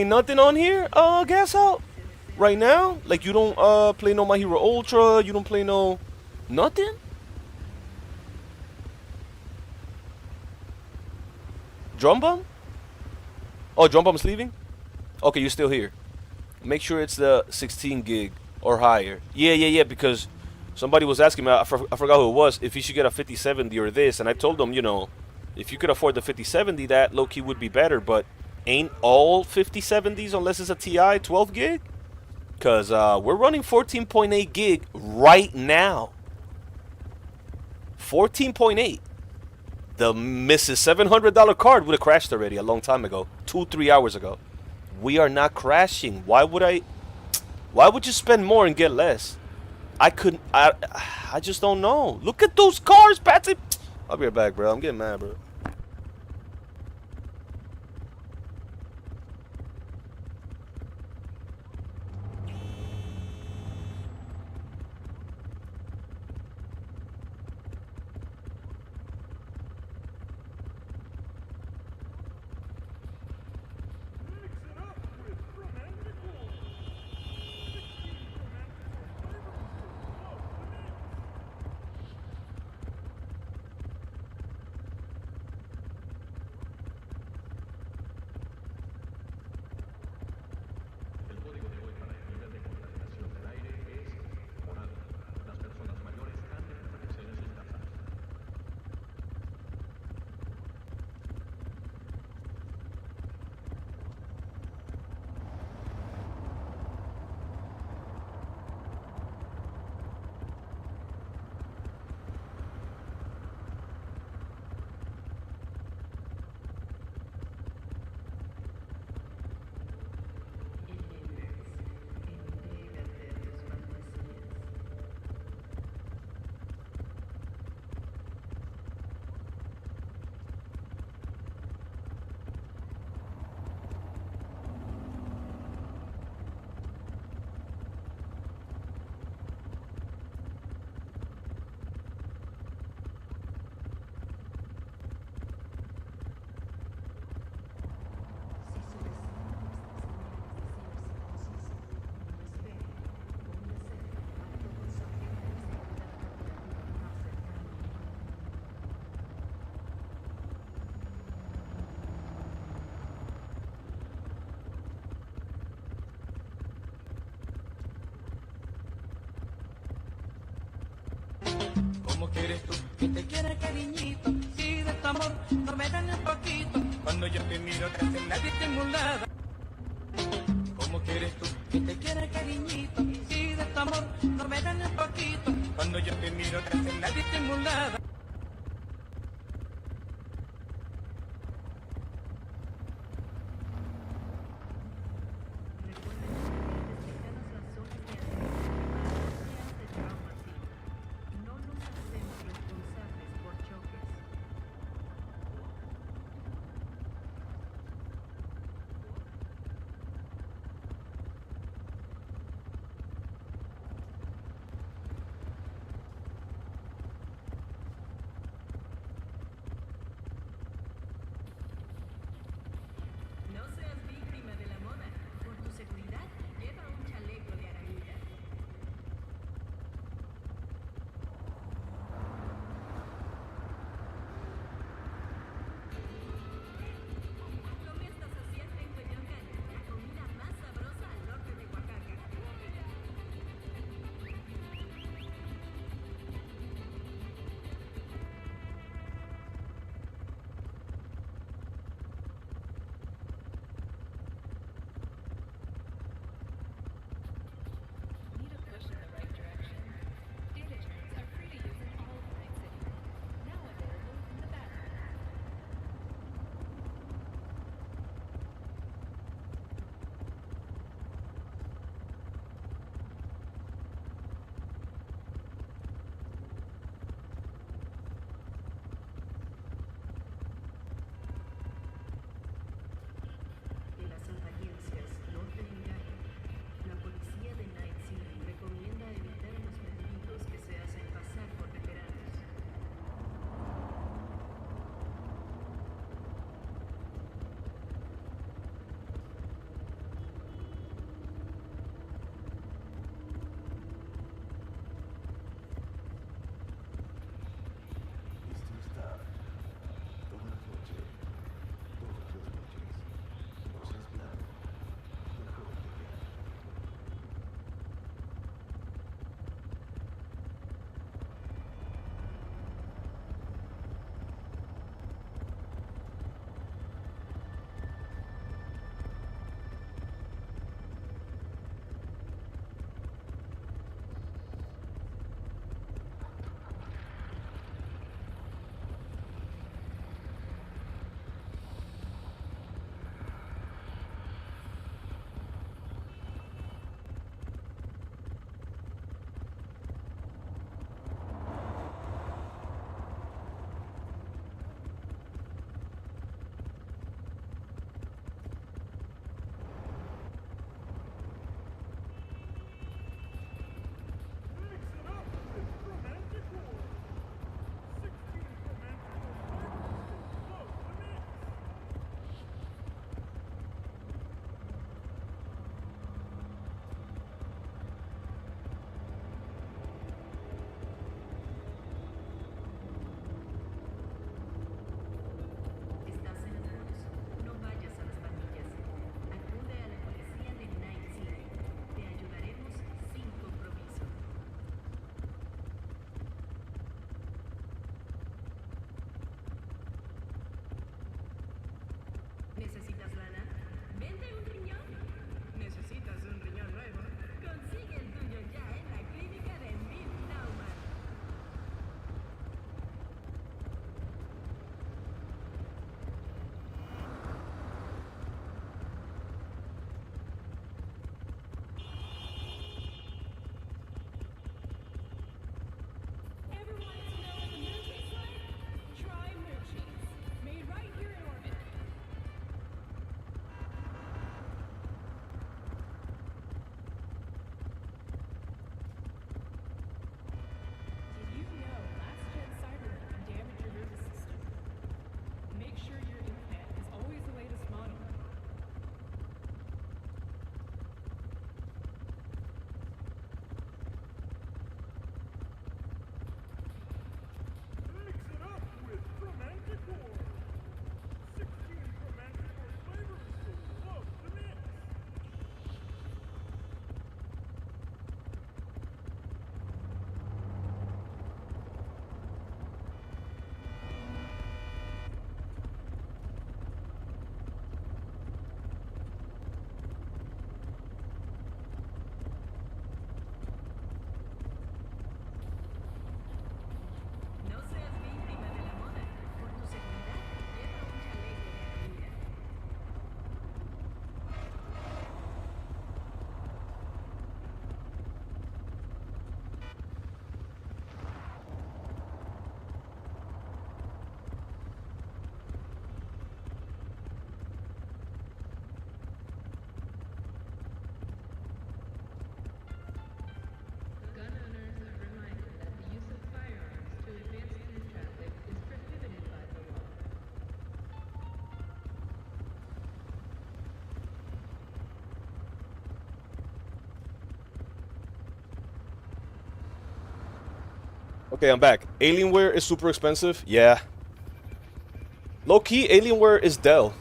nothing on here, gas out? Right now? Like you don't play no My Hero Ultra, you don't play no nothing? Drum bum? Oh, drum bum's leaving? Okay, you're still here. Make sure it's the 16 gig or higher. Yeah, because somebody was asking me, I forgot who it was, if he should get a 5070 or this, and I told them, you know, if you could afford the 5070, that low-key would be better, but ain't all 5070s unless it's a TI 12 gig? Because we're running 14.8 gig right now. 14.8. The Mrs. $700 card would have crashed already a long time ago. 2-3 hours ago. We are not crashing. Why would you spend more and get less? I just don't know. Look at those cars, Patsy. I'll be right back, bro. I'm getting mad, bro. ¿Cómo quieres tú que te quiera, cariñito? Si de tu amor no me dan un poquito. Cuando yo te miro, te hace nadie estimulada. ¿Cómo quieres tú que te quiera, cariñito? Si de tu amor no me dan un poquito. Cuando yo te miro, te hace nadie estimulada. Okay, I'm back. Alienware is super expensive. Yeah. Low-key, Alienware is Dell.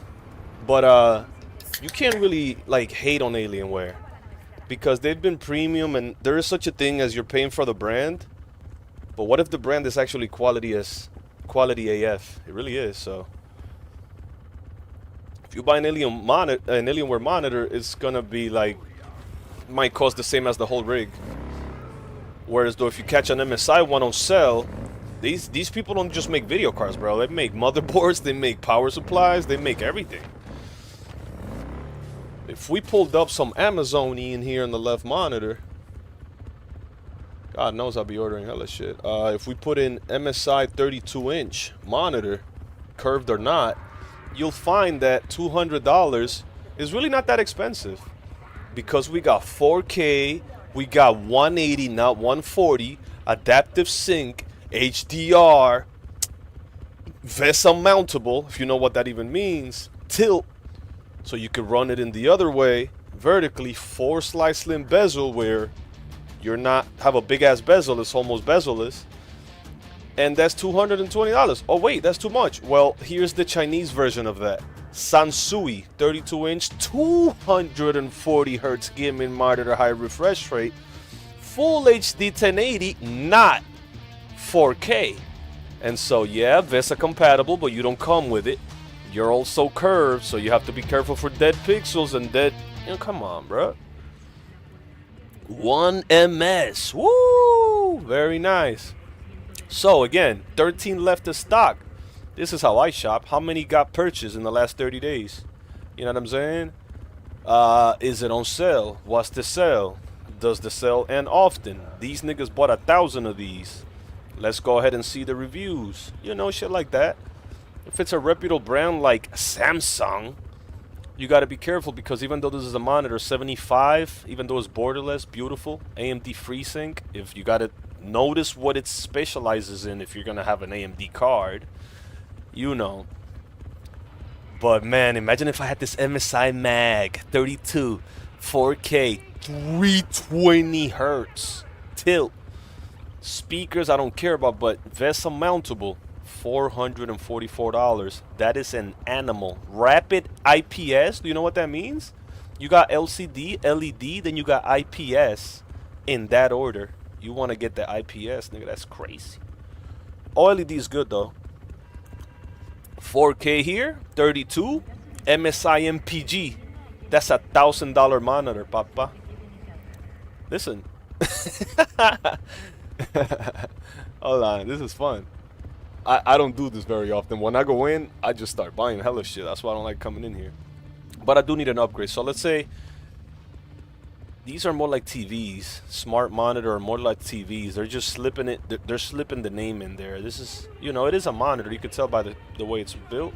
But you can't really like hate on Alienware because they've been premium, and there is such a thing as you're paying for the brand. But what if the brand is actually quality AF? It really is. So if you buy an Alienware monitor, it's gonna be like, might cost the same as the whole rig. Whereas though if you catch an MSI one on sale, these people don't just make video cards, bro. They make motherboards, they make power supplies, they make everything. If we pulled up some Amazon-y in here in the left monitor, God knows I'll be ordering hella shit. If we put in MSI 32-inch monitor, curved or not, you'll find that $200 is really not that expensive. Because we got 4K, we got 180, not 140, adaptive sync, HDR, VESA mountable, if you know what that even means, tilt, so you can run it in the other way, vertically, 4-slice slim bezel where you're not have a big ass bezel, it's almost bezel-less, and that's $220. Oh wait, that's too much. Well, here's the Chinese version of that. Sansui 32-inch 240 Hz gaming monitor, high refresh rate, full HD 1080, not 4K. And so yeah, VESA compatible, but you don't come with it. You're also curved, so you have to be careful for dead pixels and dead, you know, come on, bro. 1 ms, woo, very nice. So again, 13 left to stock. This is how I shop. How many got purchased in the last 30 days? You know what I'm saying? Is it on sale? What's the sale? Does the sale end often? These niggas bought 1,000 of these. Let's go ahead and see the reviews. You know, shit like that. If it's a reputable brand like Samsung, you got to be careful because even though this is a monitor 75, even though it's borderless, beautiful, AMD FreeSync, if you got to notice what it specializes in if you're going to have an AMD card, you know. But man, imagine if I had this MSI Mag 32 4K 320 Hertz tilt speakers. I don't care about, but VESA mountable, $444. That is an animal. Rapid IPS. Do you know what that means? You got LCD, LED, then you got IPS in that order. You want to get the IPS, nigga? That's crazy. OLED is good though. 4K here, 32, MSI MPG. That's $1,000 monitor, papa. Listen. Hold on, this is fun. I don't do this very often. When I go in, I just start buying hella shit. That's why I don't like coming in here. But I do need an upgrade. So let's say these are more like TVs. Smart monitor are more like TVs. They're just slipping it. They're slipping the name in there. This is, you know, it is a monitor. You could tell by the way it's built.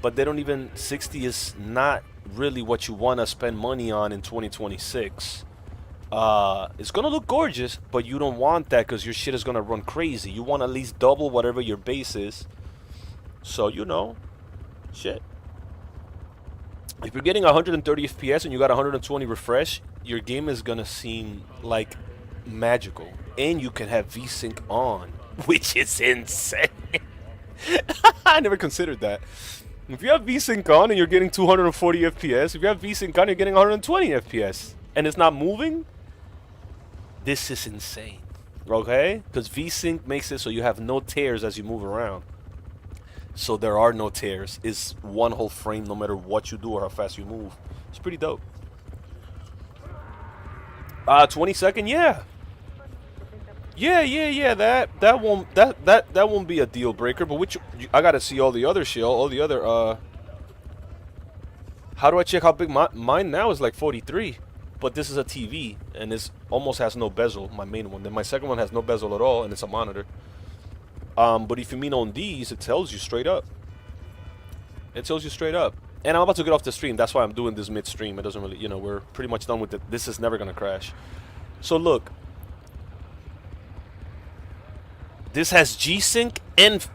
But they don't even, 60 is not really what you want to spend money on in 2026. It's gonna look gorgeous, but you don't want that because your shit is gonna run crazy. You want at least double whatever your base is. So, you know, shit. If you're getting 130 FPS and you got 120 refresh, your game is gonna seem like magical. And you can have VSync on, which is insane. I never considered that. If you have VSync on and you're getting 240 FPS, if you have VSync on, you're getting 120 FPS, and it's not moving, this is insane. Okay? Because VSync makes it so you have no tears as you move around. So there are no tears. It's one whole frame no matter what you do or how fast you move. It's pretty dope. 20-second, yeah. Yeah. That won't be a deal breaker. But which I gotta see all the other shit, all the other. How do I check how big mine now is? Like 43, but this is a TV and this almost has no bezel. My main one. Then my second one has no bezel at all, and it's a monitor. But if you mean on these, it tells you straight up. It tells you straight up. And I'm about to get off the stream. That's why I'm doing this mid-stream. It doesn't really, you know, we're pretty much done with it. This is never gonna crash. So look. This has G-Sync and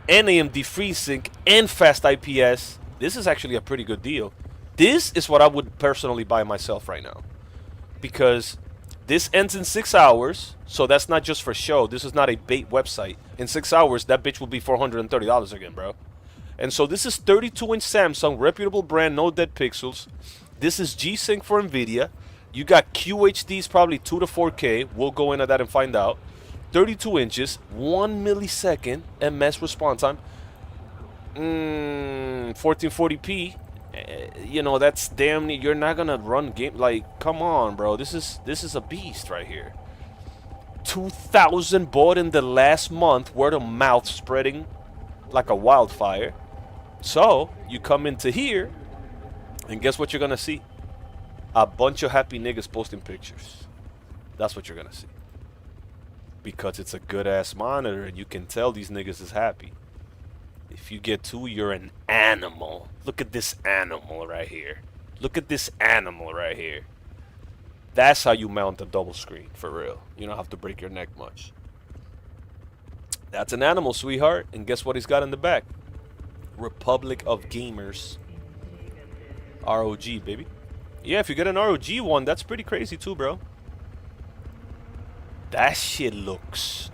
AMD FreeSync and fast IPS. This is actually a pretty good deal. This is what I would personally buy myself right now. Because This ends in 6 hours, so that's not just for show. This is not a bait website. In 6 hours, that bitch will be $430 again, bro. And so this is 32-inch Samsung, reputable brand, no dead pixels. This is G-Sync for NVIDIA. You got QHDs, probably 2 to 4K. We'll go into that and find out. 32 inches, 1 millisecond MS response time. 1440p. You know, that's damn near. You're not gonna run game. Like, come on, bro. This is a beast right here. 2,000 bought in the last month. Word of mouth spreading like a wildfire. So you come into here, and guess what you're gonna see? A bunch of happy niggas posting pictures. That's what you're gonna see. Because it's a good ass monitor, and you can tell these niggas is happy. If you get two, you're an animal. Look at this animal right here. Look at this animal right here. That's how you mount a double screen, for real. You don't have to break your neck much. That's an animal, sweetheart. And guess what he's got in the back? Republic of Gamers. ROG, baby. Yeah, if you get an ROG one, that's pretty crazy too, bro. That shit looks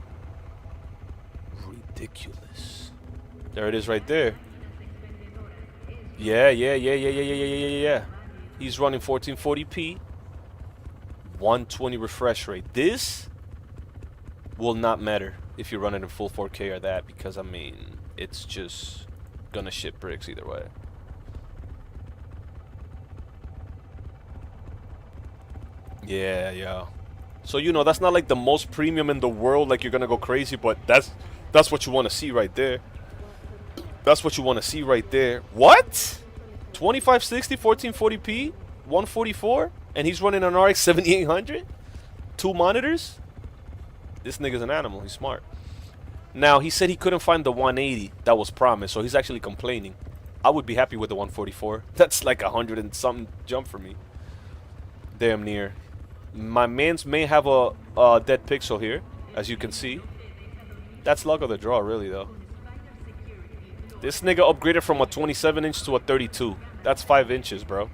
ridiculous. There it is right there. Yeah. He's running 1440p. 120 refresh rate. This will not matter if you run it in full 4K or that, because, I mean, it's just gonna shit bricks either way. Yeah. So, you know, that's not like the most premium in the world, like you're gonna go crazy, but that's what you want to see right there. That's what you want to see right there. What? 2560, 1440p, 144, and he's running an RX 7800? 2 monitors? This nigga's an animal. He's smart. Now, he said he couldn't find the 180 that was promised, so he's actually complaining. I would be happy with the 144. That's like 100 and something jump for me. Damn near. My mans may have a dead pixel here, as you can see. That's luck of the draw, really, though. This nigga upgraded from a 27-inch to a 32. That's 5 inches, bro.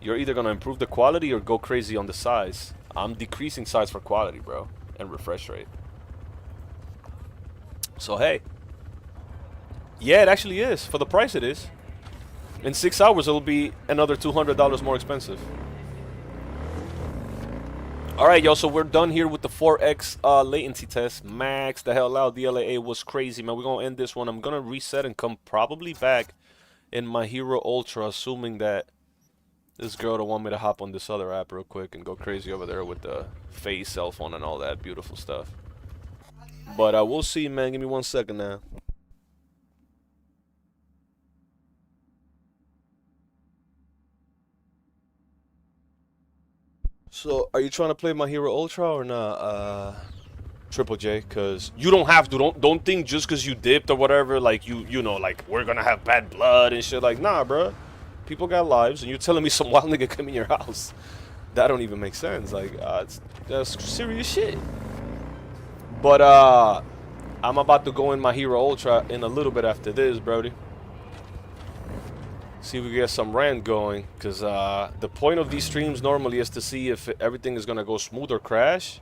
You're either gonna improve the quality or go crazy on the size. I'm decreasing size for quality, bro, and refresh rate. So, hey. Yeah, it actually is. For the price it is. In 6 hours, it'll be another $200 more expensive. Alright, yo, so we're done here with the 4X latency test. Max the hell out. DLAA was crazy, man. We're going to end this one. I'm going to reset and come probably back in my Hero Ultra, assuming that this girl don't want me to hop on this other app real quick and go crazy over there with the Face cell phone and all that beautiful stuff. But we'll see, man. Give me 1 second now. So, are you trying to play my Hero Ultra or not, Triple J? Because you don't have to. Don't think just because you dipped or whatever, like, you know, like, we're going to have bad blood and shit. Like, nah, bro. People got lives, and you're telling me some wild nigga come in your house. That don't even make sense. Like, that's serious shit. But, I'm about to go in my Hero Ultra in a little bit after this, brody. See if we get some rant going, because the point of these streams normally is to see if everything is going to go smooth or crash.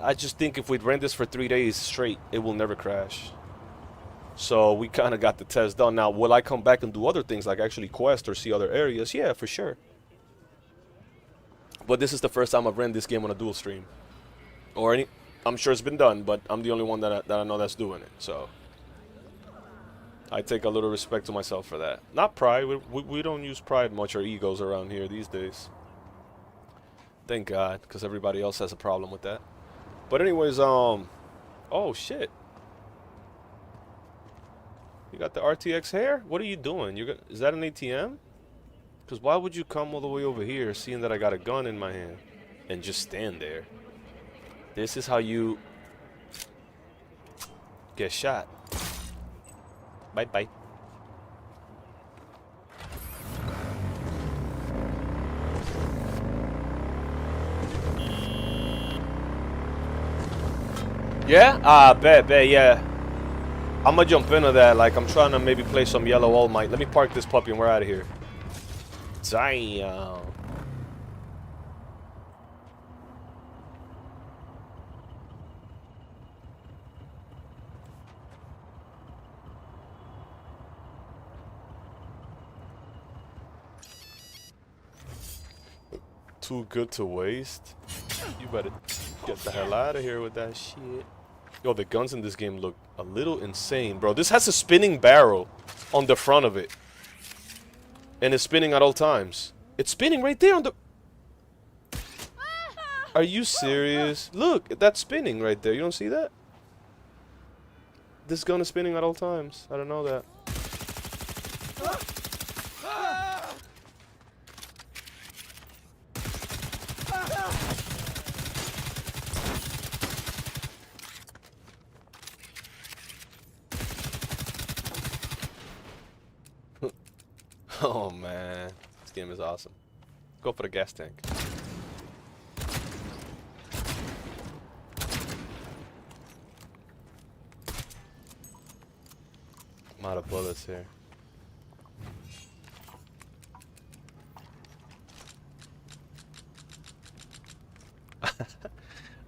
I just think if we rent this for 3 days straight, it will never crash. So we kind of got the test done. Now, will I come back and do other things like actually quest or see other areas? Yeah, for sure. But this is the first time I've ran this game on a dual stream. I'm sure it's been done, but I'm the only one that I know that's doing it. So I take a little respect to myself for that. Not pride. We don't use pride much or egos around here these days. Thank God, because everybody else has a problem with that. But anyways, oh shit. You got the RTX hair? What are you doing? Is that an ATM? Because why would you come all the way over here seeing that I got a gun in my hand and just stand there? This is how you get shot. Bye-bye. Yeah? Bet, yeah. I'm gonna jump into that. Like, I'm trying to maybe play some Yellow All Might. Let me park this puppy and we're out of here. Damn. Too good to waste. You better get the hell out of here with that shit. Yo, the guns in this game look a little insane, bro. This has a spinning barrel on the front of it. And it's spinning at all times. It's spinning right there on the... Are you serious? Look, that's spinning right there. You don't see that? This gun is spinning at all times. I don't know that. Oh man, this game is awesome. Go for the gas tank. I'm out of bullets here.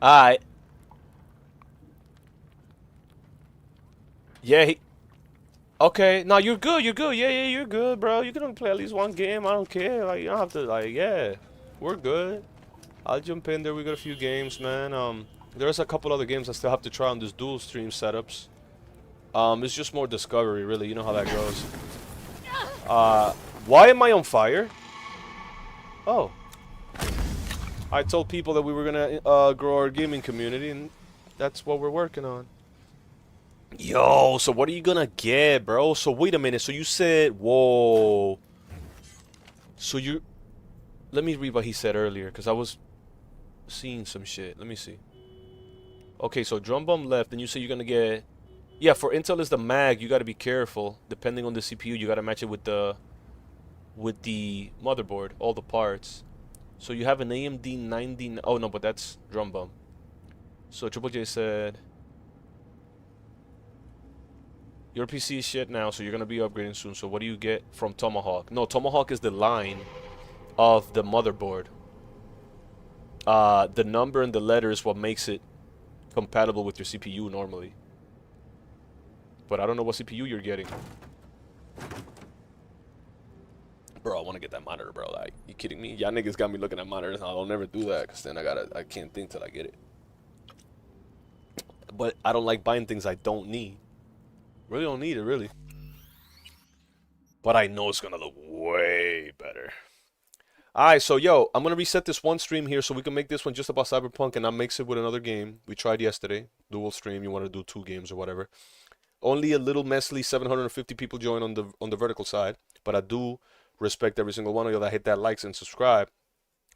Alright. Yeah, okay, no, you're good, you're good. Yeah, you're good, bro. You can only play at least one game. I don't care. Like, you don't have to, like, yeah. We're good. I'll jump in there. We got a few games, man. There's a couple other games I still have to try on this dual stream setups. It's just more discovery, really. You know how that goes. Why am I on fire? Oh. I told people that we were gonna grow our gaming community, and that's what we're working on. Yo, so what are you gonna get, bro? So wait a minute. So you said, whoa. So you, let me read what he said earlier, because I was seeing some shit. Let me see. Okay, so drum bum left, and you say you're gonna get, yeah, for Intel is the mag. You gotta be careful. Depending on the CPU, you gotta match it with the motherboard, all the parts. So you have an AMD 90. Oh no, but that's drum bum. So Triple J said, your PC is shit now, so you're gonna be upgrading soon. So what do you get from Tomahawk? No, Tomahawk is the line of the motherboard. The number and the letter is what makes it compatible with your CPU normally. But I don't know what CPU you're getting. Bro, I want to get that monitor, bro. Like, you kidding me? Y'all niggas got me looking at monitors. I'll never do that, because then I can't think till I get it. But I don't like buying things I don't need. Really don't need it, really. But I know it's gonna look way better. Alright, so yo, I'm gonna reset this one stream here so we can make this one just about Cyberpunk and not mix it with another game. We tried yesterday. Dual stream, you want to do 2 games or whatever. Only a little messily 750 people join on the vertical side. But I do respect every single one of you that hit that likes and subscribe.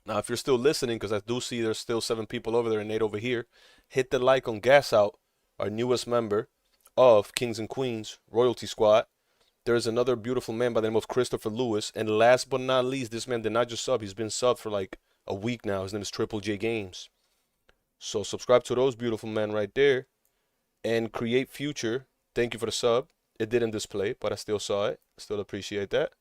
Now, if you're still listening, because I do see there's still 7 people over there and 8 over here, hit the like on Gas Out, our newest member of Kings and Queens Royalty Squad. There's another beautiful man by the name of Christopher Lewis. And last but not least, this man did not just sub. He's been subbed for like a week now. His name is Triple J Games. So subscribe to those beautiful men right there. And Create Future, thank you for the sub. It didn't display, but I still saw it. Still appreciate that.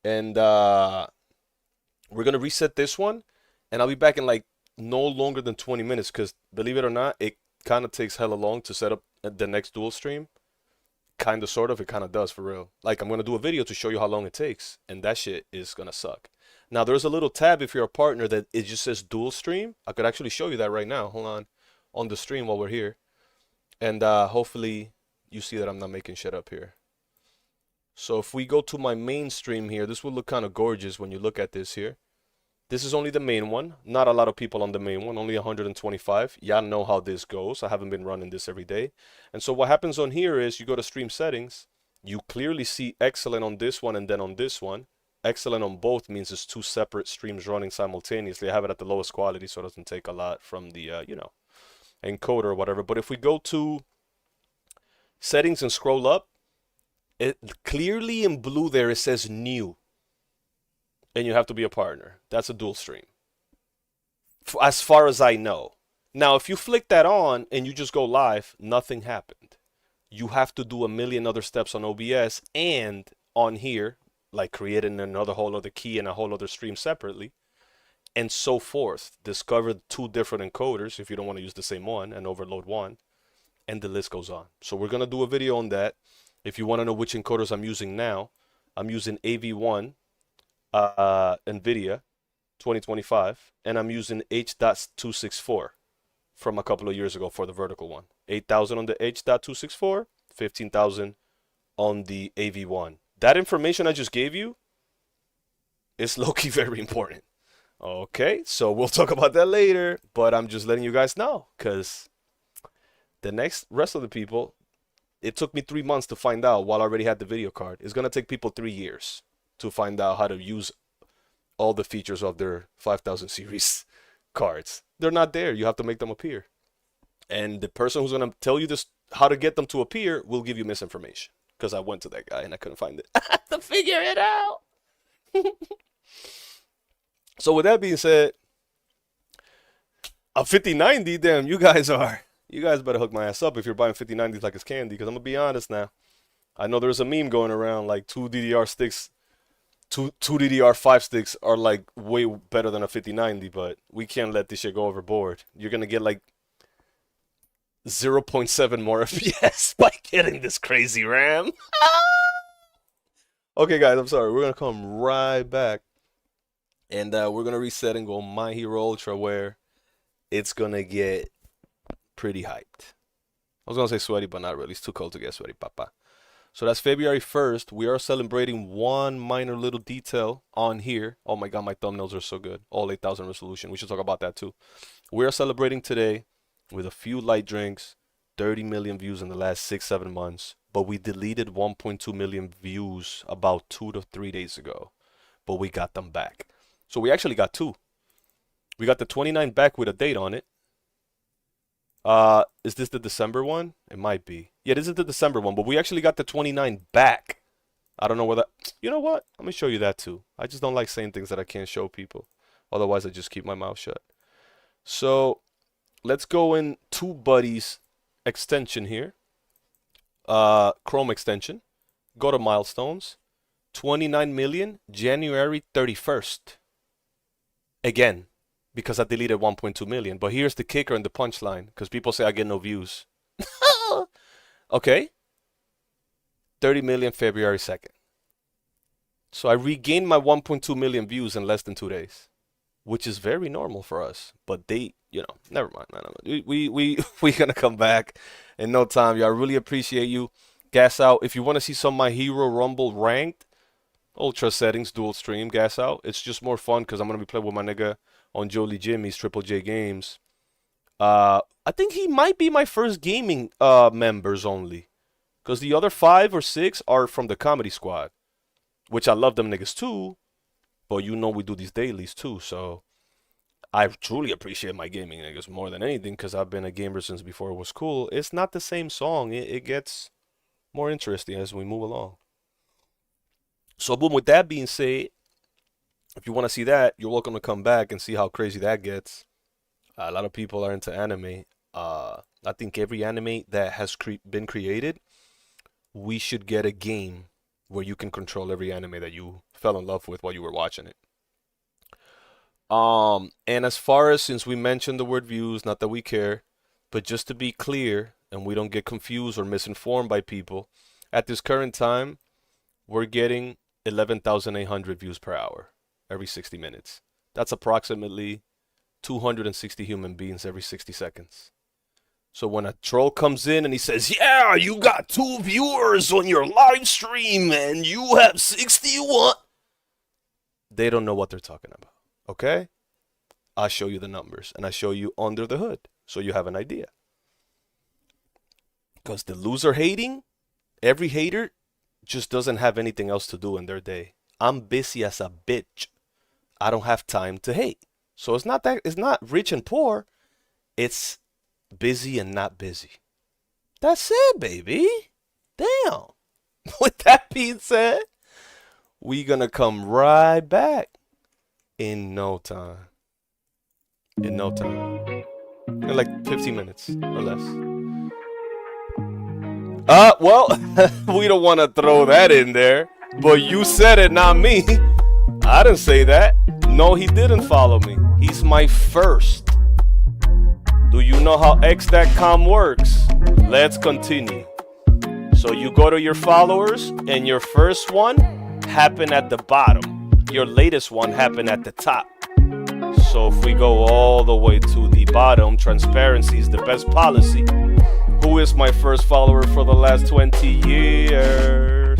And we're going to reset this one. And I'll be back in like no longer than 20 minutes. Because believe it or not, it kind of takes hella long to set up the next dual stream. Kind of, sort of, it kind of does for real. Like, I'm going to do a video to show you how long it takes. And that shit is going to suck. Now, there's a little tab if you're a partner that it just says dual stream. I could actually show you that right now. Hold on the stream while we're here. And hopefully you see that I'm not making shit up here. So if we go to my main stream here, this will look kind of gorgeous when you look at this here. This is only the main one. Not a lot of people on the main one. Only 125. Y'all know how this goes. I haven't been running this every day. And so what happens on here is you go to stream settings. You clearly see excellent on this one and then on this one. Excellent on both means it's 2 separate streams running simultaneously. I have it at the lowest quality so it doesn't take a lot from the, you know, encoder or whatever. But if we go to settings and scroll up, it clearly in blue there it says new. And you have to be a partner. That's a dual stream. As far as I know. Now, if you flick that on and you just go live, nothing happened. You have to do a million other steps on OBS and on here, like creating another whole other key and a whole other stream separately, and so forth. Discover 2 different encoders if you don't want to use the same one and overload one, and the list goes on. So we're going to do a video on that. If you want to know which encoders I'm using now, I'm using AV1 NVIDIA 2025, and I'm using H.264 from a couple of years ago for the vertical one. 8,000 on the H.264, 15,000 on the AV1. That information I just gave you is low-key very important. Okay, so we'll talk about that later, but I'm just letting you guys know, because the rest of the people, it took me 3 months to find out while I already had the video card. It's going to take people 3 years to find out how to use all the features of their 5000 series cards. They're not there. You have to make them appear. And the person who's going to tell you this, how to get them to appear, will give you misinformation. Because I went to that guy and I couldn't find it. I have to figure it out. So with that being said, a 5090, damn, you guys better hook my ass up if you're buying 5090s like it's candy, because I'm going to be honest now. I know there's a meme going around like two DDR5 sticks are like way better than a 5090, but we can't let this shit go overboard. You're going to get like 0.7 more FPS by getting this crazy RAM. Okay, guys, I'm sorry. We're going to come right back. And we're going to reset and go My Hero Ultra, where it's going to get pretty hyped. I was going to say sweaty, but not really. It's too cold to get sweaty, papa. So that's February 1st. We are celebrating one minor little detail on here. Oh my God, my thumbnails are so good. All 8,000 resolution. We should talk about that too. We are celebrating today with a few light drinks, 30 million views in the last 6-7 months. But we deleted 1.2 million views about 2 to 3 days ago. But we got them back. So we actually got 2. We got the 29 back with a date on it. Is this the December one? It might be. Yeah, this is the December one, but we actually got the 29 back. I don't know whether... You know what? Let me show you that too. I just don't like saying things that I can't show people. Otherwise, I just keep my mouth shut. So, let's go in Two Buddies extension here. Chrome extension. Go to milestones. 29 million, January 31st. Again, because I deleted 1.2 million. But here's the kicker and the punchline, because people say I get no views. Okay. 30 million, February 2nd. So I regained my 1.2 million views in less than 2 days, which is very normal for us. But they, you know, never mind. We gonna come back in no time. Y'all, really appreciate you. Gas out. If you want to see some of My Hero Rumble ranked, Ultra settings, dual stream, gas out. It's just more fun because I'm going to be playing with my nigga on Jolie Jimmy's Triple J Games. I think he might be my first gaming members only. Because the other 5 or 6 are from the Comedy Squad. Which I love them niggas too. But you know we do these dailies too. So I truly appreciate my gaming niggas more than anything. Because I've been a gamer since before it was cool. It's not the same song. It gets more interesting as we move along. So boom, with that being said, if you want to see that, you're welcome to come back and see how crazy that gets. A lot of people are into anime. I think every anime that has been created, we should get a game where you can control every anime that you fell in love with while you were watching it. And as far as, since we mentioned the word views, not that we care, but just to be clear, and we don't get confused or misinformed by people, at this current time, we're getting 11,800 views per hour every 60 minutes. That's approximately 260 human beings every 60 seconds. So when a troll comes in and he says, yeah, you got 2 viewers on your live stream and you have 61, they don't know what they're talking about. Okay? I'll show you the numbers and I show you under the hood so you have an idea. Because the loser hating, every hater just doesn't have anything else to do in their day. I'm busy as a bitch. I don't have time to hate. So it's not rich and poor. It's busy and not busy. That's it, baby. Damn. With that being said, we gonna come right back in no time. In no time. In like 15 minutes or less. Well, we don't want to throw that in there, but you said it, not me. I didn't say that. No, he didn't follow me. He's my first. Do you know how X.com works? Let's continue. So you go to your followers, and your first one happened at the bottom. Your latest one happened at the top. So if we go all the way to the bottom, transparency is the best policy. Who is my first follower for the last 20 years?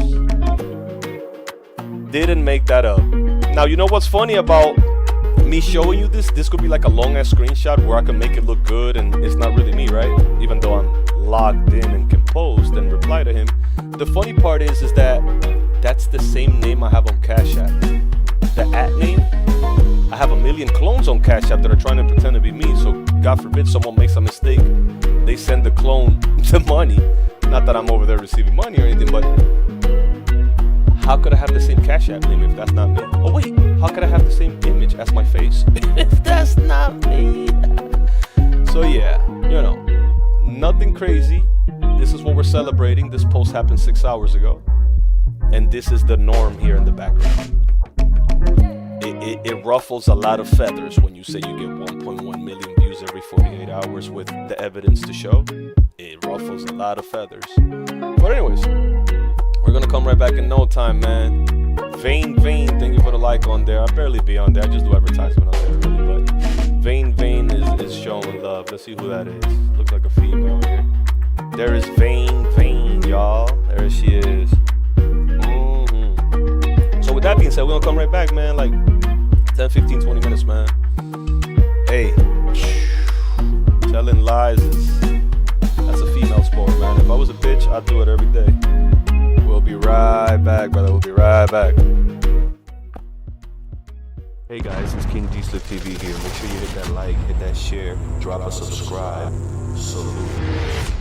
Didn't make that up. Now, you know what's funny about me showing you this? This could be like a long ass screenshot where I can make it look good and it's not really me, right? Even though I'm logged in and composed and reply to him. The funny part is that that's the same name I have on Cash App. The @ name, I have a million clones on Cash App that are trying to pretend to be me. So God forbid someone makes a mistake, they send the clone the money. Not that I'm over there receiving money or anything, but how could I have the same Cash App name if that's not me? Oh wait, how could I have the same image as my face if that's not me? So yeah, you know, nothing crazy. This is what we're celebrating. This post happened 6 hours ago. And this is the norm here in the background. It ruffles a lot of feathers when you say you get 1.1 million views every 48 hours with the evidence to show. It ruffles a lot of feathers. But anyways, we're gonna come right back in no time, man. Vain, thank you for the like on there. I barely be on there. I just do advertisement on there, really. But Vain is showing love. Let's see who that is. Looks like a female here. There is Vain, y'all. There she is. So with that being said, we're gonna come right back, man. Like 10, 15, 20 minutes, man. Hey, telling lies that's a female sport, man. If I was a bitch, I'd do it every day. We'll be right back, brother. We'll be right back. Hey guys, it's King Gslick TV here. Make sure you hit that like, hit that share, drop a subscribe. Salute.